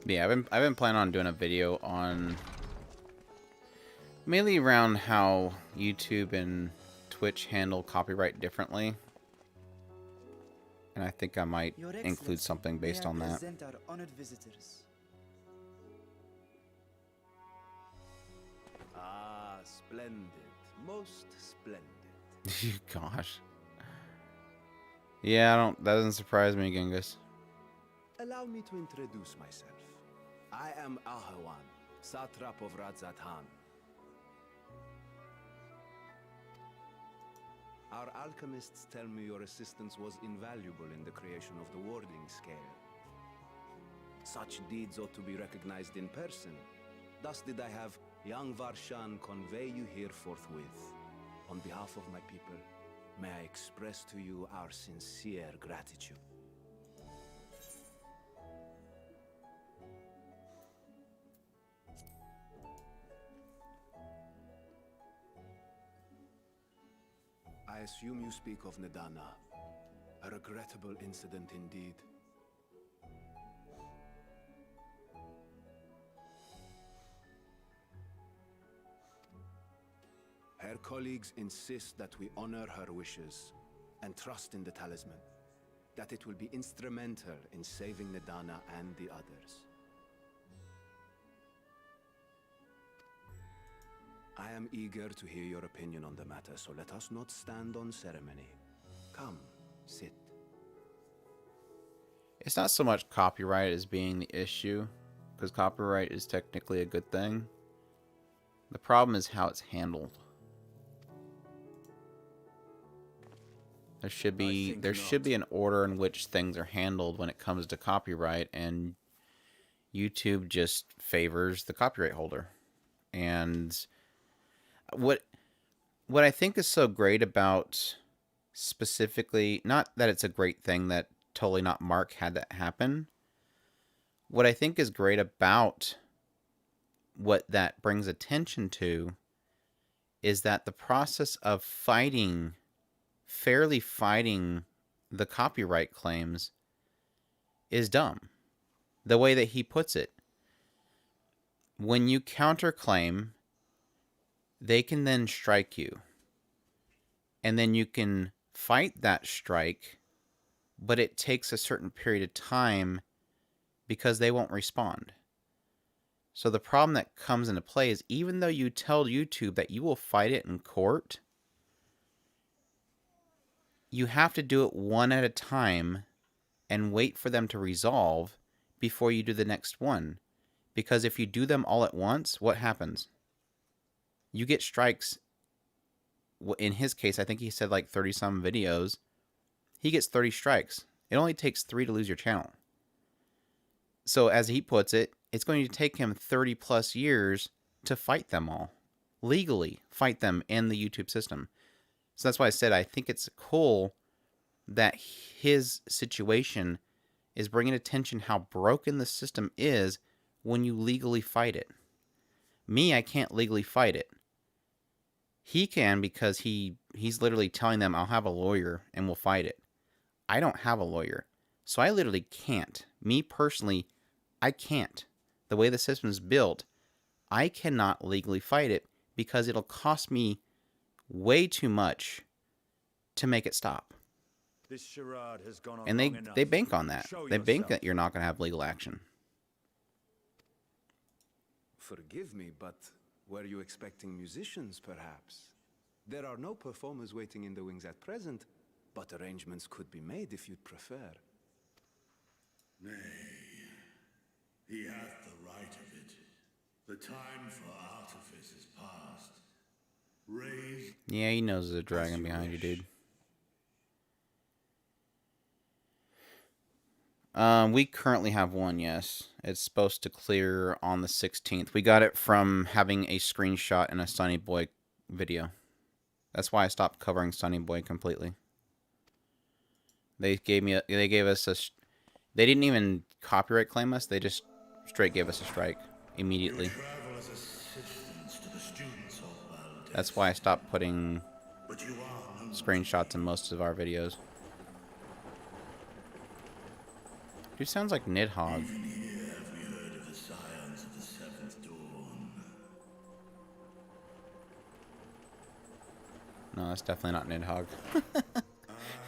Yeah, I've been planning on doing a video on mainly around how YouTube and Twitch handle copyright differently. And I think I might Your include Excellency, something based may I on that. present our honored visitors. Ah, splendid. Most splendid. Gosh. Yeah, that doesn't surprise me, Genghis. Allow me to introduce myself. I am Ahawan, satrap of Radzatan. Our alchemists tell me your assistance was invaluable in the creation of the warding scale. Such deeds ought to be recognized in person. Thus did I have young Varshan convey you here forthwith. On behalf of my people, may I express to you our sincere gratitude. I assume you speak of Nidana. A regrettable incident indeed. Her colleagues insist that we honor her wishes and trust in the talisman, that it will be instrumental in saving Nidana and the others. I am eager to hear your opinion on the matter, so let us not stand on ceremony. Come, sit. It's not so much copyright as being the issue, because copyright is technically a good thing. The problem is how it's handled. There should be an order in which things are handled when it comes to copyright, and YouTube just favors the copyright holder. And what I think is so great about, specifically, not that it's a great thing that Totally Not Mark had that happen. What I think is great about what that brings attention to is that the process of fairly fighting the copyright claims is dumb. The way that he puts it. When you counterclaim, they can then strike you. And then you can fight that strike, but it takes a certain period of time because they won't respond. So the problem that comes into play is, even though you tell YouTube that you will fight it in court, you have to do it one at a time and wait for them to resolve before you do the next one. Because if you do them all at once, what happens? You get strikes. In his case, I think he said like 30-some videos. He gets 30 strikes. It only takes 3 to lose your channel. So as he puts it, it's going to take him 30 plus years to fight them all. Legally fight them in the YouTube system. So that's why I said I think it's cool that his situation is bringing attention how broken the system is when you legally fight it. Me, I can't legally fight it. He can, because he's literally telling them, I'll have a lawyer and we'll fight it. I don't have a lawyer. So I literally can't. Me personally, I can't. The way the system is built, I cannot legally fight it because it'll cost me way too much to make it stop. This charade has gone on And long enough. they bank on that. Show They bank yourself. that you're not going to have legal action. Forgive me, but were you expecting musicians, perhaps? There are no performers waiting in the wings at present, but arrangements could be made if you'd prefer. Nay, he hath the right of it. The time for artifice is past. Raise Yeah, he knows there's a dragon behind you, dude. We currently have one, yes. It's supposed to clear on the 16th. We got it from having a screenshot in a Sunny Boy video. That's why I stopped covering Sunny Boy completely. They gave us a, they didn't even copyright claim us. They just straight gave us a strike immediately. travel as assistants to the students of Valdez. That's why I stopped putting But you are no screenshots in most of our videos. Dude sounds like Nidhogg. Even here have we heard of the scions of the seventh dawn. No, that's definitely not Nidhogg.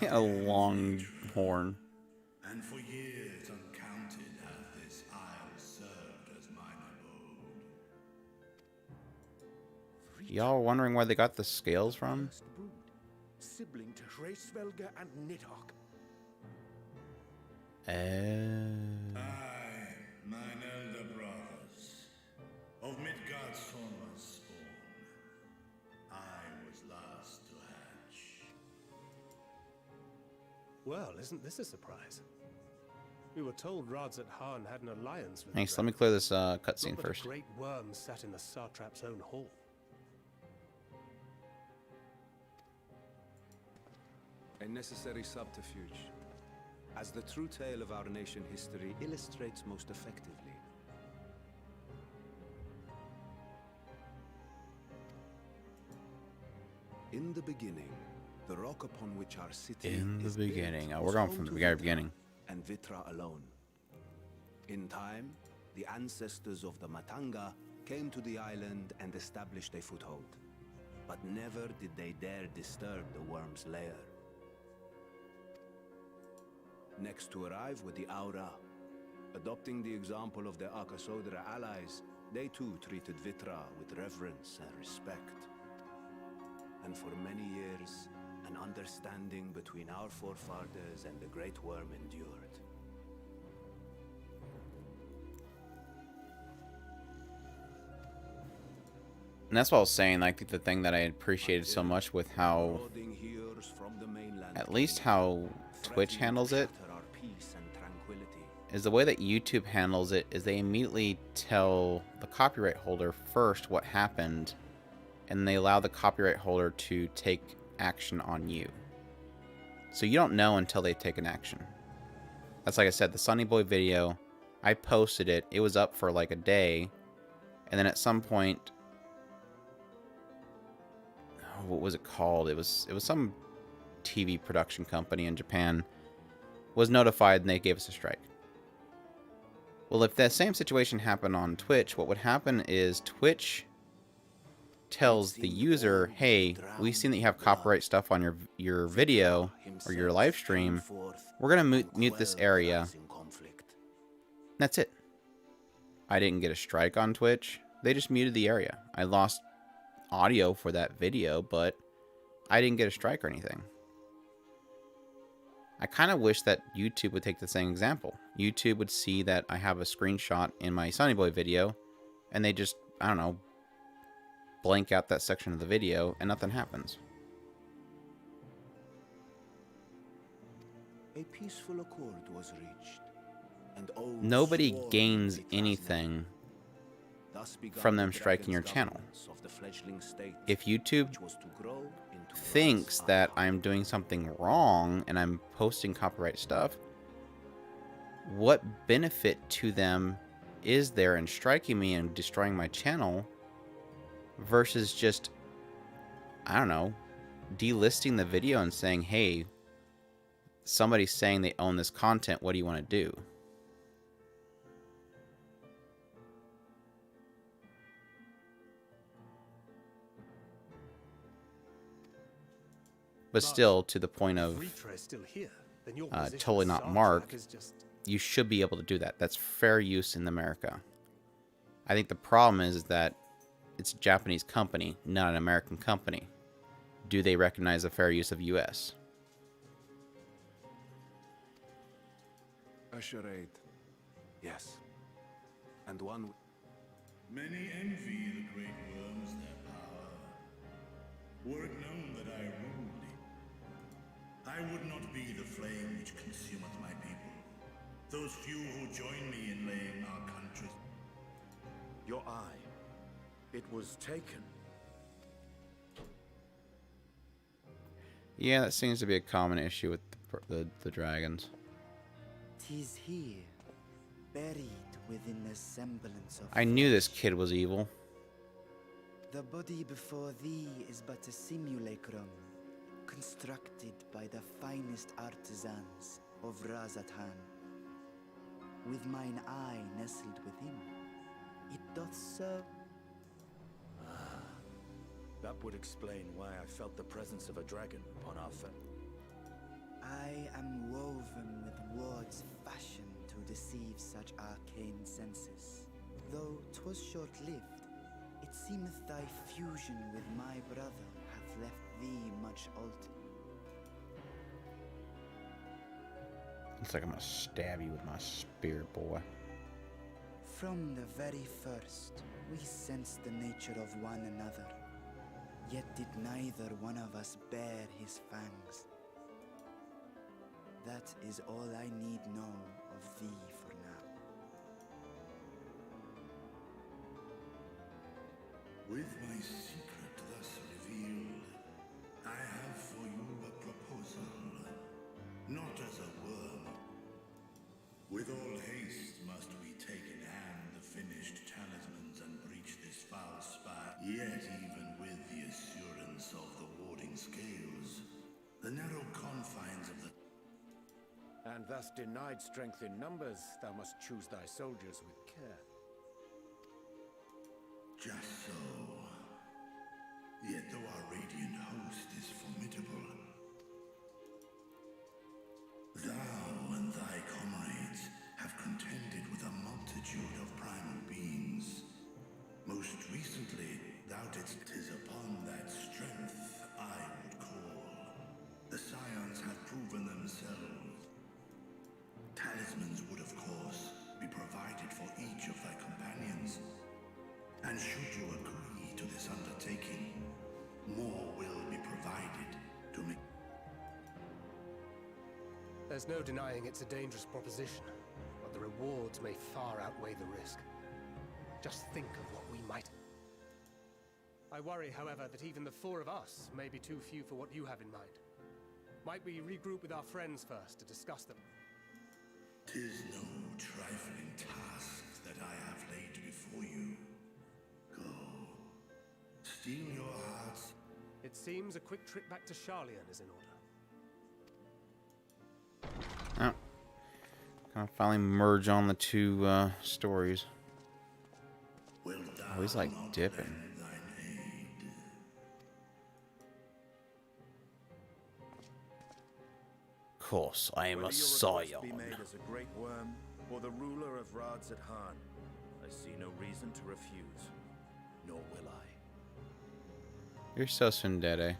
He had a long horn. And for years uncounted hath this isle served as mine abode. Y'all wondering where they got the scales from? First brood, sibling to Hraesvelgr and Nidhogg. Aye, mine elder brothers, of Midgard's former spawn, I was last to hatch. Well, isn't this a surprise? We were told Radzat Han had an alliance with Thanks. the Let me dragon. clear this Not cutscene but first. A great worm sat in the Satrap's own hall. A necessary subterfuge, as the true tale of our nation history illustrates most effectively. In the beginning, the rock upon which our city In the is built beginning. Oh, we're was going home from the to very Vitra beginning. and Vitra alone. In time, the ancestors of the Matanga came to the island and established a foothold. But never did they dare disturb the worm's lair. Next to arrive were the Aura. Adopting the example of their Akasodra allies, they too treated Vitra with reverence and respect. And for many years, an understanding between our forefathers and the Great Worm endured. And that's what I was saying. Like the thing that I appreciated so much with how, Marauding heroes from the mainland at least came, how Twitch threatening handles to it, shatter our peace and tranquility. is the way that YouTube handles it is they immediately tell the copyright holder first what happened, and they allow the copyright holder to take action on you. So you don't know until they take an action. That's like I said, the Sunny Boy video, I posted it, it was up for like a day, and then at some point, what was it called? It was some TV production company in Japan was notified and they gave us a strike. Well, if that same situation happened on Twitch, what would happen is Twitch tells the user, hey, we've seen that you have copyright stuff on your video or your live stream. We're going to mute this area. That's it. I didn't get a strike on Twitch. They just muted the area. I lost audio for that video, but I didn't get a strike or anything. I kind of wish that YouTube would take the same example. YouTube would see that I have a screenshot in my Sunny Boy video, and they just, I don't know, blank out that section of the video, and nothing happens. A peaceful accord was reached, and oaths Nobody sworn gains in Vitra's anything name. Thus began from them the striking your dragon's channel. governance of the fledgling state, If YouTube which was to grow into thinks Ra's that al-Ghul. I'm doing something wrong and I'm posting copyright stuff, what benefit to them is there in striking me and destroying my channel versus just, I don't know, delisting the video and saying, hey, somebody's saying they own this content, what do you want to do? But still, to the point if of Ritra is still here, then your position totally as not Sartrap marked, is just... you should be able to do that. That's fair use in America. I think the problem is that it's a Japanese company, not an American company. Do they recognize the fair use of U.S.? A charade. Yes. And one... Many envy the great worms their power. Were it known that I ruled, I would not be the flame which consumeth my people. Those few who join me in laying our country. Your eye. It was taken. Yeah, that seems to be a common issue with the dragons. 'Tis here, buried within the semblance of I knew this flesh. kid was evil. The body before thee is but a simulacrum, constructed by the finest artisans of Razatan. With mine eye nestled within, it doth serve. That would explain why I felt the presence of a dragon upon our I am woven with wards fashioned to deceive such arcane senses. Though 'twas short-lived, it seemeth thy fusion with my brother hath left thee much altered. Looks like I'm gonna stab you with my spear, boy. From the very first, we sensed the nature of one another, yet did neither one of us bear his fangs. That is all I need know of thee for now. With my secret thus revealed, I have for you a proposal, not as a worm. With all haste must we take in hand the finished talismans and breach this foul spire. Yet even with the assurance of the warding scales, the narrow confines of the... And thus denied strength in numbers, thou must choose thy soldiers with care. Just so. Yet though our radiant host is formidable, thou and thy comrades have contended with a multitude of primal beings. Most recently, thou didst. 'Tis upon that strength I would call. The scions have proven themselves. Talismans would, of course, be provided for each of thy companions. And should you agree to this undertaking, more will be provided to make... There's no denying it's a dangerous proposition, but the rewards may far outweigh the risk. Just think of what we might... I worry, however, that even the four of us may be too few for what you have in mind. Might we regroup with our friends first to discuss them? 'Tis no trifling task that I have laid before you. Go. Steel your hearts. It seems a quick trip back to Charlian is in order. Oh. Gonna finally merge on the two stories. Oh, he's like dipping. Of course, I am a scion. Be made as a great worm or the ruler of Razatan, I see no reason to refuse, nor will I. You're so tsundere.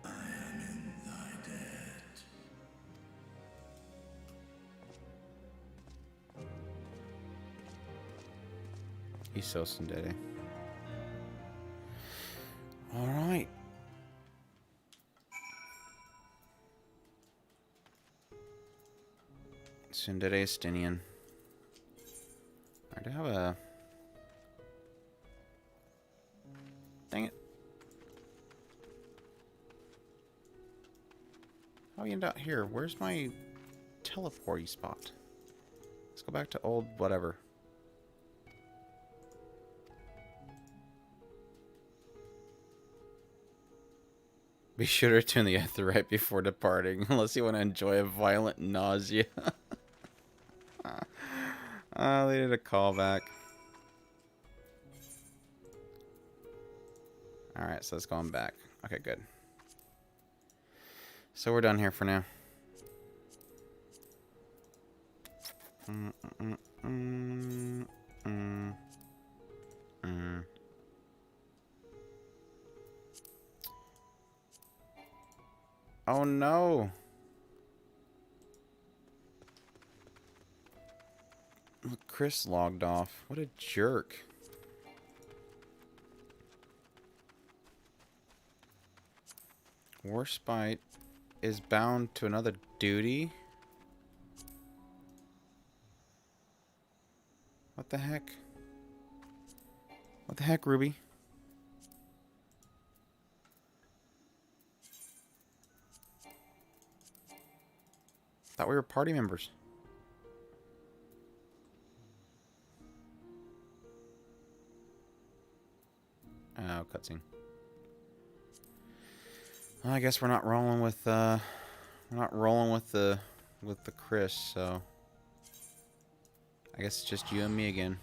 I am in thy debt. He's so tsundere. All right. Tsundere Stinian. I do have a... Dang it. How we end out here? Where's my teleporty spot? Let's go back to old whatever. Be sure to tune the ether right before departing, unless you want to enjoy a violent nausea. They did a callback. Alright, so it's going back. Okay, good. So we're done here for now. Oh no! Look, Chris logged off. What a jerk. Warspite is bound to another duty? What the heck? What the heck, Ruby? Thought we were party members. Oh, cutscene. Well, I guess we're not rolling with the Chris, so I guess it's just you and me again.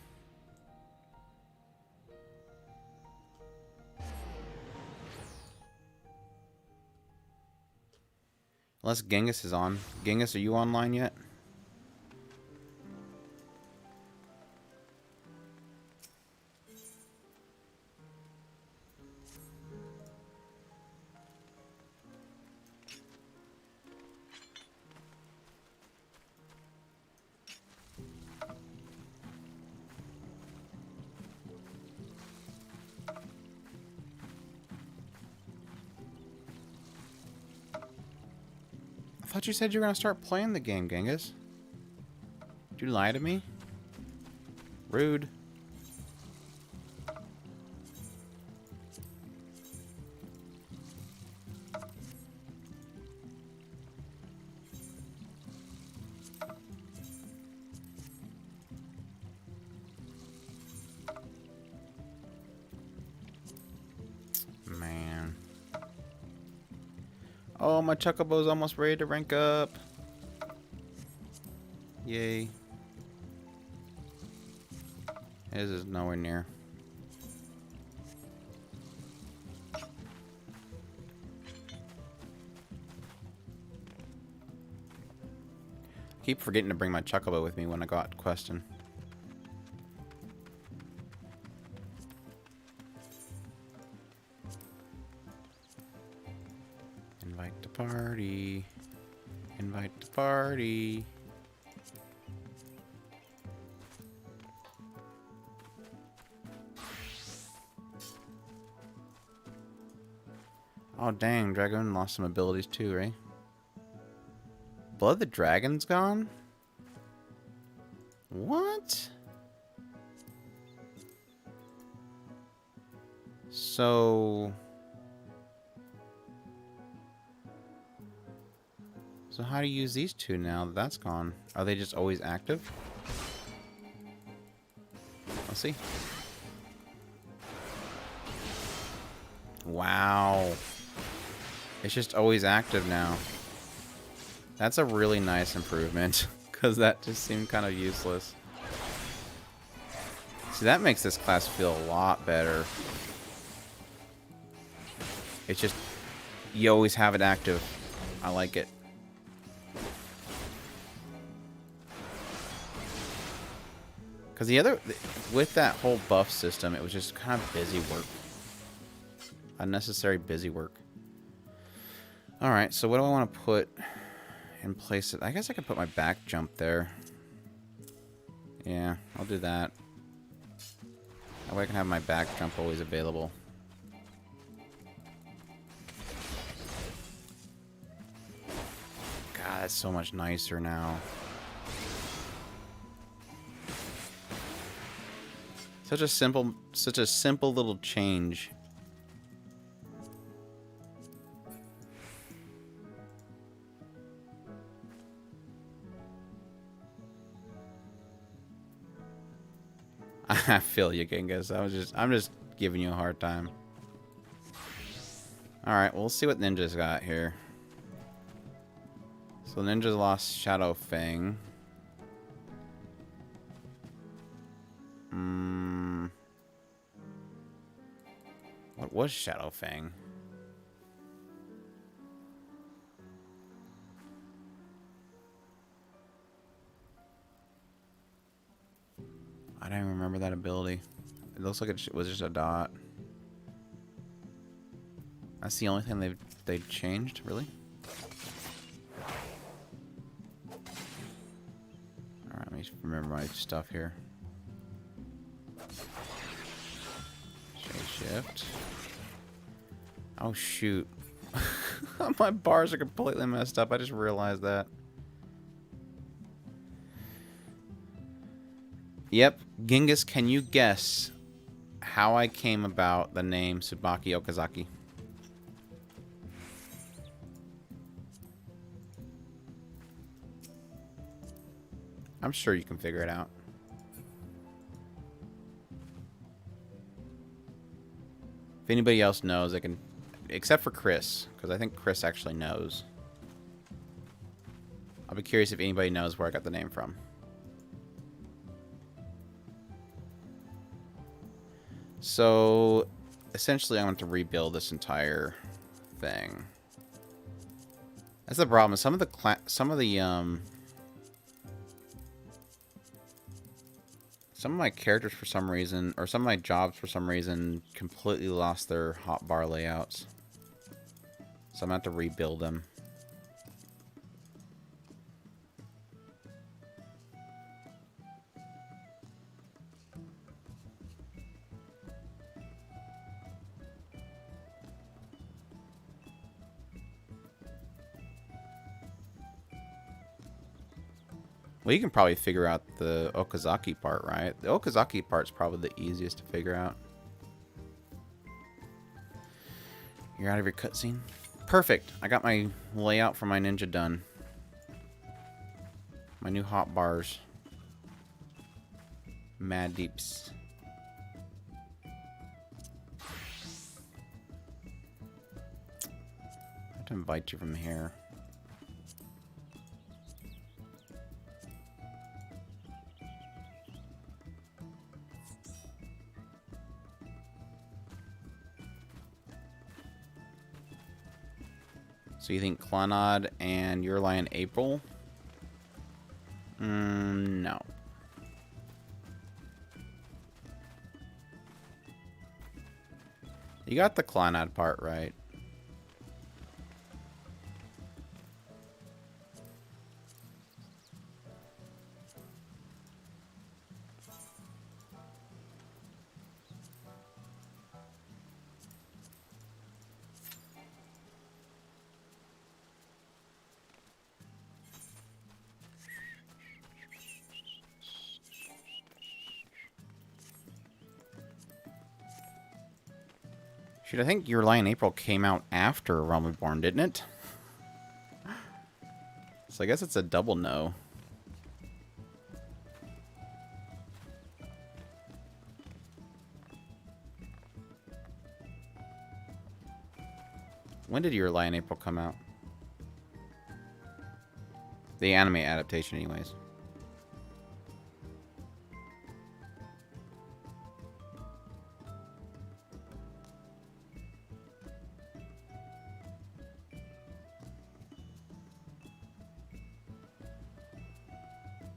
Unless Genghis is on. Genghis, are you online yet? I thought you said you were gonna start playing the game, Genghis. Did you lie to me? Rude. Man. Oh, my Chocobo's almost ready to rank up. Yay. His is nowhere near. Keep forgetting to bring my Chocobo with me when I go out questing. Invite to party. Invite to party. Oh dang, Dragon lost some abilities too, right? Blood the Dragon's gone? What? So how do you use these two now that that's gone? Are they just always active? Let's see. Wow. It's just always active now. That's a really nice improvement, because that just seemed kind of useless. See, that makes this class feel a lot better. It's just, you always have it active. I like it. Because with that whole buff system, it was just kind of busy work. Unnecessary busy work. Alright, so what do I want to put in place? I guess I could put my back jump there. Yeah, I'll do that. That way I can have my back jump always available. God, that's so much nicer now. Such a simple little change. I feel you, Genghis. I'm just giving you a hard time. Alright, well, we'll see what Ninja's got here. So Ninja's lost Shadow Fang. was Shadowfang. I don't even remember that ability. It looks like it was just a dot. That's the only thing they've changed, really? Alright, let me remember my stuff here. Shift. Oh shoot. My bars are completely messed up. I just realized that. Yep. Genghis, can you guess how I came about the name Tsubaki Okazaki? I'm sure you can figure it out. If anybody else knows, they can... Except for Chris, because I think Chris actually knows. I'll be curious if anybody knows where I got the name from. So, essentially, I want to rebuild this entire thing. That's the problem. Some of my characters, for some reason, or some of my jobs, for some reason, completely lost their hotbar layouts. So I'm going to have to rebuild them. Well, you can probably figure out the Okazaki part, right? The Okazaki part's probably the easiest to figure out. You're out of your cutscene? Perfect. I got my layout for my ninja done. My new hot bars. Mad deeps. I have to invite you from here. So you think Clannad and Your Lion April? No. You got the Clannad part right. Shoot, I think Your Lion April came out after Realm Reborn, didn't it? So I guess it's a double no. When did Your Lion April come out? The anime adaptation, anyways.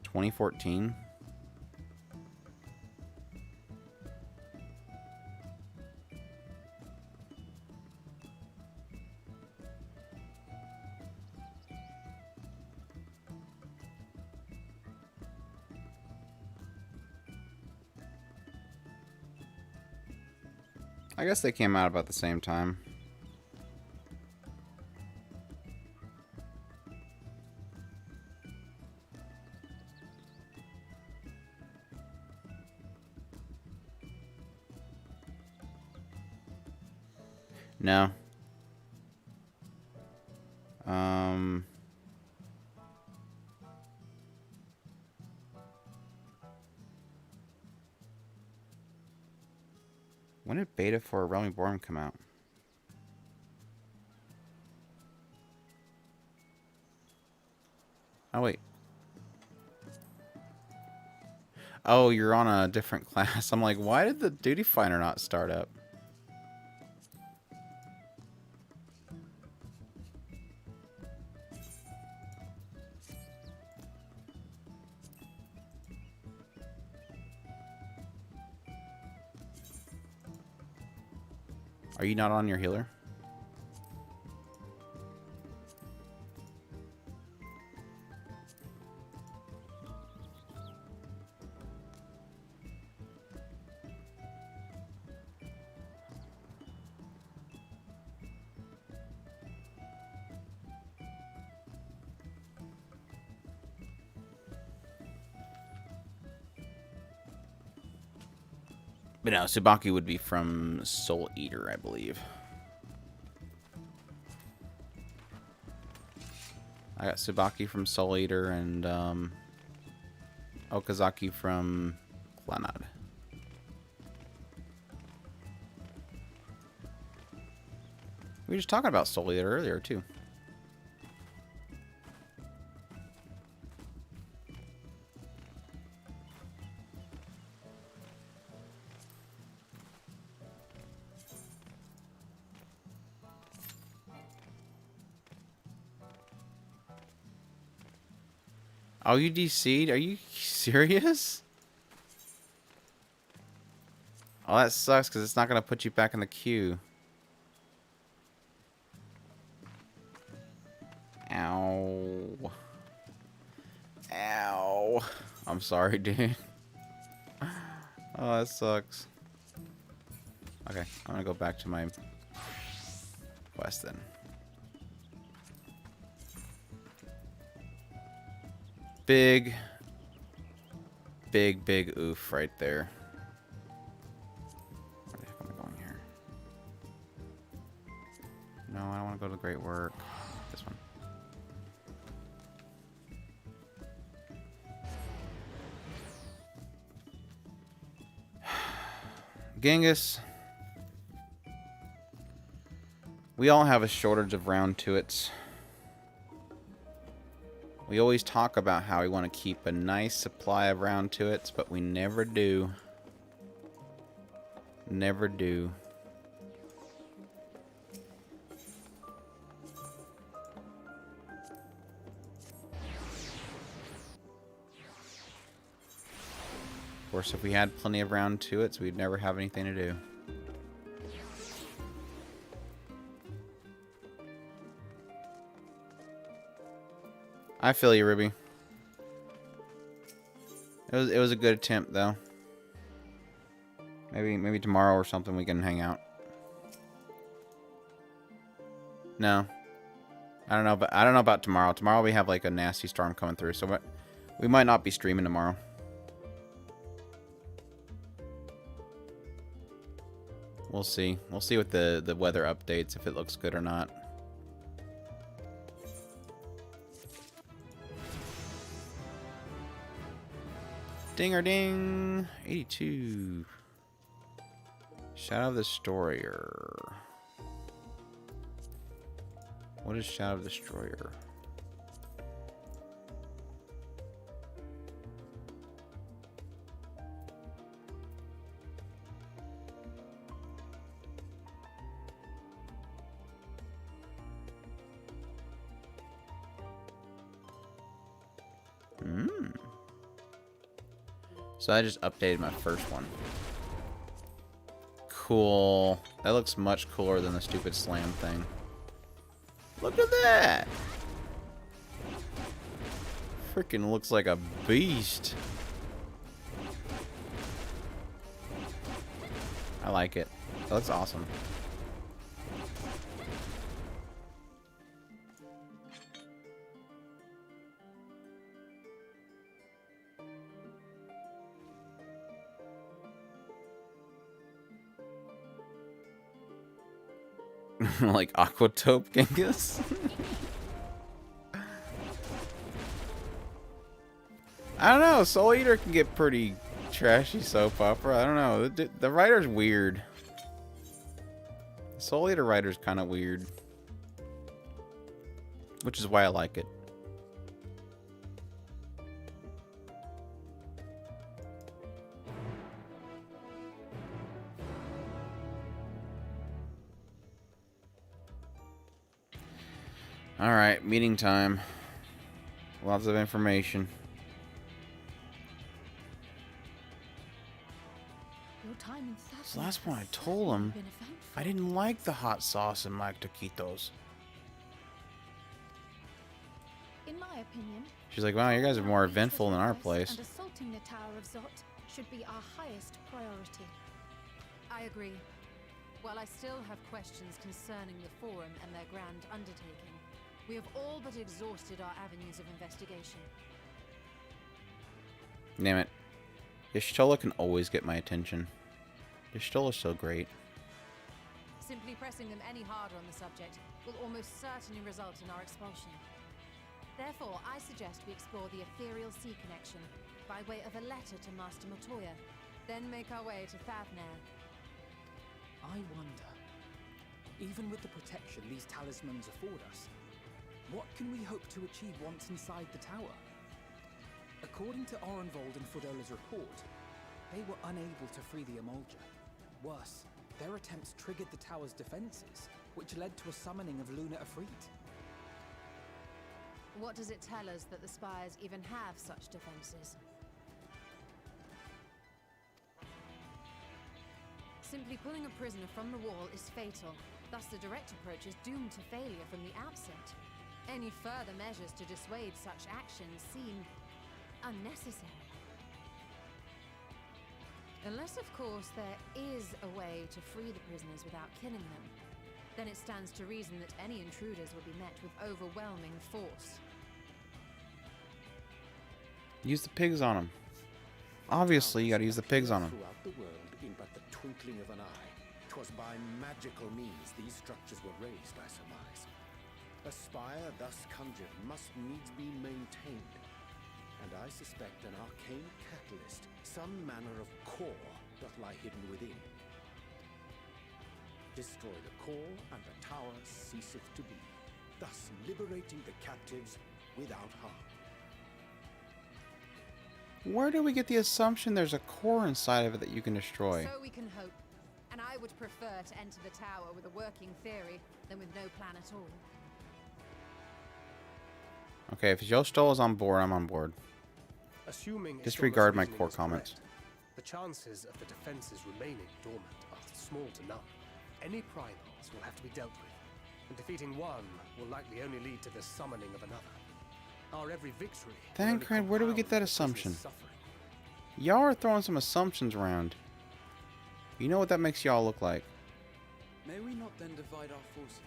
(2014). I guess they came out about the same time. No. When did beta for Realm Reborn come out? Oh, wait. Oh, you're on a different class. I'm like, why did the Duty Finder not start up? Are you not on your healer? But no, Tsubaki would be from Soul Eater, I believe. I got Tsubaki from Soul Eater and Okazaki from Clannad. We were just talking about Soul Eater earlier, too. Oh, you DC'd? Are you serious? Oh, that sucks because it's not going to put you back in the queue. Ow. Ow. I'm sorry, dude. Oh, that sucks. Okay, I'm going to go back to my quest then. Big oof right there. Where the heck am I going here? No, I don't want to go to Great Work. This one. Genghis. We all have a shortage of round 2-its. We always talk about how we want to keep a nice supply of round 2-its, but we never do. Never do. Of course, if we had plenty of round 2-its, we'd never have anything to do. I feel you, Ruby. It was a good attempt, though. Maybe tomorrow or something we can hang out. No, I don't know, but I don't know about tomorrow. Tomorrow we have like a nasty storm coming through, so we might not be streaming tomorrow. We'll see. We'll see with the weather updates if it looks good or not. Dinger ding! 82. Shadow of the Destroyer. What is Shadow of the Destroyer? So I just updated my first one. Cool. That looks much cooler than the stupid slam thing. Look at that! Freaking looks like a beast. I like it. That looks awesome. Like Aquatope Genghis? I don't know. Soul Eater can get pretty trashy soap opera. I don't know. The writer's weird. The Soul Eater writer's kind of weird. Which is why I like it. Alright, meeting time. Lots of information. Your time in So last one I told him. I didn't like the hot sauce in my taquitos. In my opinion, She's like, wow, you guys are more eventful than our place. and assaulting the Tower of Zot should be our highest priority. I agree. While I still have questions concerning the Forum and their grand undertaking, we have all but exhausted our avenues of investigation. Damn it. Y'shtola can always get my attention. Y'shtola's so great. Simply pressing them any harder on the subject will almost certainly result in our expulsion. Therefore, I suggest we explore the ethereal sea connection by way of a letter to Master Montoya, then make our way to Thavnair. I wonder, even with the protection these talismans afford us, what can we hope to achieve once inside the tower? According to Orenvold and Frodola's report, they were unable to free the Emulger. Worse, their attempts triggered the tower's defenses, which led to a summoning of Luna Ifrit. What does it tell us that the Spires even have such defenses? Simply pulling a prisoner from the wall is fatal, thus the direct approach is doomed to failure from the outset. Any further measures to dissuade such actions seem unnecessary. Unless, of course, there is a way to free the prisoners without killing them. Then it stands to reason that any intruders will be met with overwhelming force. Use the pigs on them. Obviously, you gotta use the pigs on them. Throughout the world, in but the twinkling of an eye, 'twas by magical means these structures were raised, I surmise. A spire thus conjured must needs be maintained, and I suspect an arcane catalyst, some manner of core, doth lie hidden within. Destroy the core, and the tower ceaseth to be, thus liberating the captives without harm. Where do we get the assumption there's a core inside of it that you can destroy? So we can hope. And I would prefer to enter the tower with a working theory than with no plan at all. Okay, if Y'shtola's on board, I'm on board. Assuming Disregard my reasoning core is comments. correct, the chances of the defenses remaining dormant are small to none. Any primals will have to be dealt with, and defeating one will likely only lead to the summoning of another. Our every victory. Thancred, where do we get that assumption? Y'all are throwing some assumptions around. You know what that makes y'all look like. May we not then divide our forces?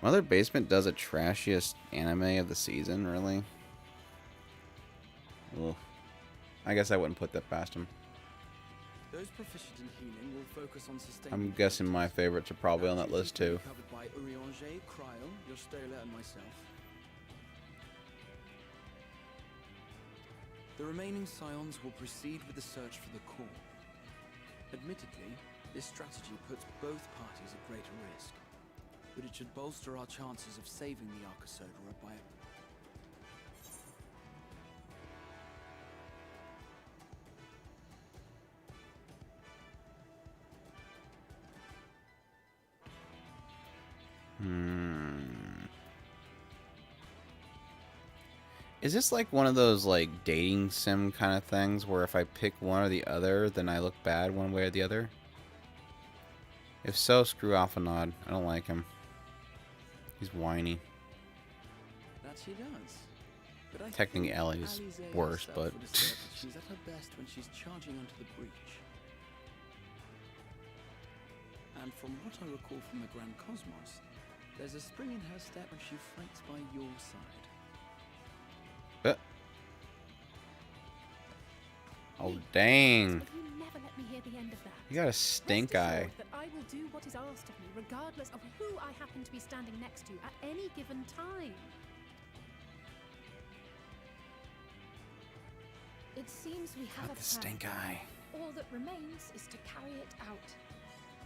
Mother Basement does a trashiest anime of the season, really? Ugh. I guess I wouldn't put that past him. Those proficient in healing will focus on sustaining. I'm guessing my favorites are probably on that list too. Covered by Urianger, Cryo, Y'shtola, and myself. The remaining scions will proceed with the search for the core. Admittedly, this strategy puts both parties at greater risk, but it should bolster our chances of saving the Arcosodra by Is this like one of those like dating sim kind of things where if I pick one or the other, then I look bad one way or the other? If so, screw Alphanod. I don't like him. He's whiny. That she does. But I Technically, think Ellie's Alizé worse, herself but would assert that she's at her best when she's charging onto the breach. And from what I recall from the Grand Cosmos, there's a spring in her step when she fights by your side. Oh, dang. But you never let me hear the end of that. You got a stink Rest eye. assured that I will do what is asked of me, regardless of who I happen to be standing next to at any given time. It seems we have Got a the stink plan. eye. All that remains is to carry it out.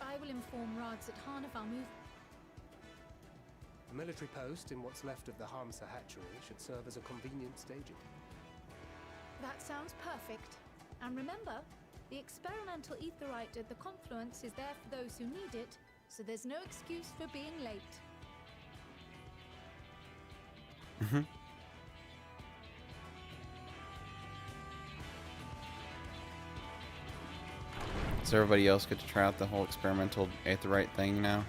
I will inform Rads at Han of our move. A military post in what's left of the Hamsa hatchery should serve as a convenient staging. That sounds perfect. And remember, the experimental aetherite at the confluence is there for those who need it, so there's no excuse for being late. Mm-hmm. Does everybody else get to try out the whole experimental aetheryte thing now?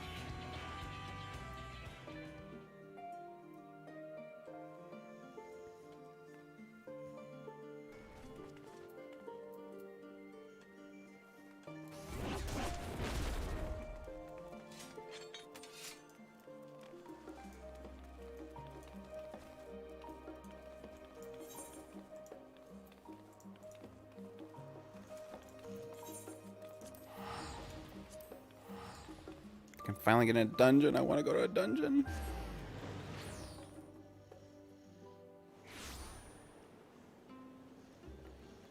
I can finally get in a dungeon. I want to go to a dungeon.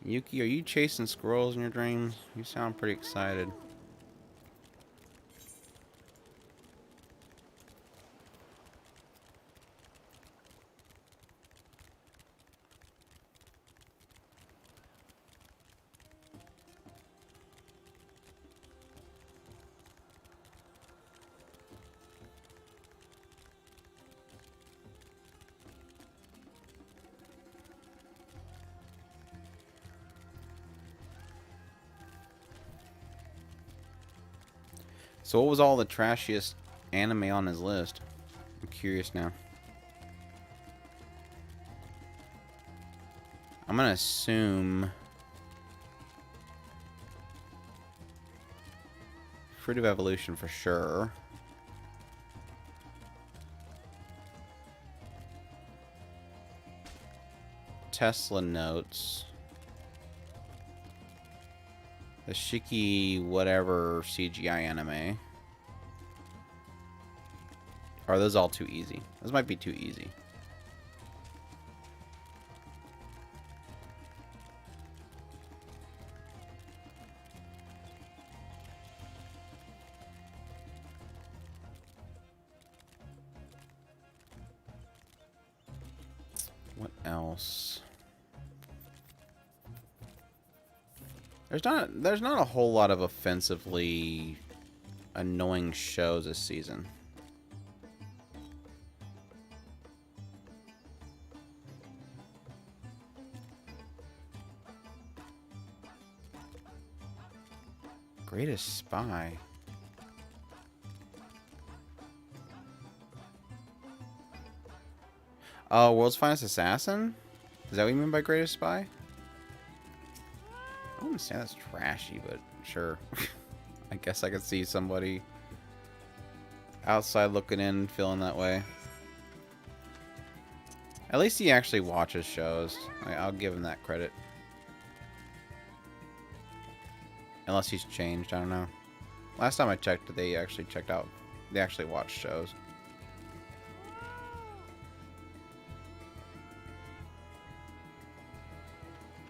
Yuki, are you chasing squirrels in your dreams? You sound pretty excited. So what was all the trashiest anime on his list? I'm curious now. I'm gonna assume Fruit of Evolution for sure. Tesla Notes. The Shiki whatever CGI anime. Are those all too easy? Those might be too easy. What else? There's not a whole lot of offensively annoying shows this season. Greatest Spy. Oh, World's Finest Assassin? Is that what you mean by Greatest Spy? I wouldn't say that's trashy, but sure. I guess I could see somebody outside looking in feeling that way. At least he actually watches shows. I'll give him that credit. Unless he's changed, I don't know. Last time I checked, they actually watched shows.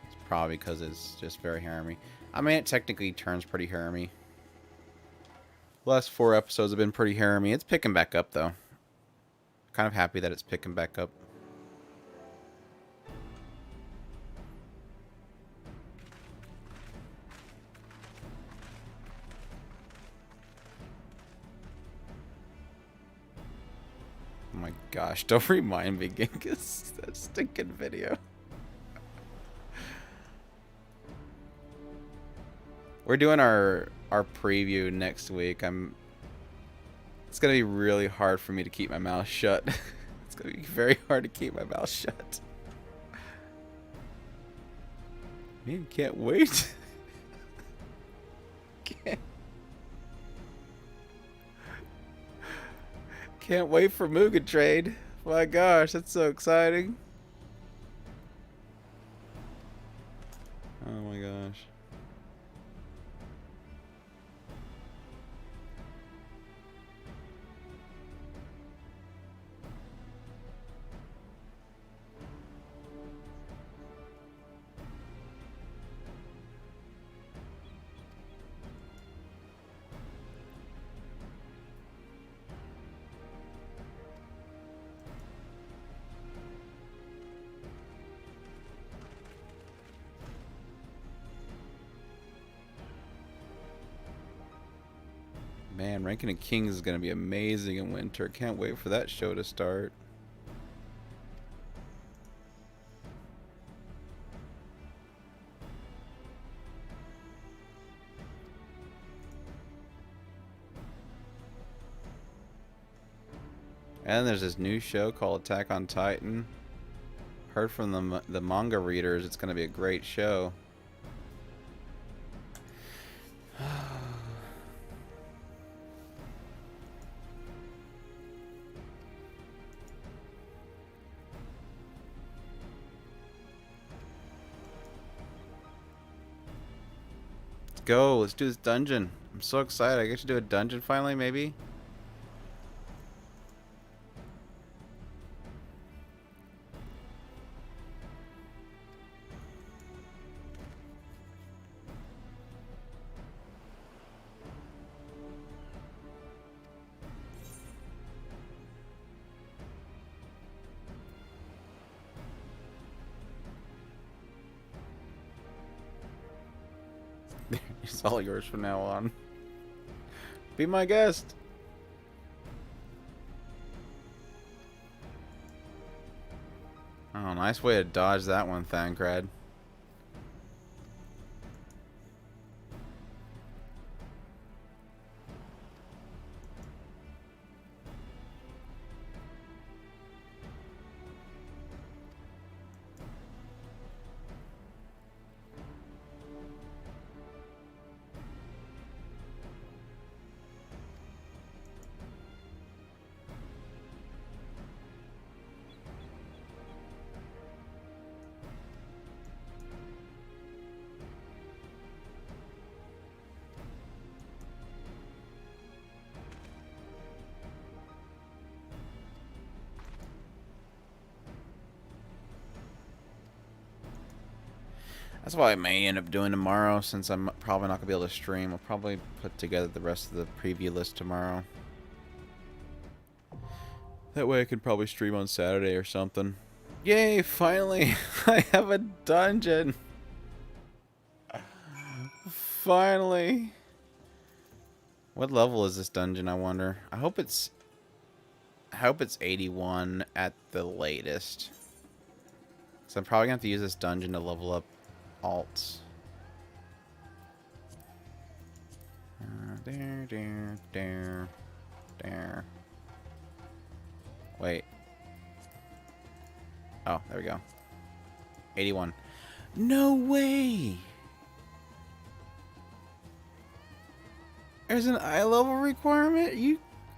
It's probably because it's just very harem-y. I mean, it technically turns pretty harem-y. Last 4 episodes have been pretty harem-y. It's picking back up, though. Kind of happy that it's picking back up. Oh my gosh, don't remind me, Genghis. That stinking video. We're doing our preview next week. It's gonna be really hard for me to keep my mouth shut. It's gonna be very hard to keep my mouth shut. Man, can't wait. Can't wait for Mugen Trade. My gosh, that's so exciting. Oh my gosh. Man, Ranking of Kings is going to be amazing in winter. Can't wait for that show to start. And there's this new show called Attack on Titan. Heard from the manga readers, it's going to be a great show. Let's go. Let's do this dungeon. I'm so excited. I get to do a dungeon finally, maybe. It's all yours from now on. Be my guest. Oh, nice way to dodge that one, Thancred. That's what I may end up doing tomorrow, since I'm probably not going to be able to stream. I'll probably put together the rest of the preview list tomorrow. That way I can probably stream on Saturday or something. Yay, finally! I have a dungeon! Finally! What level is this dungeon, I wonder? I hope it's 81 at the latest. So I'm probably going to have to use this dungeon to level up alts. There. Wait. Oh, there we go. 81. No way! There's an eye level requirement?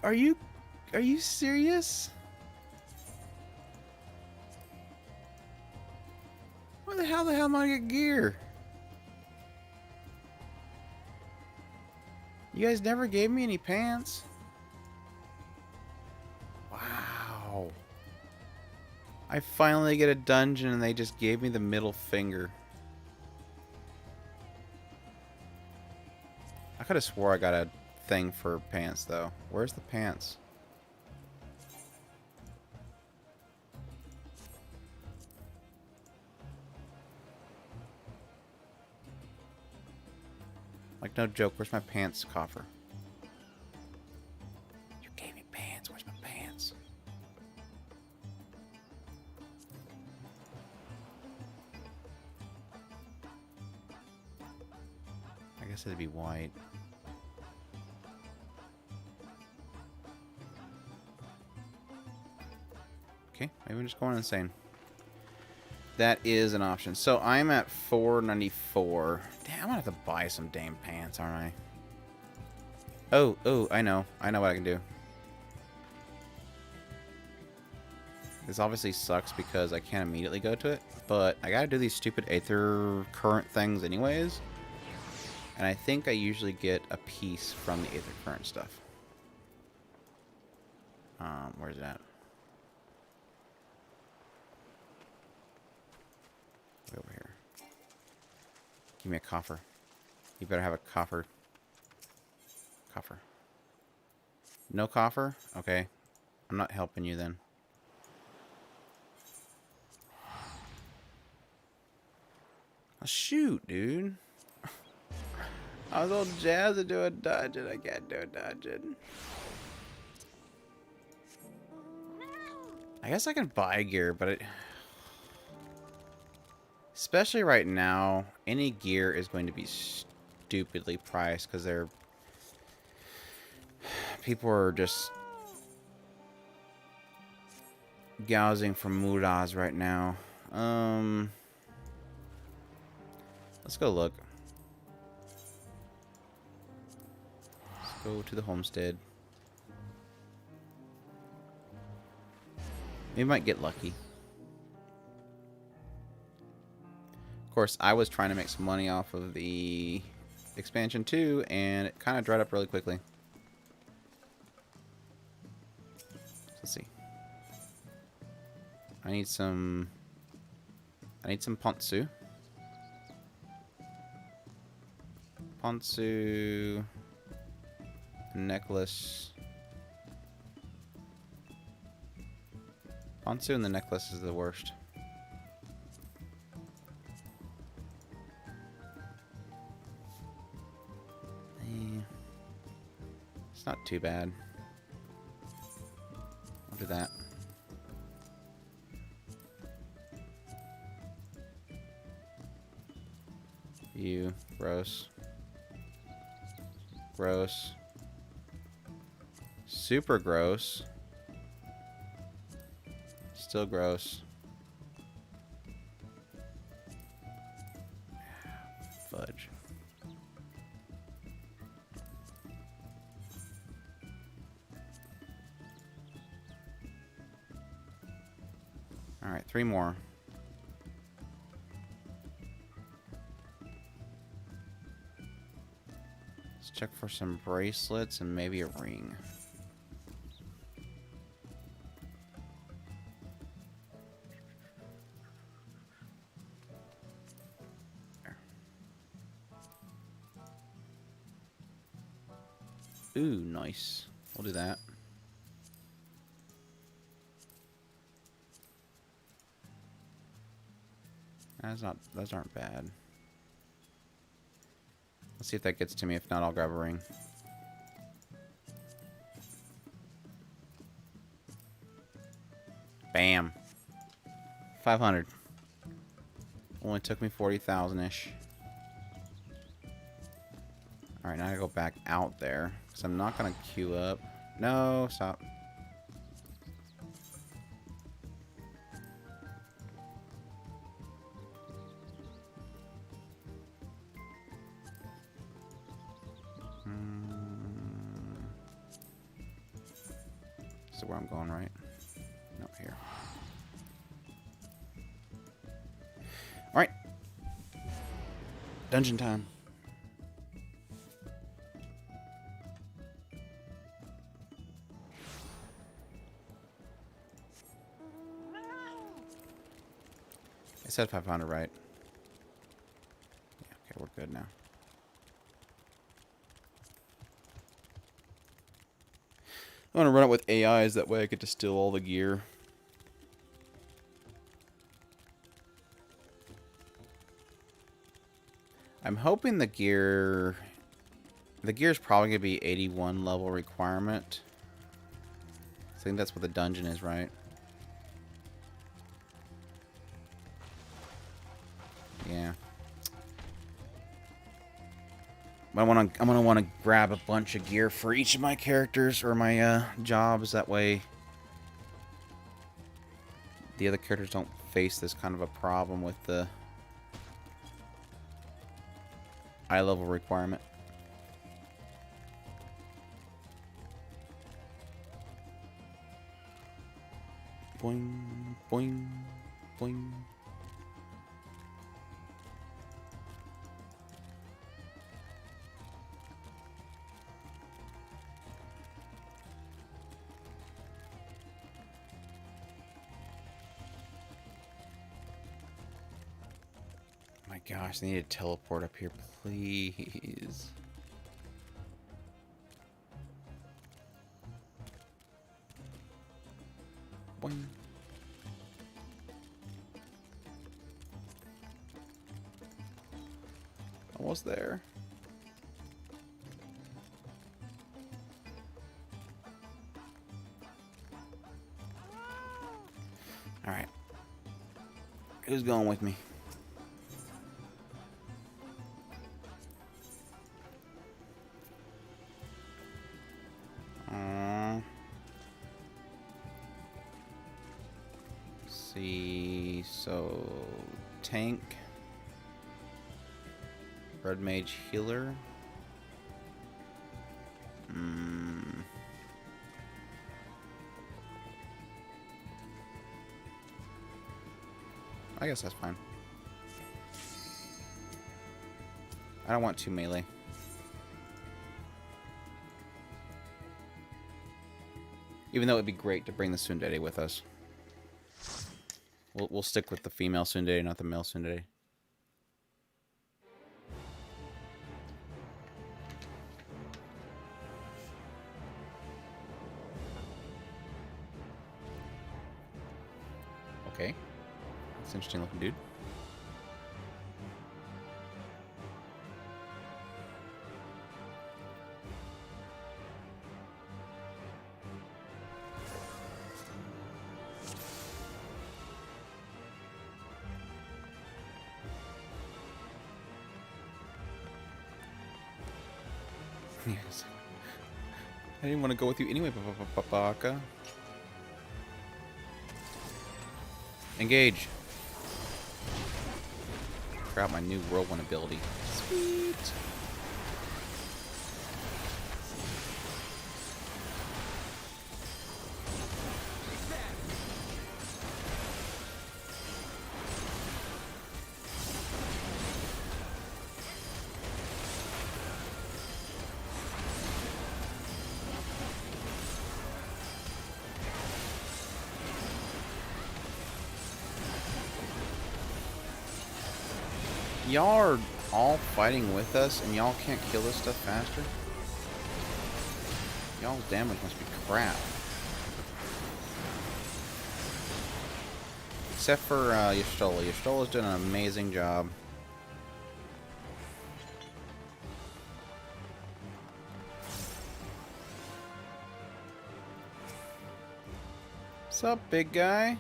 Are you serious? Where the hell am I gonna get gear? You guys never gave me any pants. Wow. I finally get a dungeon and they just gave me the middle finger. I could have swore I got a thing for pants though. Where's the pants? Like, no joke, where's my pants coffer? You gave me pants, where's my pants? I guess it'd be white. Okay, maybe I'm just going insane. That is an option. So I'm at 494. Damn, I'm gonna have to buy some damn pants, aren't I? Oh, I know what I can do. This obviously sucks because I can't immediately go to it, but I gotta do these stupid Aether Current things anyways. And I think I usually get a piece from the Aether Current stuff. Where's it at? Over here. Give me a coffer. You better have a coffer. Coffer. No coffer? Okay. I'm not helping you then. Oh, shoot, dude. I was all jazzed to do a dungeon. I can't do a dungeon. I guess I can buy gear, but it... Especially right now, any gear is going to be stupidly priced because they're... People are just gouging for Muraz right now. Let's go look. Let's go to the homestead. We might get lucky. Of course, I was trying to make some money off of the expansion too, and it kind of dried up really quickly. Let's see. I need some Ponzu. Ponzu necklace. Ponzu and the necklace is the worst. It's not too bad. I'll do that. You. Gross. Gross. Super gross. Still gross. Fudge. Alright, 3 more. Let's check for some bracelets and maybe a ring. There. Ooh, nice. We'll do that. Those aren't bad. Let's see if that gets to me. If not, I'll grab a ring. Bam. 500. Only took me 40,000-ish. Alright, now I gotta go back out there. Because I'm not gonna queue up. No, stop. This is where I'm going, right? No, here. Alright. Dungeon time. I said 500, right? Yeah, okay, we're good now. I want to run it with AIs, that way I get to steal all the gear. I'm hoping the gear... The gear is probably going to be 81 level requirement. I think that's what the dungeon is, right? Yeah. But I'm gonna want to grab a bunch of gear for each of my characters or my jobs. That way, the other characters don't face this kind of a problem with the eye level requirement. Boing, boing, boing. My gosh, I need to teleport up here, please. Boing. Almost there. All right. Who's going with me? see, so tank, red mage healer. I guess that's fine. I don't want 2 melee. Even though it'd be great to bring the tsundere with us. We'll stick with the female tsundere, not the male tsundere. Okay. That's an interesting looking dude. Yes. I didn't want to go with you anyway, Baka. Engage. Try out my new whirlwind ability. Sweet. Y'all are all fighting with us, and y'all can't kill this stuff faster? Y'all's damage must be crap. Except for Y'shtola. Y'shtola's done an amazing job. What's up, big guy?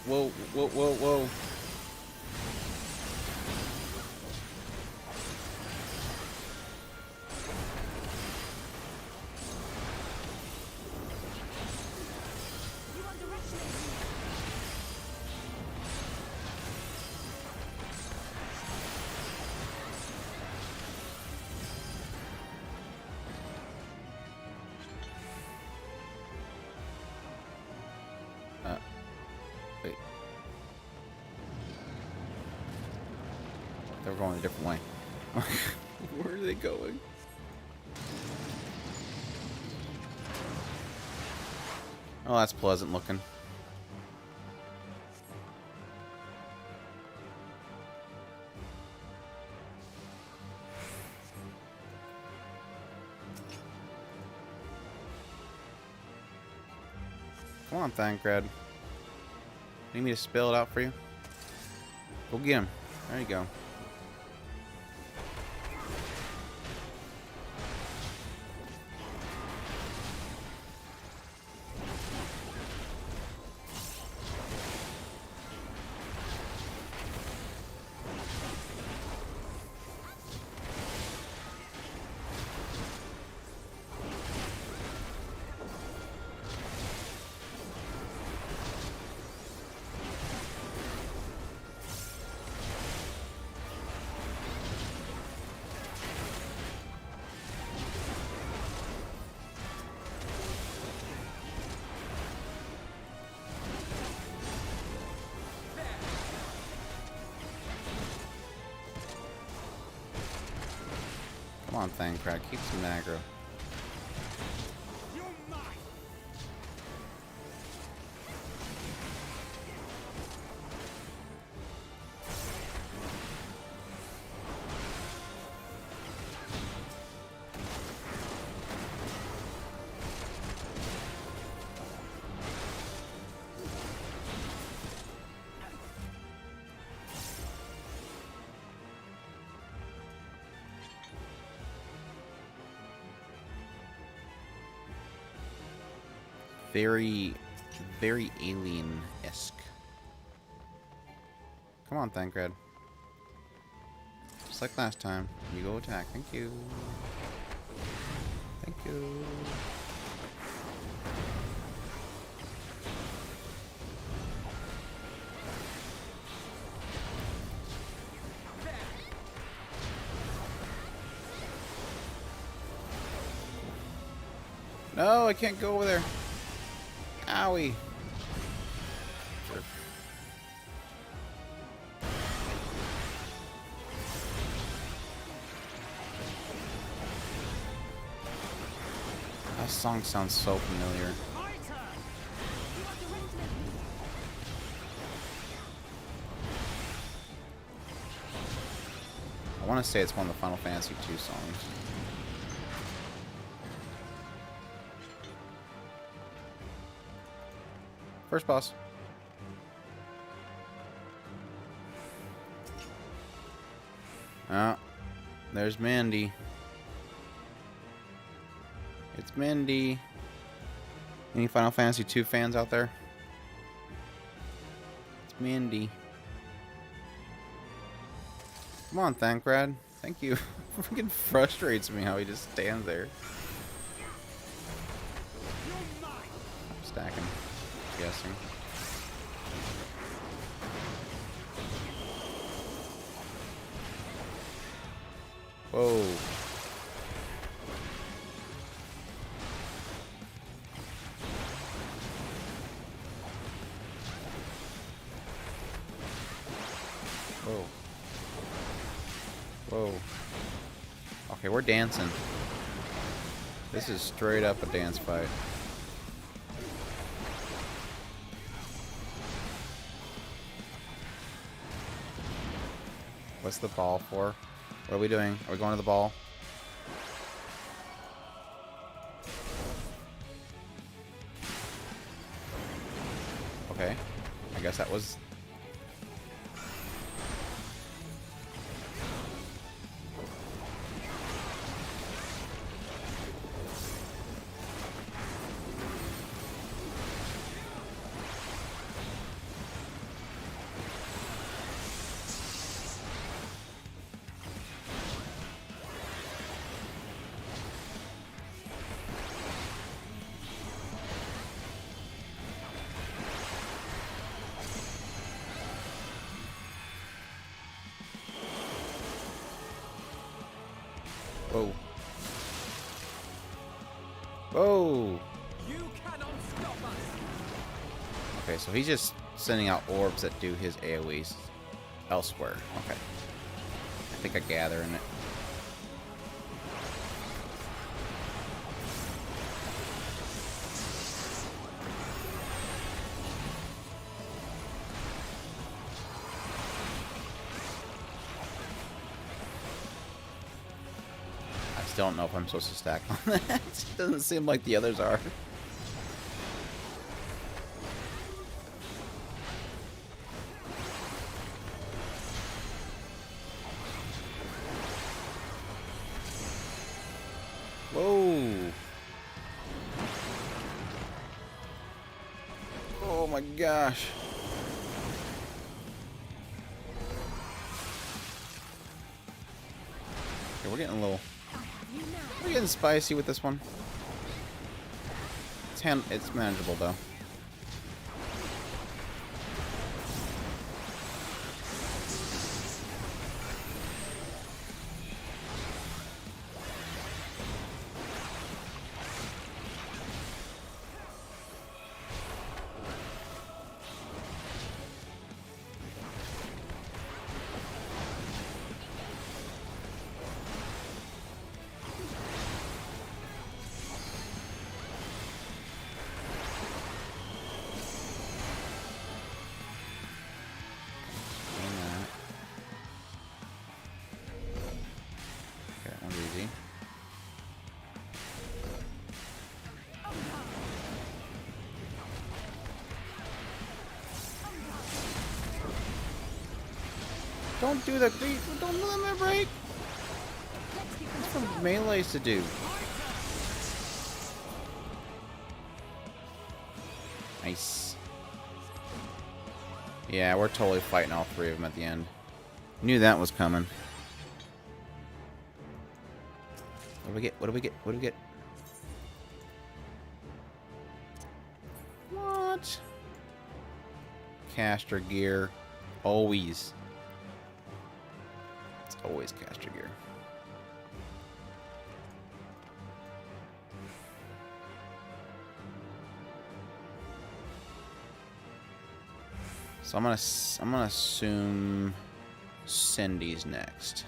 Whoa, whoa, whoa, whoa. Wait. They're going a different way. Where are they going? Oh, that's pleasant looking. Come on, Thancred. Need me to spell it out for you? Go get him. There you go. Come on, Thancred. Keep some aggro. very, very alien-esque. Come on, Thancred. Just like last time. You go attack. Thank you. Thank you. No, I can't go over there. Owie. Jerk. That song sounds so familiar. I want to say it's one of the Final Fantasy II songs. First boss. Oh, there's Mandy. It's Mandy. Any Final Fantasy II fans out there? It's Mandy. Come on, Thancred. Thank you. Freaking frustrates me how he just stands there. I'm stacking. Guessing. Whoa. Whoa. Whoa. Okay, we're dancing. This is straight up a dance fight. What's the ball for? What are we doing? Are we going to the ball? Okay. I guess that was... Whoa. Whoa! You cannot stop us. Okay, so he's just sending out orbs that do his AoEs elsewhere. Okay. I think I gather in it. I don't know if I'm supposed to stack on that. It doesn't seem like the others are. Whoa. Oh my gosh. Okay, we're getting a little... We're getting spicy with this one. It's manageable though. Don't do that. Don't let me break. That's what melee's to do. Nice. Yeah, we're totally fighting all three of them at the end. Knew that was coming. What do we get? What do we get? What do we get? What? Caster gear. Always. It's always caster gear. So I'm gonna assume Cindy's next.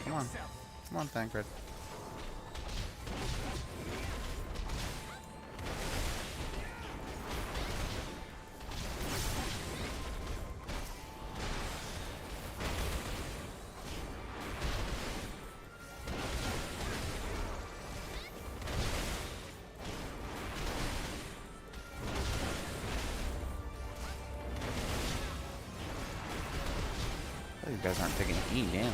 Come on. Come on, Thancred. You guys aren't taking any damage.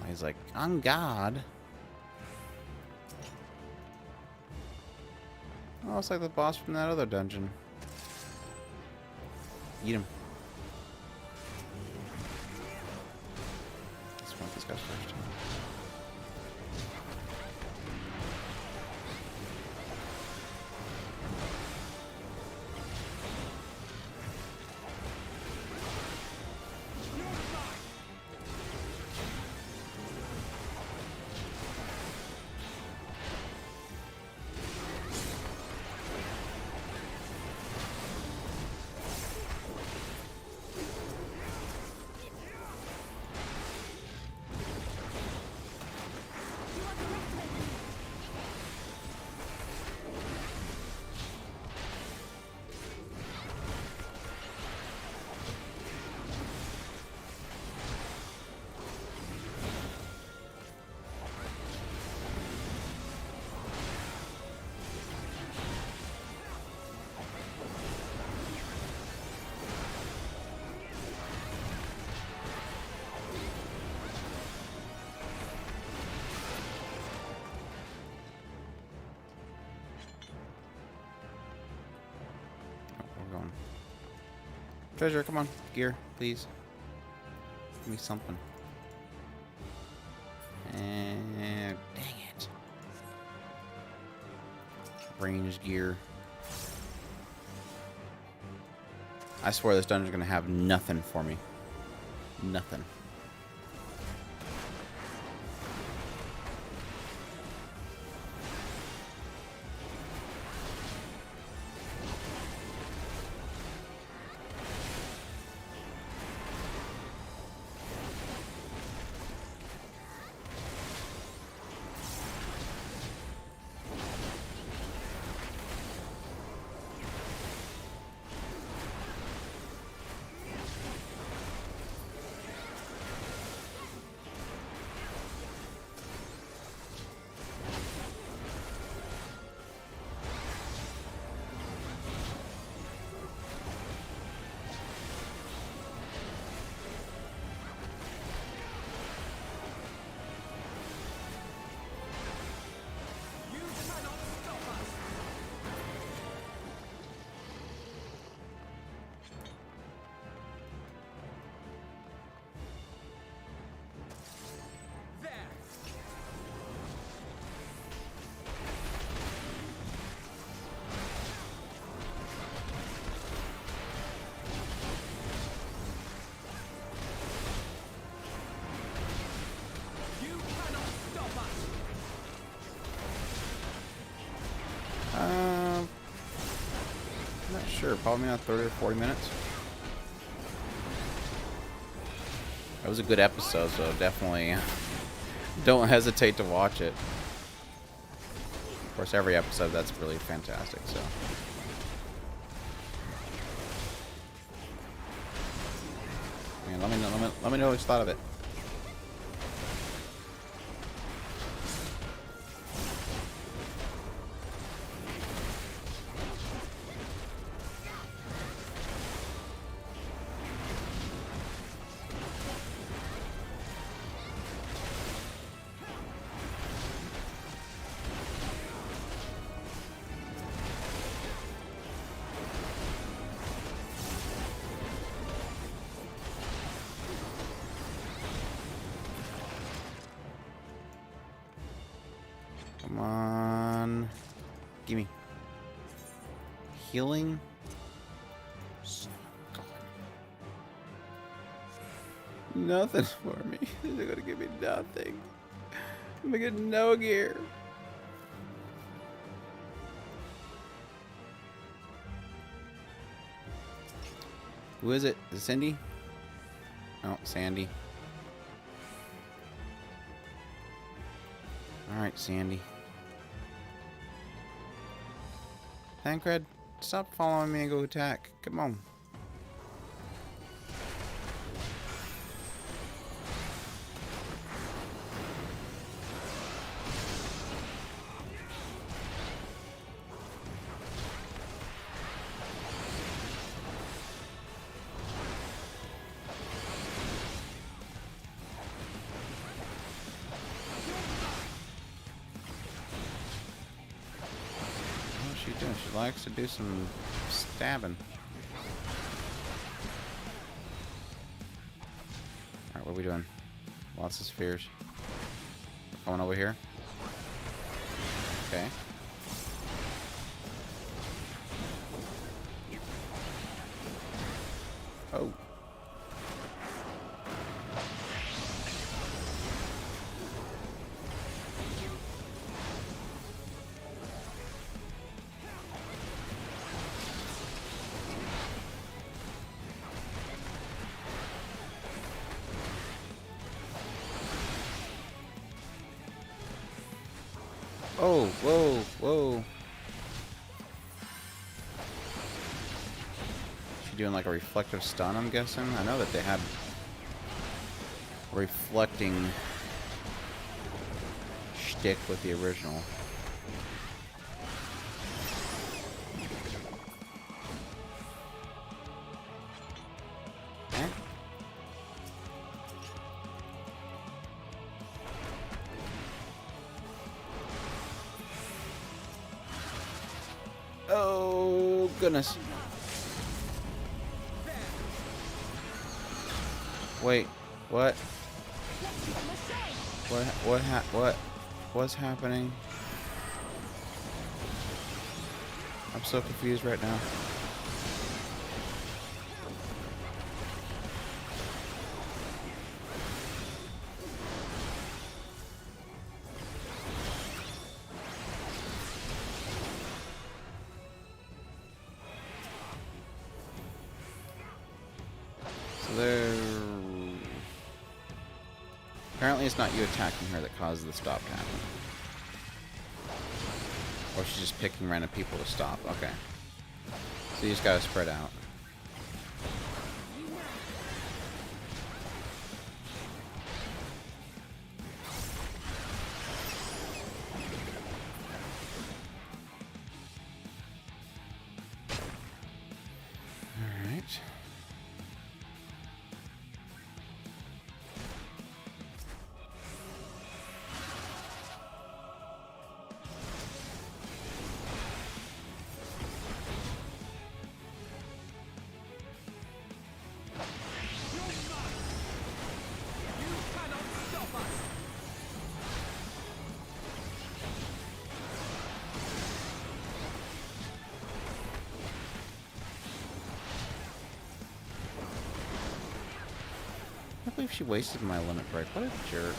He's like, on God. Oh, it's like the boss from that other dungeon. Eat him. Let's fight these guys first. Treasure, come on. Gear, please. Give me something. And dang it. Range gear. I swear this dungeon's gonna have nothing for me. Nothing. sure. Probably not 30 or 40 minutes. That was a good episode, so definitely don't hesitate to watch it. Of course, every episode that's really fantastic. So. Man, let me know what you thought of it. Come on. Gimme. Healing? Nothing for me. They're gonna give me nothing. I'm gonna get no gear. Who is it? Is it Cindy? Oh, Sandy. Alright, Sandy. Thancred, stop following me and go attack. Come on. She doing? She likes to do some stabbing. Alright, what are we doing? Lots of spheres. Coming over here. Okay. Oh. Oh, whoa, whoa. She doing like a reflective stun, I'm guessing? I know that they had reflecting shtick with the original. Eh? Oh, goodness. Wait, what? What's happening? I'm so confused right now. So there. Apparently it's not you attacking her that causes the stop to happen. Or she's just picking random people to stop. Okay. So you just gotta spread out. Alright. I can't believe she wasted my limit break. What a jerk.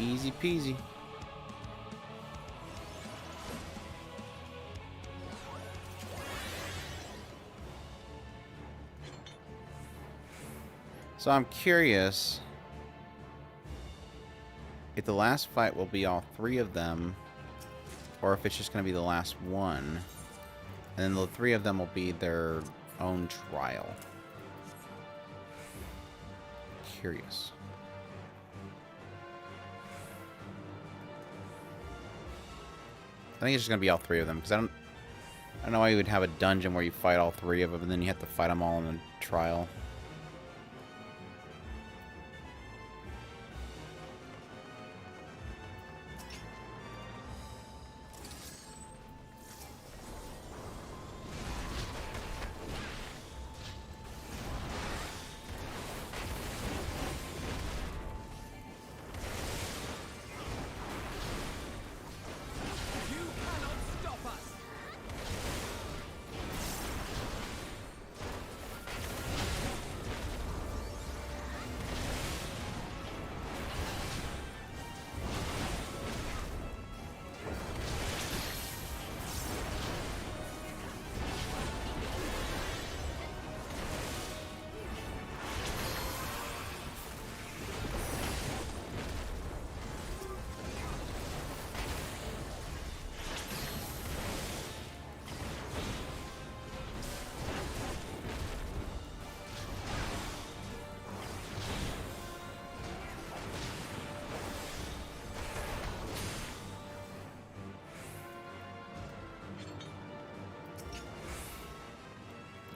Easy peasy. So I'm curious if the last fight will be all 3 of them, or if it's just going to be the last one. And then the 3 of them will be their own trial. Curious. I think it's just going to be all 3 of them, because I don't know why you would have a dungeon where you fight all 3 of them, and then you have to fight them all in a trial.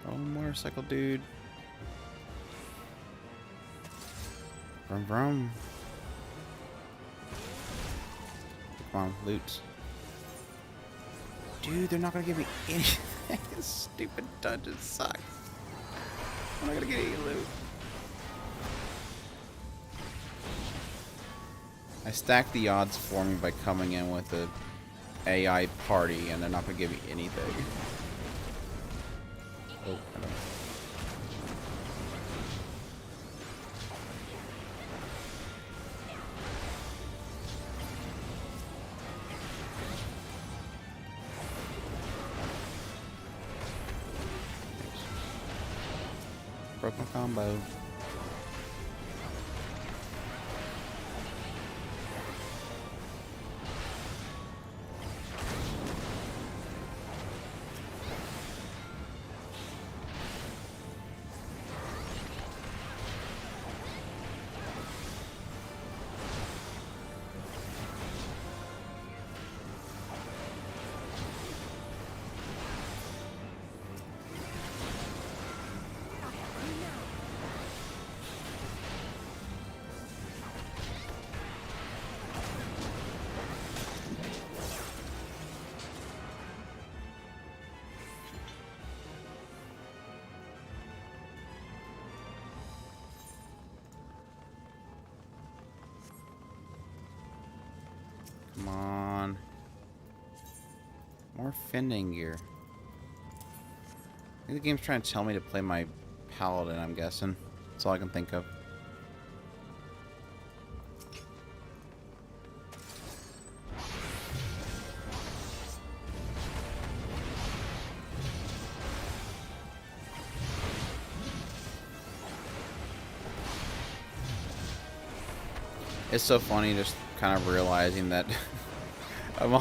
Oh, motorcycle dude. Vroom vroom. Come on, loot. Dude, they're not gonna give me anything. This stupid dungeon sucks. I'm not gonna get any loot. I stacked the odds for me by coming in with a AI party, and they're not gonna give me anything. Oh, hello. Broke my combo. Come on. More fending gear. I think the game's trying to tell me to play my paladin, I'm guessing. That's all I can think of. It's so funny just kind of realizing that I'm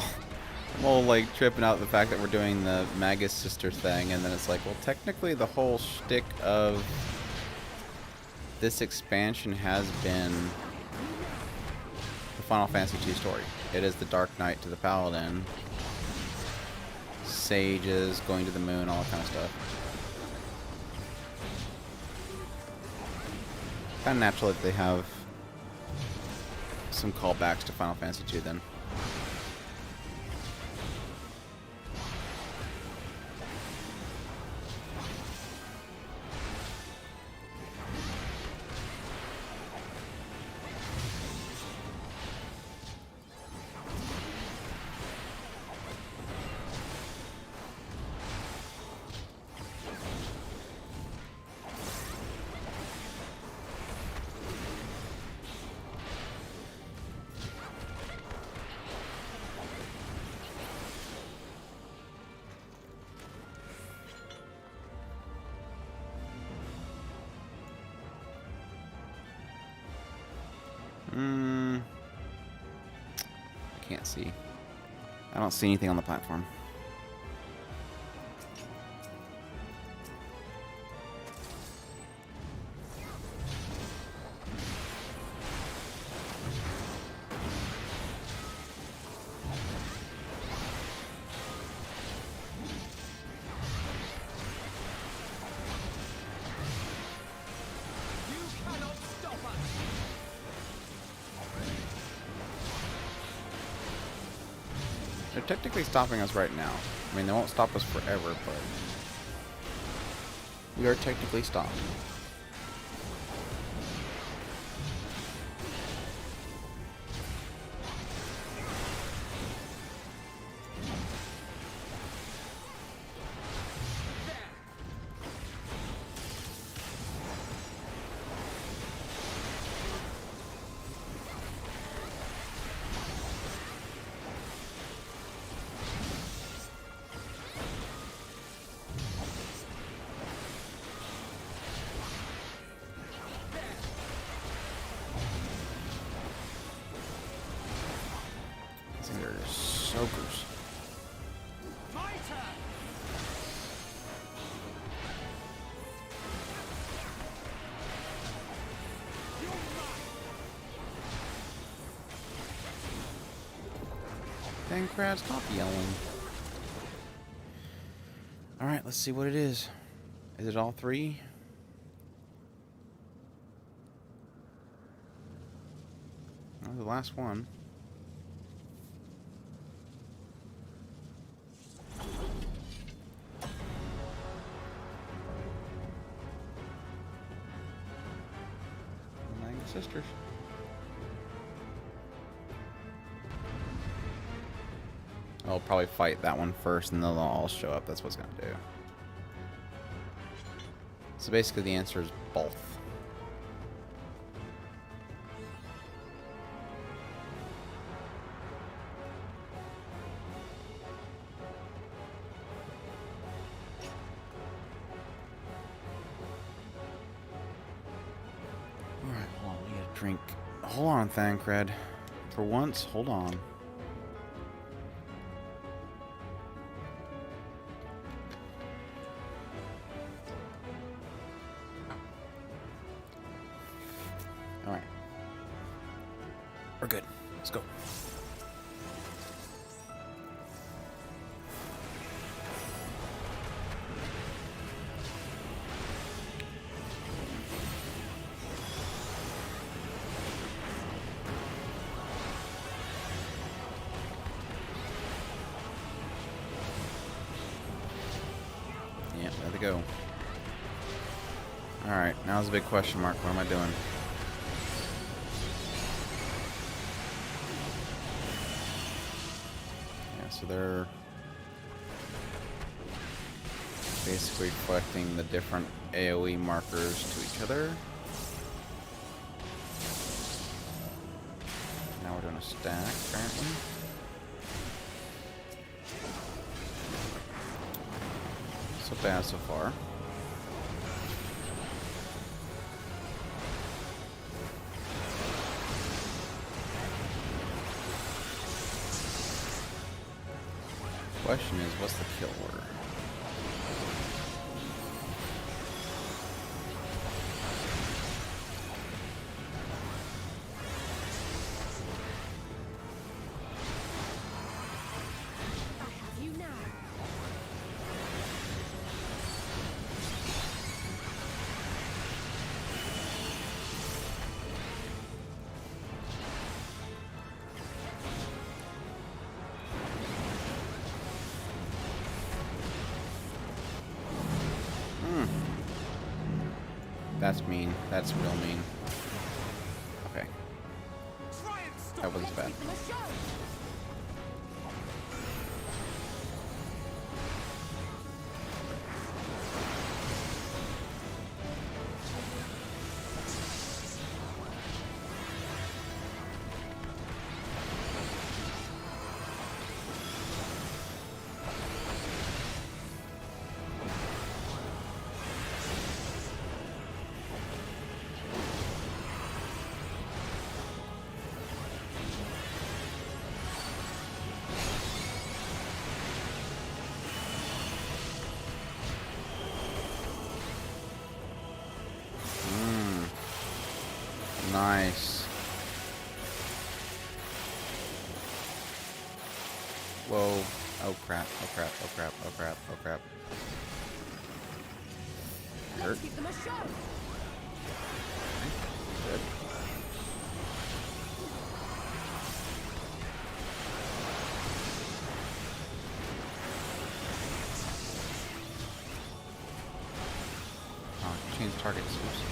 all like tripping out the fact that we're doing the Magus sister thing, and then it's like, well, technically the whole shtick of this expansion has been the Final Fantasy II story. It is the Dark Knight to the Paladin, sages, going to the moon, all that kind of stuff. Kind of natural that they have some callbacks to Final Fantasy II then. I can't see. I don't see anything on the platform. They're technically stopping us right now. I mean, they won't stop us forever, but we are technically stopped. They're soakers. Dang, crowd, stop yelling. Alright, let's see what it is. Is it all three? Oh, the last one. Sisters. I'll probably fight that one first and they'll all show up. That's what's gonna do. So basically the answer is both. Alright, hold on, we gotta drink. Hold on, Thancred. For once, hold on. Alright. We're good. Let's go. Yeah, there they go. Alright, now's a big question mark. What am I doing? Yeah, so they're basically reflecting the different AoE markers to each other. Now we're doing a stack, apparently. So bad so far. Question is, what's the kill order? That's mean. That's real mean. Okay. That wasn't bad. Nice. Whoa. Oh crap, oh crap, oh crap, oh crap, oh crap. Hurt. Let's give them a show. Good. Oh, change targets. Oops.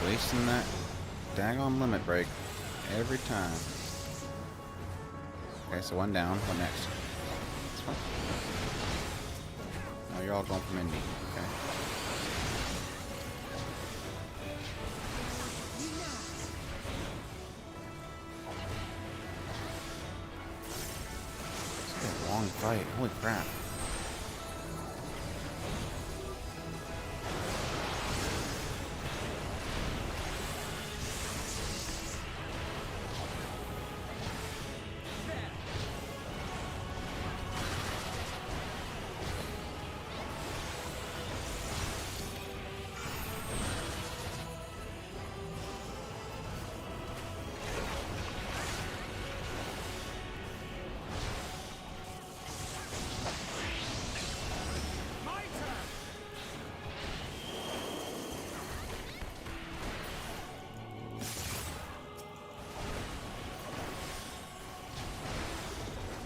Wasting that daggone limit break every time. Okay, so one down. What next? This one? No, you're all going from Indy. Okay. This is a long fight. Holy crap.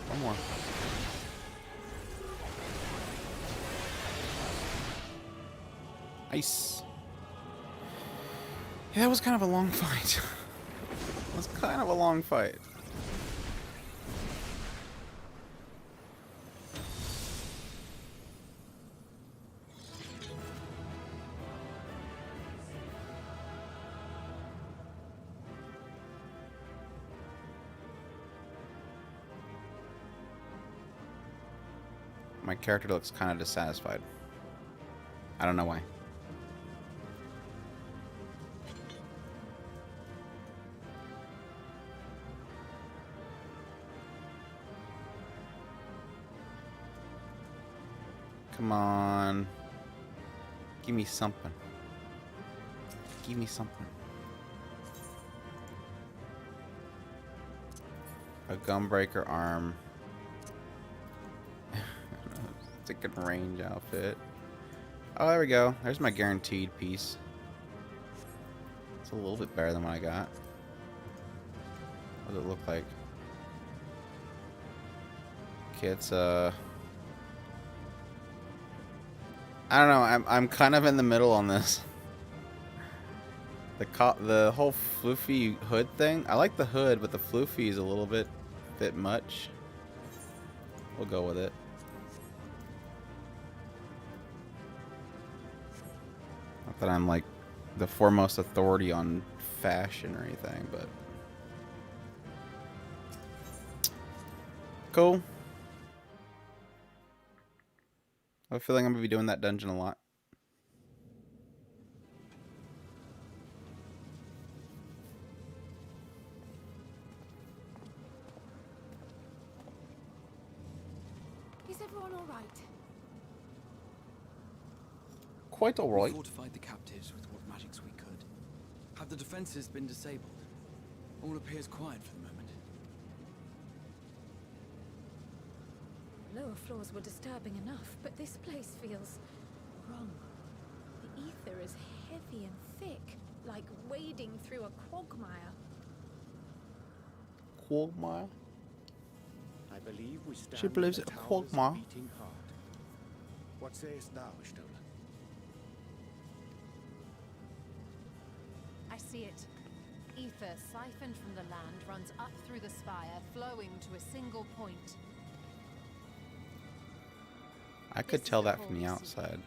One more. Nice. Yeah, that was kind of a long fight. It was kind of a long fight. My character looks kind of dissatisfied. I don't know why. Come on. Give me something. Give me something. A Gunbreaker arm. It's a good range outfit. Oh, there we go. There's my guaranteed piece. It's a little bit better than what I got. What does it look like? Okay, it's I don't know. I'm kind of in the middle on this. The whole floofy hood thing. I like the hood, but the floofy is a little bit much. We'll go with it. Not that I'm like the foremost authority on fashion or anything, but cool. I have a feeling I'm gonna be doing that dungeon a lot. Is everyone all right? Quite all right. We fortified the captives with what magics we could. Have the defenses been disabled? All appears quiet for the moment. Lower floors were disturbing enough, but this place feels wrong. The ether is heavy and thick, like wading through a quagmire. Quagmire? I believe we stand She believes in it the a tower's quagmire. beating heart. What sayest thou, Stola? I see it. ether siphoned from the land runs up through the spire, flowing to a single point. I could tell that from the outside.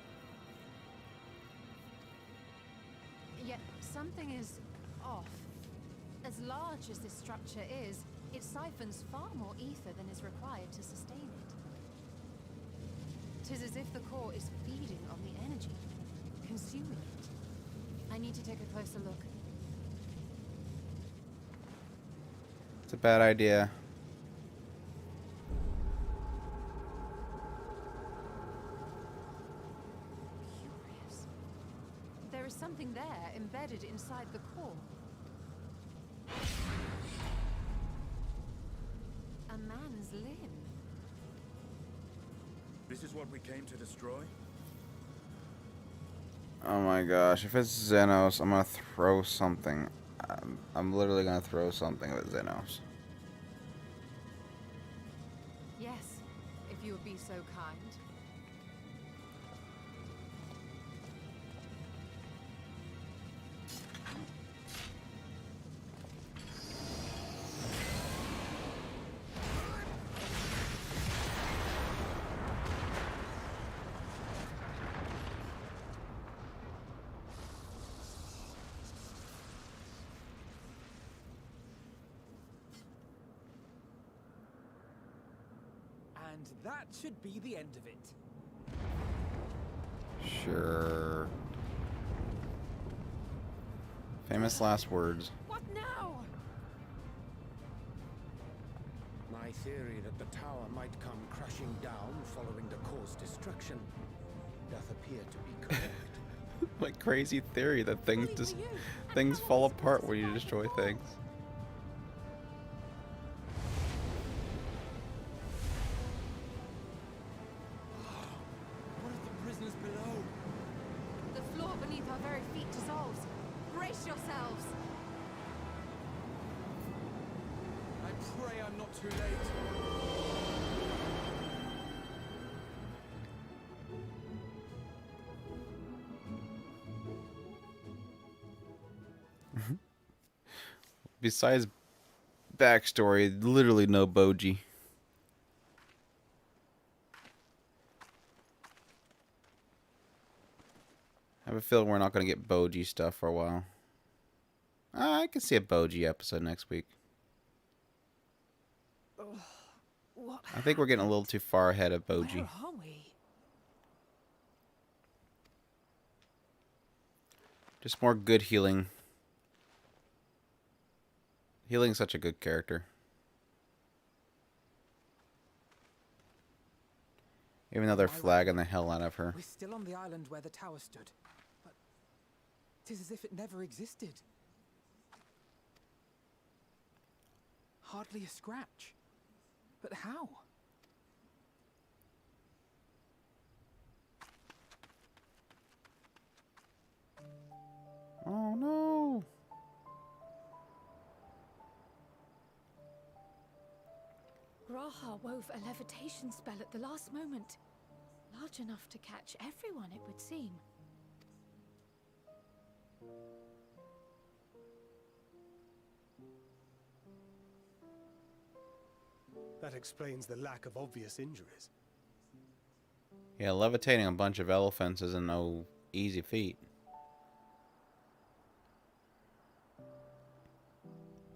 Yet something is off. As large as this structure is, it siphons far more ether than is required to sustain it. 'Tis as if the core is feeding on the energy, consuming it. I need to take a closer look. It's a bad idea. Curious. There is something there embedded inside the core. A man's limb. This is what we came to destroy? Oh my gosh, if it's Xenos, I'm gonna throw something. I'm literally gonna throw something at Xenos. Yes, if you would be so kind. And that should be the end of it. Sure. Famous last words. What now? My theory that the tower might come crashing down following the core's destruction doth appear to be correct. My crazy theory that things fall apart when you destroy things. What of the prisoners below? The floor beneath our very feet dissolves. Brace yourselves. I pray I'm not too late. Besides backstory, literally no Boji. I have a feeling we're not going to get Boji stuff for a while. I can see a Boji episode next week. I think we're getting a little too far ahead of Boji. Where are we? Just more good healing. Healing's such a good character. Even though they're flagging the hell out of her. We're still on the island where the tower stood, but 'tis as if it never existed. Hardly a scratch. But how? Oh no! Raha wove a levitation spell at the last moment. Large enough to catch everyone, it would seem. That explains the lack of obvious injuries. Yeah, levitating a bunch of elephants is no easy feat.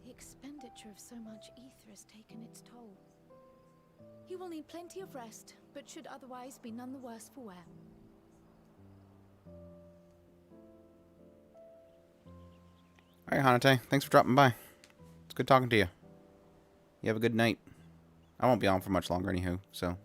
The expenditure of so much ether has taken its toll. He will need plenty of rest, but should otherwise be none the worse for wear. Alright, Hanate, thanks for dropping by. It's good talking to you. You have a good night. I won't be on for much longer anywho, so.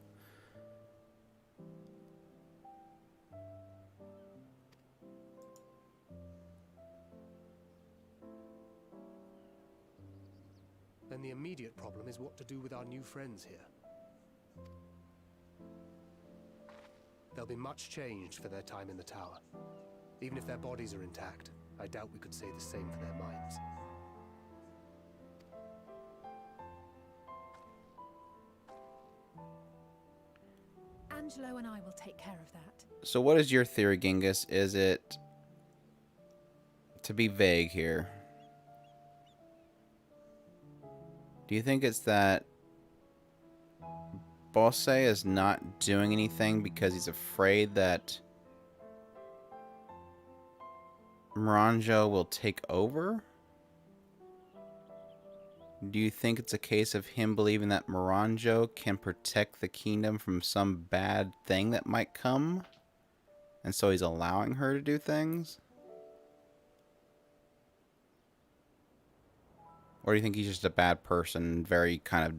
Then the immediate problem is what to do with our new friends here. They'll be much changed for their time in the tower. Even if their bodies are intact, I doubt we could say the same for their minds. Angelo and I will take care of that. So what is your theory, Genghis? Is it, to be vague here, Do you think it's that Bosse is not doing anything because he's afraid that Moranjo will take over? Do you think it's a case of him believing that Moranjo can protect the kingdom from some bad thing that might come? And so he's allowing her to do things? Or do you think he's just a bad person, very kind of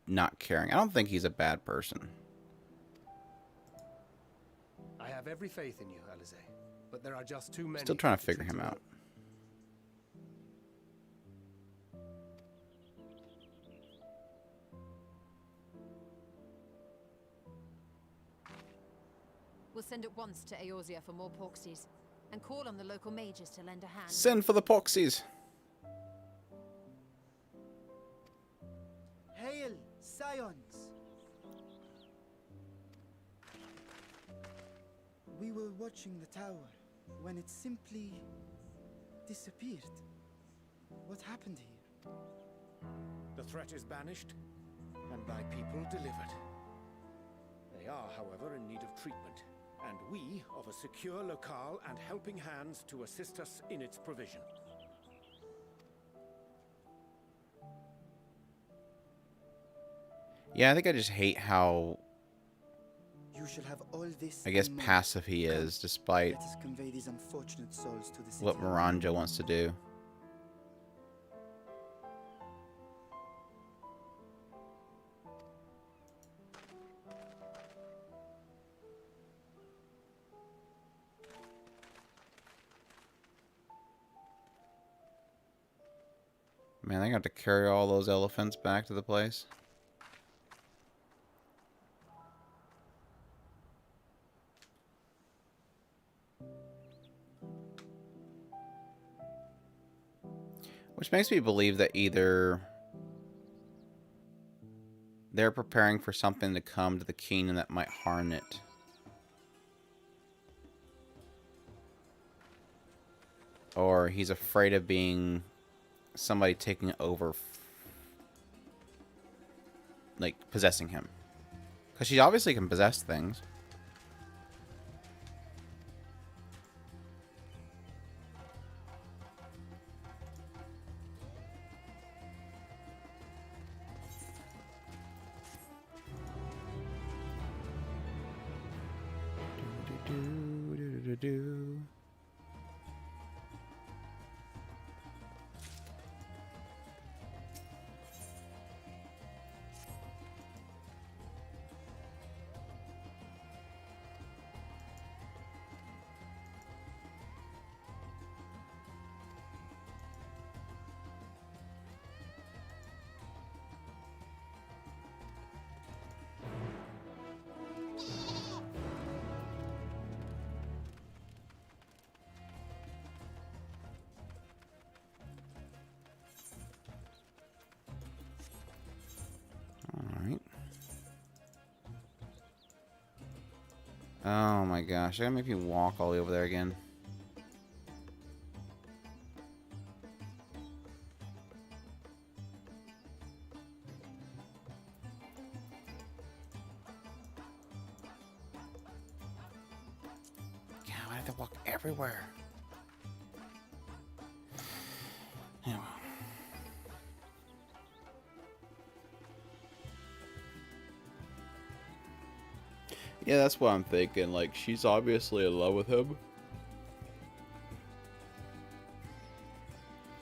not caring? I don't think he's a bad person. I have every faith in you, Alize, but there are just too many. Still trying to figure him out. We'll send at once to Eorzea for more Porksies, and call on the local mages to lend a hand. Send for the Porksies. Hail, scions! We were watching the tower when it simply disappeared. What happened here? The threat is banished, and thy people delivered. They are, however, in need of treatment, and we of a secure locale and helping hands to assist us in its provision. Yeah, I think I just hate how, You shall have all this I guess, and more. passive he is, despite Let us convey these unfortunate souls to the city. what Moranjo wants to do. Man, they got to carry all those elephants back to the place. Which makes me believe that either they're preparing for something to come to the kingdom that might harm it, or he's afraid of being somebody taking over, like possessing him, because she obviously can possess things. Oh my gosh, I gotta make me walk all the way over there again. Yeah, I have to walk everywhere. Yeah, well. Yeah, that's what I'm thinking. Like, she's obviously in love with him.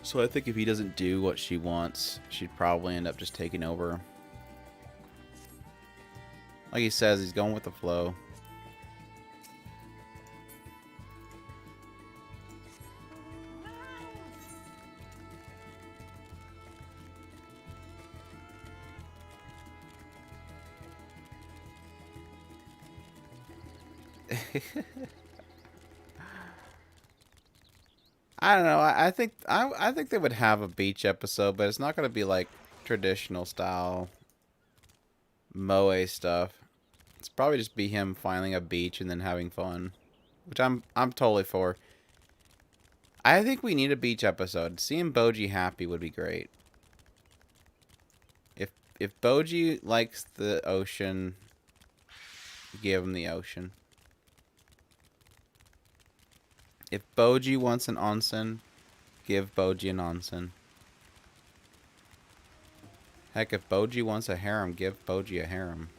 So I think if he doesn't do what she wants, she'd probably end up just taking over. Like he says, he's going with the flow. I don't know. I think I think they would have a beach episode, but it's not going to be like traditional style moe stuff. It's probably just be him finding a beach and then having fun, which I'm totally for. I think we need a beach episode. Seeing Boji happy would be great. if Boji likes the ocean, give him the ocean. If Boji wants an onsen, give Boji an onsen. Heck, if Boji wants a harem, give Boji a harem.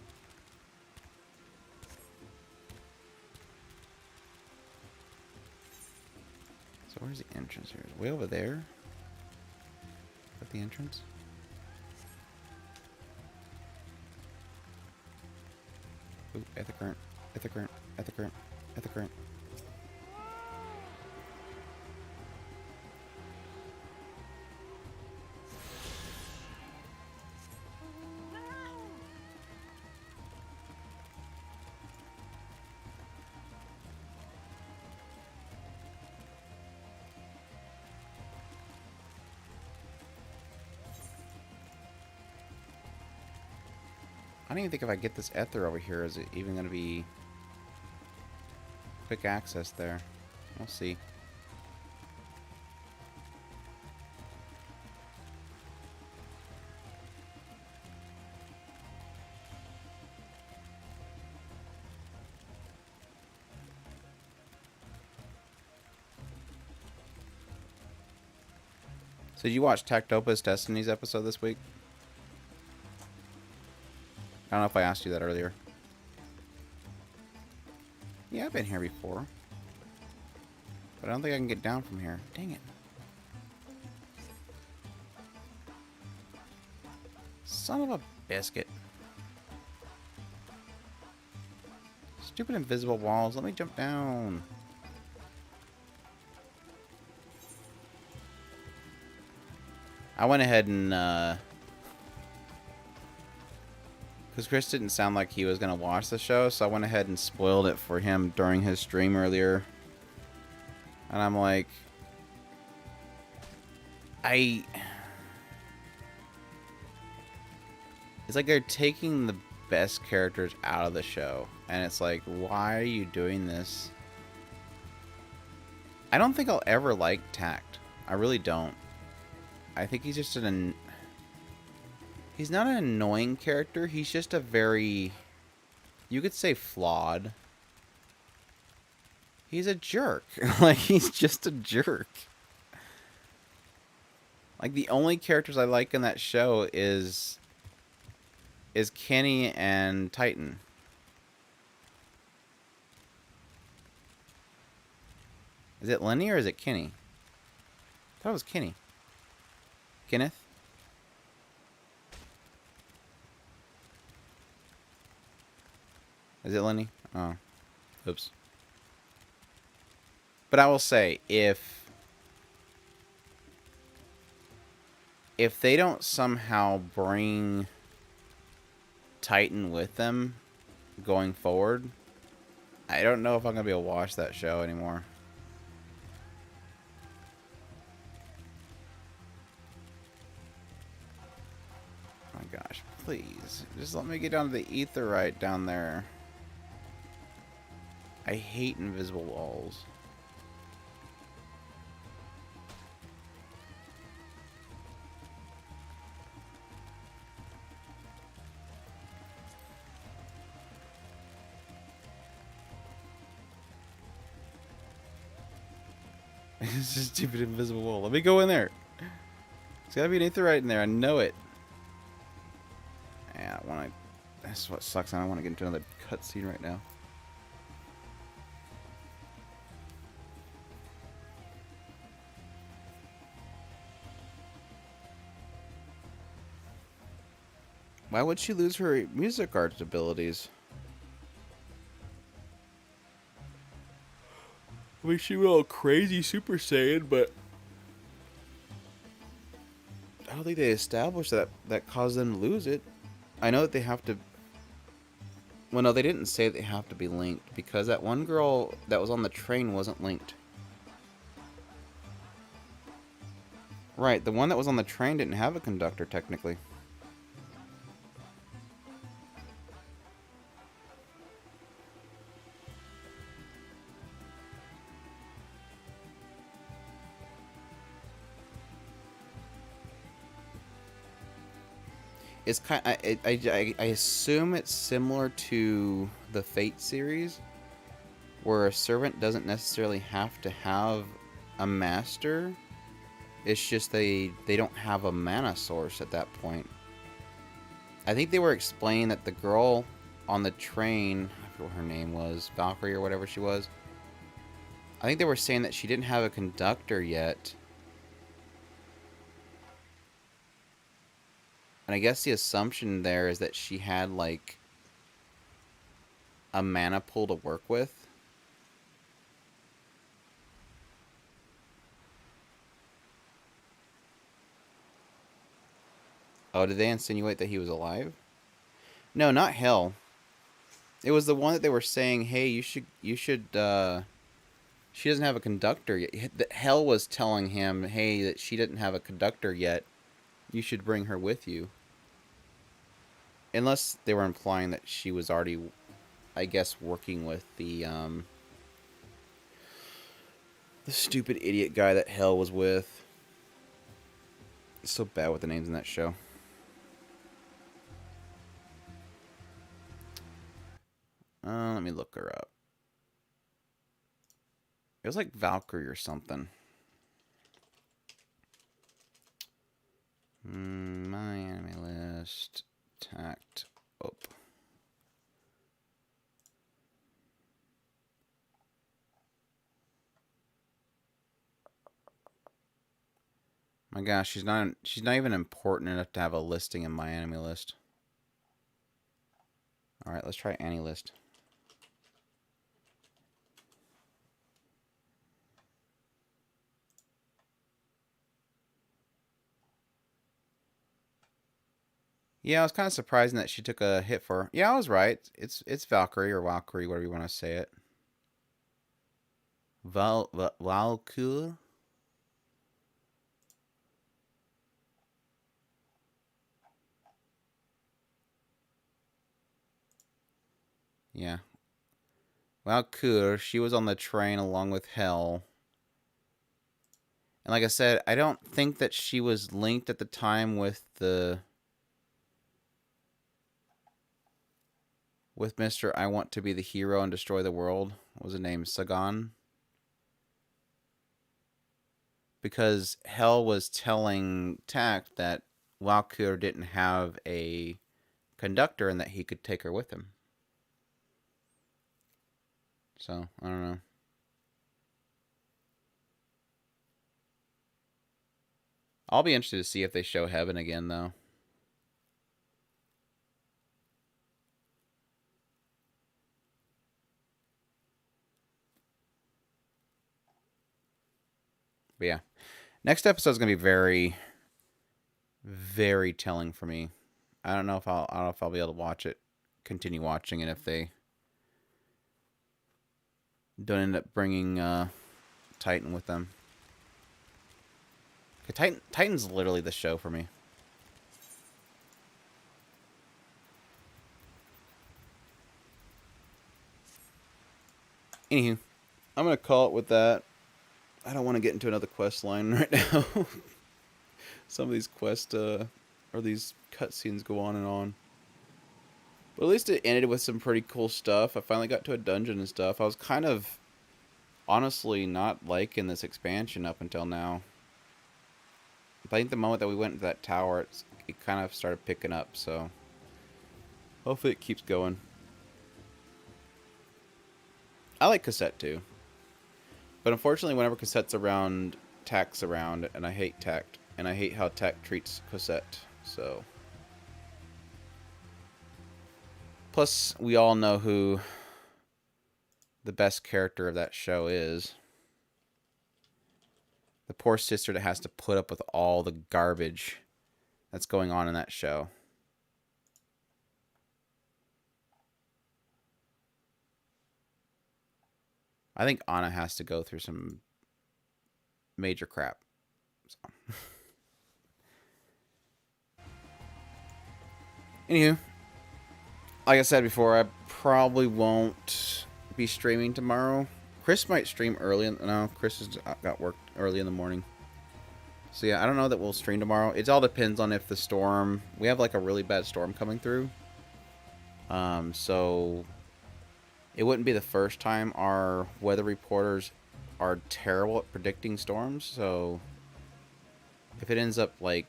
So where's the entrance here? Way over there? Is that the entrance? Ooh, at the current. At the current. At the current. At the current. I don't even think if I get this ether over here, is it even going to be quick access there? We'll see. So did you watch Tactopa's Destiny's episode this week? I don't know if I asked you that earlier. Yeah, I've been here before. But I don't think I can get down from here. Dang it. Son of a biscuit. Stupid invisible walls. Let me jump down. I went ahead and, because Chris didn't sound like he was going to watch the show, so I went ahead and spoiled it for him during his stream earlier. And I'm like, it's like they're taking the best characters out of the show. And it's like, why are you doing this? I don't think I'll ever like Tact. I really don't. I think he's just he's not an annoying character. He's just a very, you could say, flawed. He's a jerk. Like, he's just a jerk. Like, the only characters I like in that show is Kenny and Titan. Is it Lenny or is it Kenny? I thought it was Kenny. Kenneth? Is it Lenny? Oh. Oops. But I will say, if they don't somehow bring Titan with them going forward, I don't know if I'm going to be able to watch that show anymore. Oh my gosh, please. Just let me get down to the etherite down there. I hate invisible walls. It's just stupid invisible wall. Let me go in there. There's gotta be an etherite in there. I know it. Yeah, that's what sucks. I don't want to get into another cutscene right now. Why would she lose her music arts abilities? I mean, she went all crazy Super Saiyan, but I don't think they established that caused them to lose it. I know that they have to... Well, no, they didn't say they have to be linked, because that one girl that was on the train wasn't linked. Right, the one that was on the train didn't have a conductor, technically. It's kind. I assume it's similar to the Fate series, where a servant doesn't necessarily have to have a master. It's just they don't have a mana source at that point. I think they were explaining that the girl on the train, I forget what her name was, Valkyrie or whatever she was. I think they were saying that she didn't have a conductor yet. And I guess the assumption there is that she had, like, a mana pool to work with. Oh, did they insinuate that he was alive? No, not Hell. It was the one that they were saying, hey, you should, she doesn't have a conductor yet. Hell was telling him, hey, that she didn't have a conductor yet. You should bring her with you. Unless they were implying that she was already, I guess, working with the stupid idiot guy that Hell was with. It's so bad with the names in that show. Let me look her up. It was like Valkyrie or something. My enemy list. Tact. Oh. My gosh, she's not even important enough to have a listing in my enemy list. All right, let's try Annie list. Yeah, I was kind of surprised that she took a hit for. Yeah, I was right. It's Valkyrie or Valkyrie, whatever you want to say it. Valkyrie. Yeah. Valkyrie, she was on the train along with Hell. And like I said, I don't think that she was linked at the time with Mr. I Want to Be the Hero and Destroy the World. What was his name? Sagan? Because Hell was telling Tact that Valkyrie didn't have a conductor and that he could take her with him. So, I don't know. I'll be interested to see if they show Heaven again, though. But yeah. Next episode is going to be very, very telling for me. I don't know if I'll be able to watch it, continue watching it if they don't end up bringing Titan with them. Okay, Titan's literally the show for me. Anywho, I'm going to call it with that. I don't want to get into another quest line right now. Some of these quest or these cutscenes go on and on. But at least it ended with some pretty cool stuff. I finally got to a dungeon and stuff. I was kind of honestly not liking this expansion up until now. But I think the moment that we went into that tower, it kind of started picking up, so hopefully it keeps going. I like Cassette too. But unfortunately, whenever Cassette's around, Tact's around, and I hate Tact. And I hate how Tact treats Cassette, so. Plus, we all know who the best character of that show is. The poor sister that has to put up with all the garbage that's going on in that show. I think Anna has to go through some major crap. So. Anywho, like I said before, I probably won't be streaming tomorrow. Chris might stream early. No, Chris has got work early in the morning. So yeah, I don't know that we'll stream tomorrow. It all depends on if the storm... We have like a really bad storm coming through. So it wouldn't be the first time. Our weather reporters are terrible at predicting storms. So if it ends up like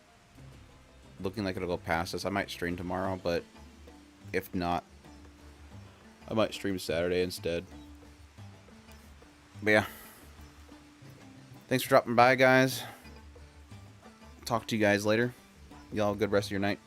looking like it'll go past us, I might stream tomorrow. But if not, I might stream Saturday instead. But yeah. Thanks for dropping by, guys. Talk to you guys later. Y'all have a good rest of your night.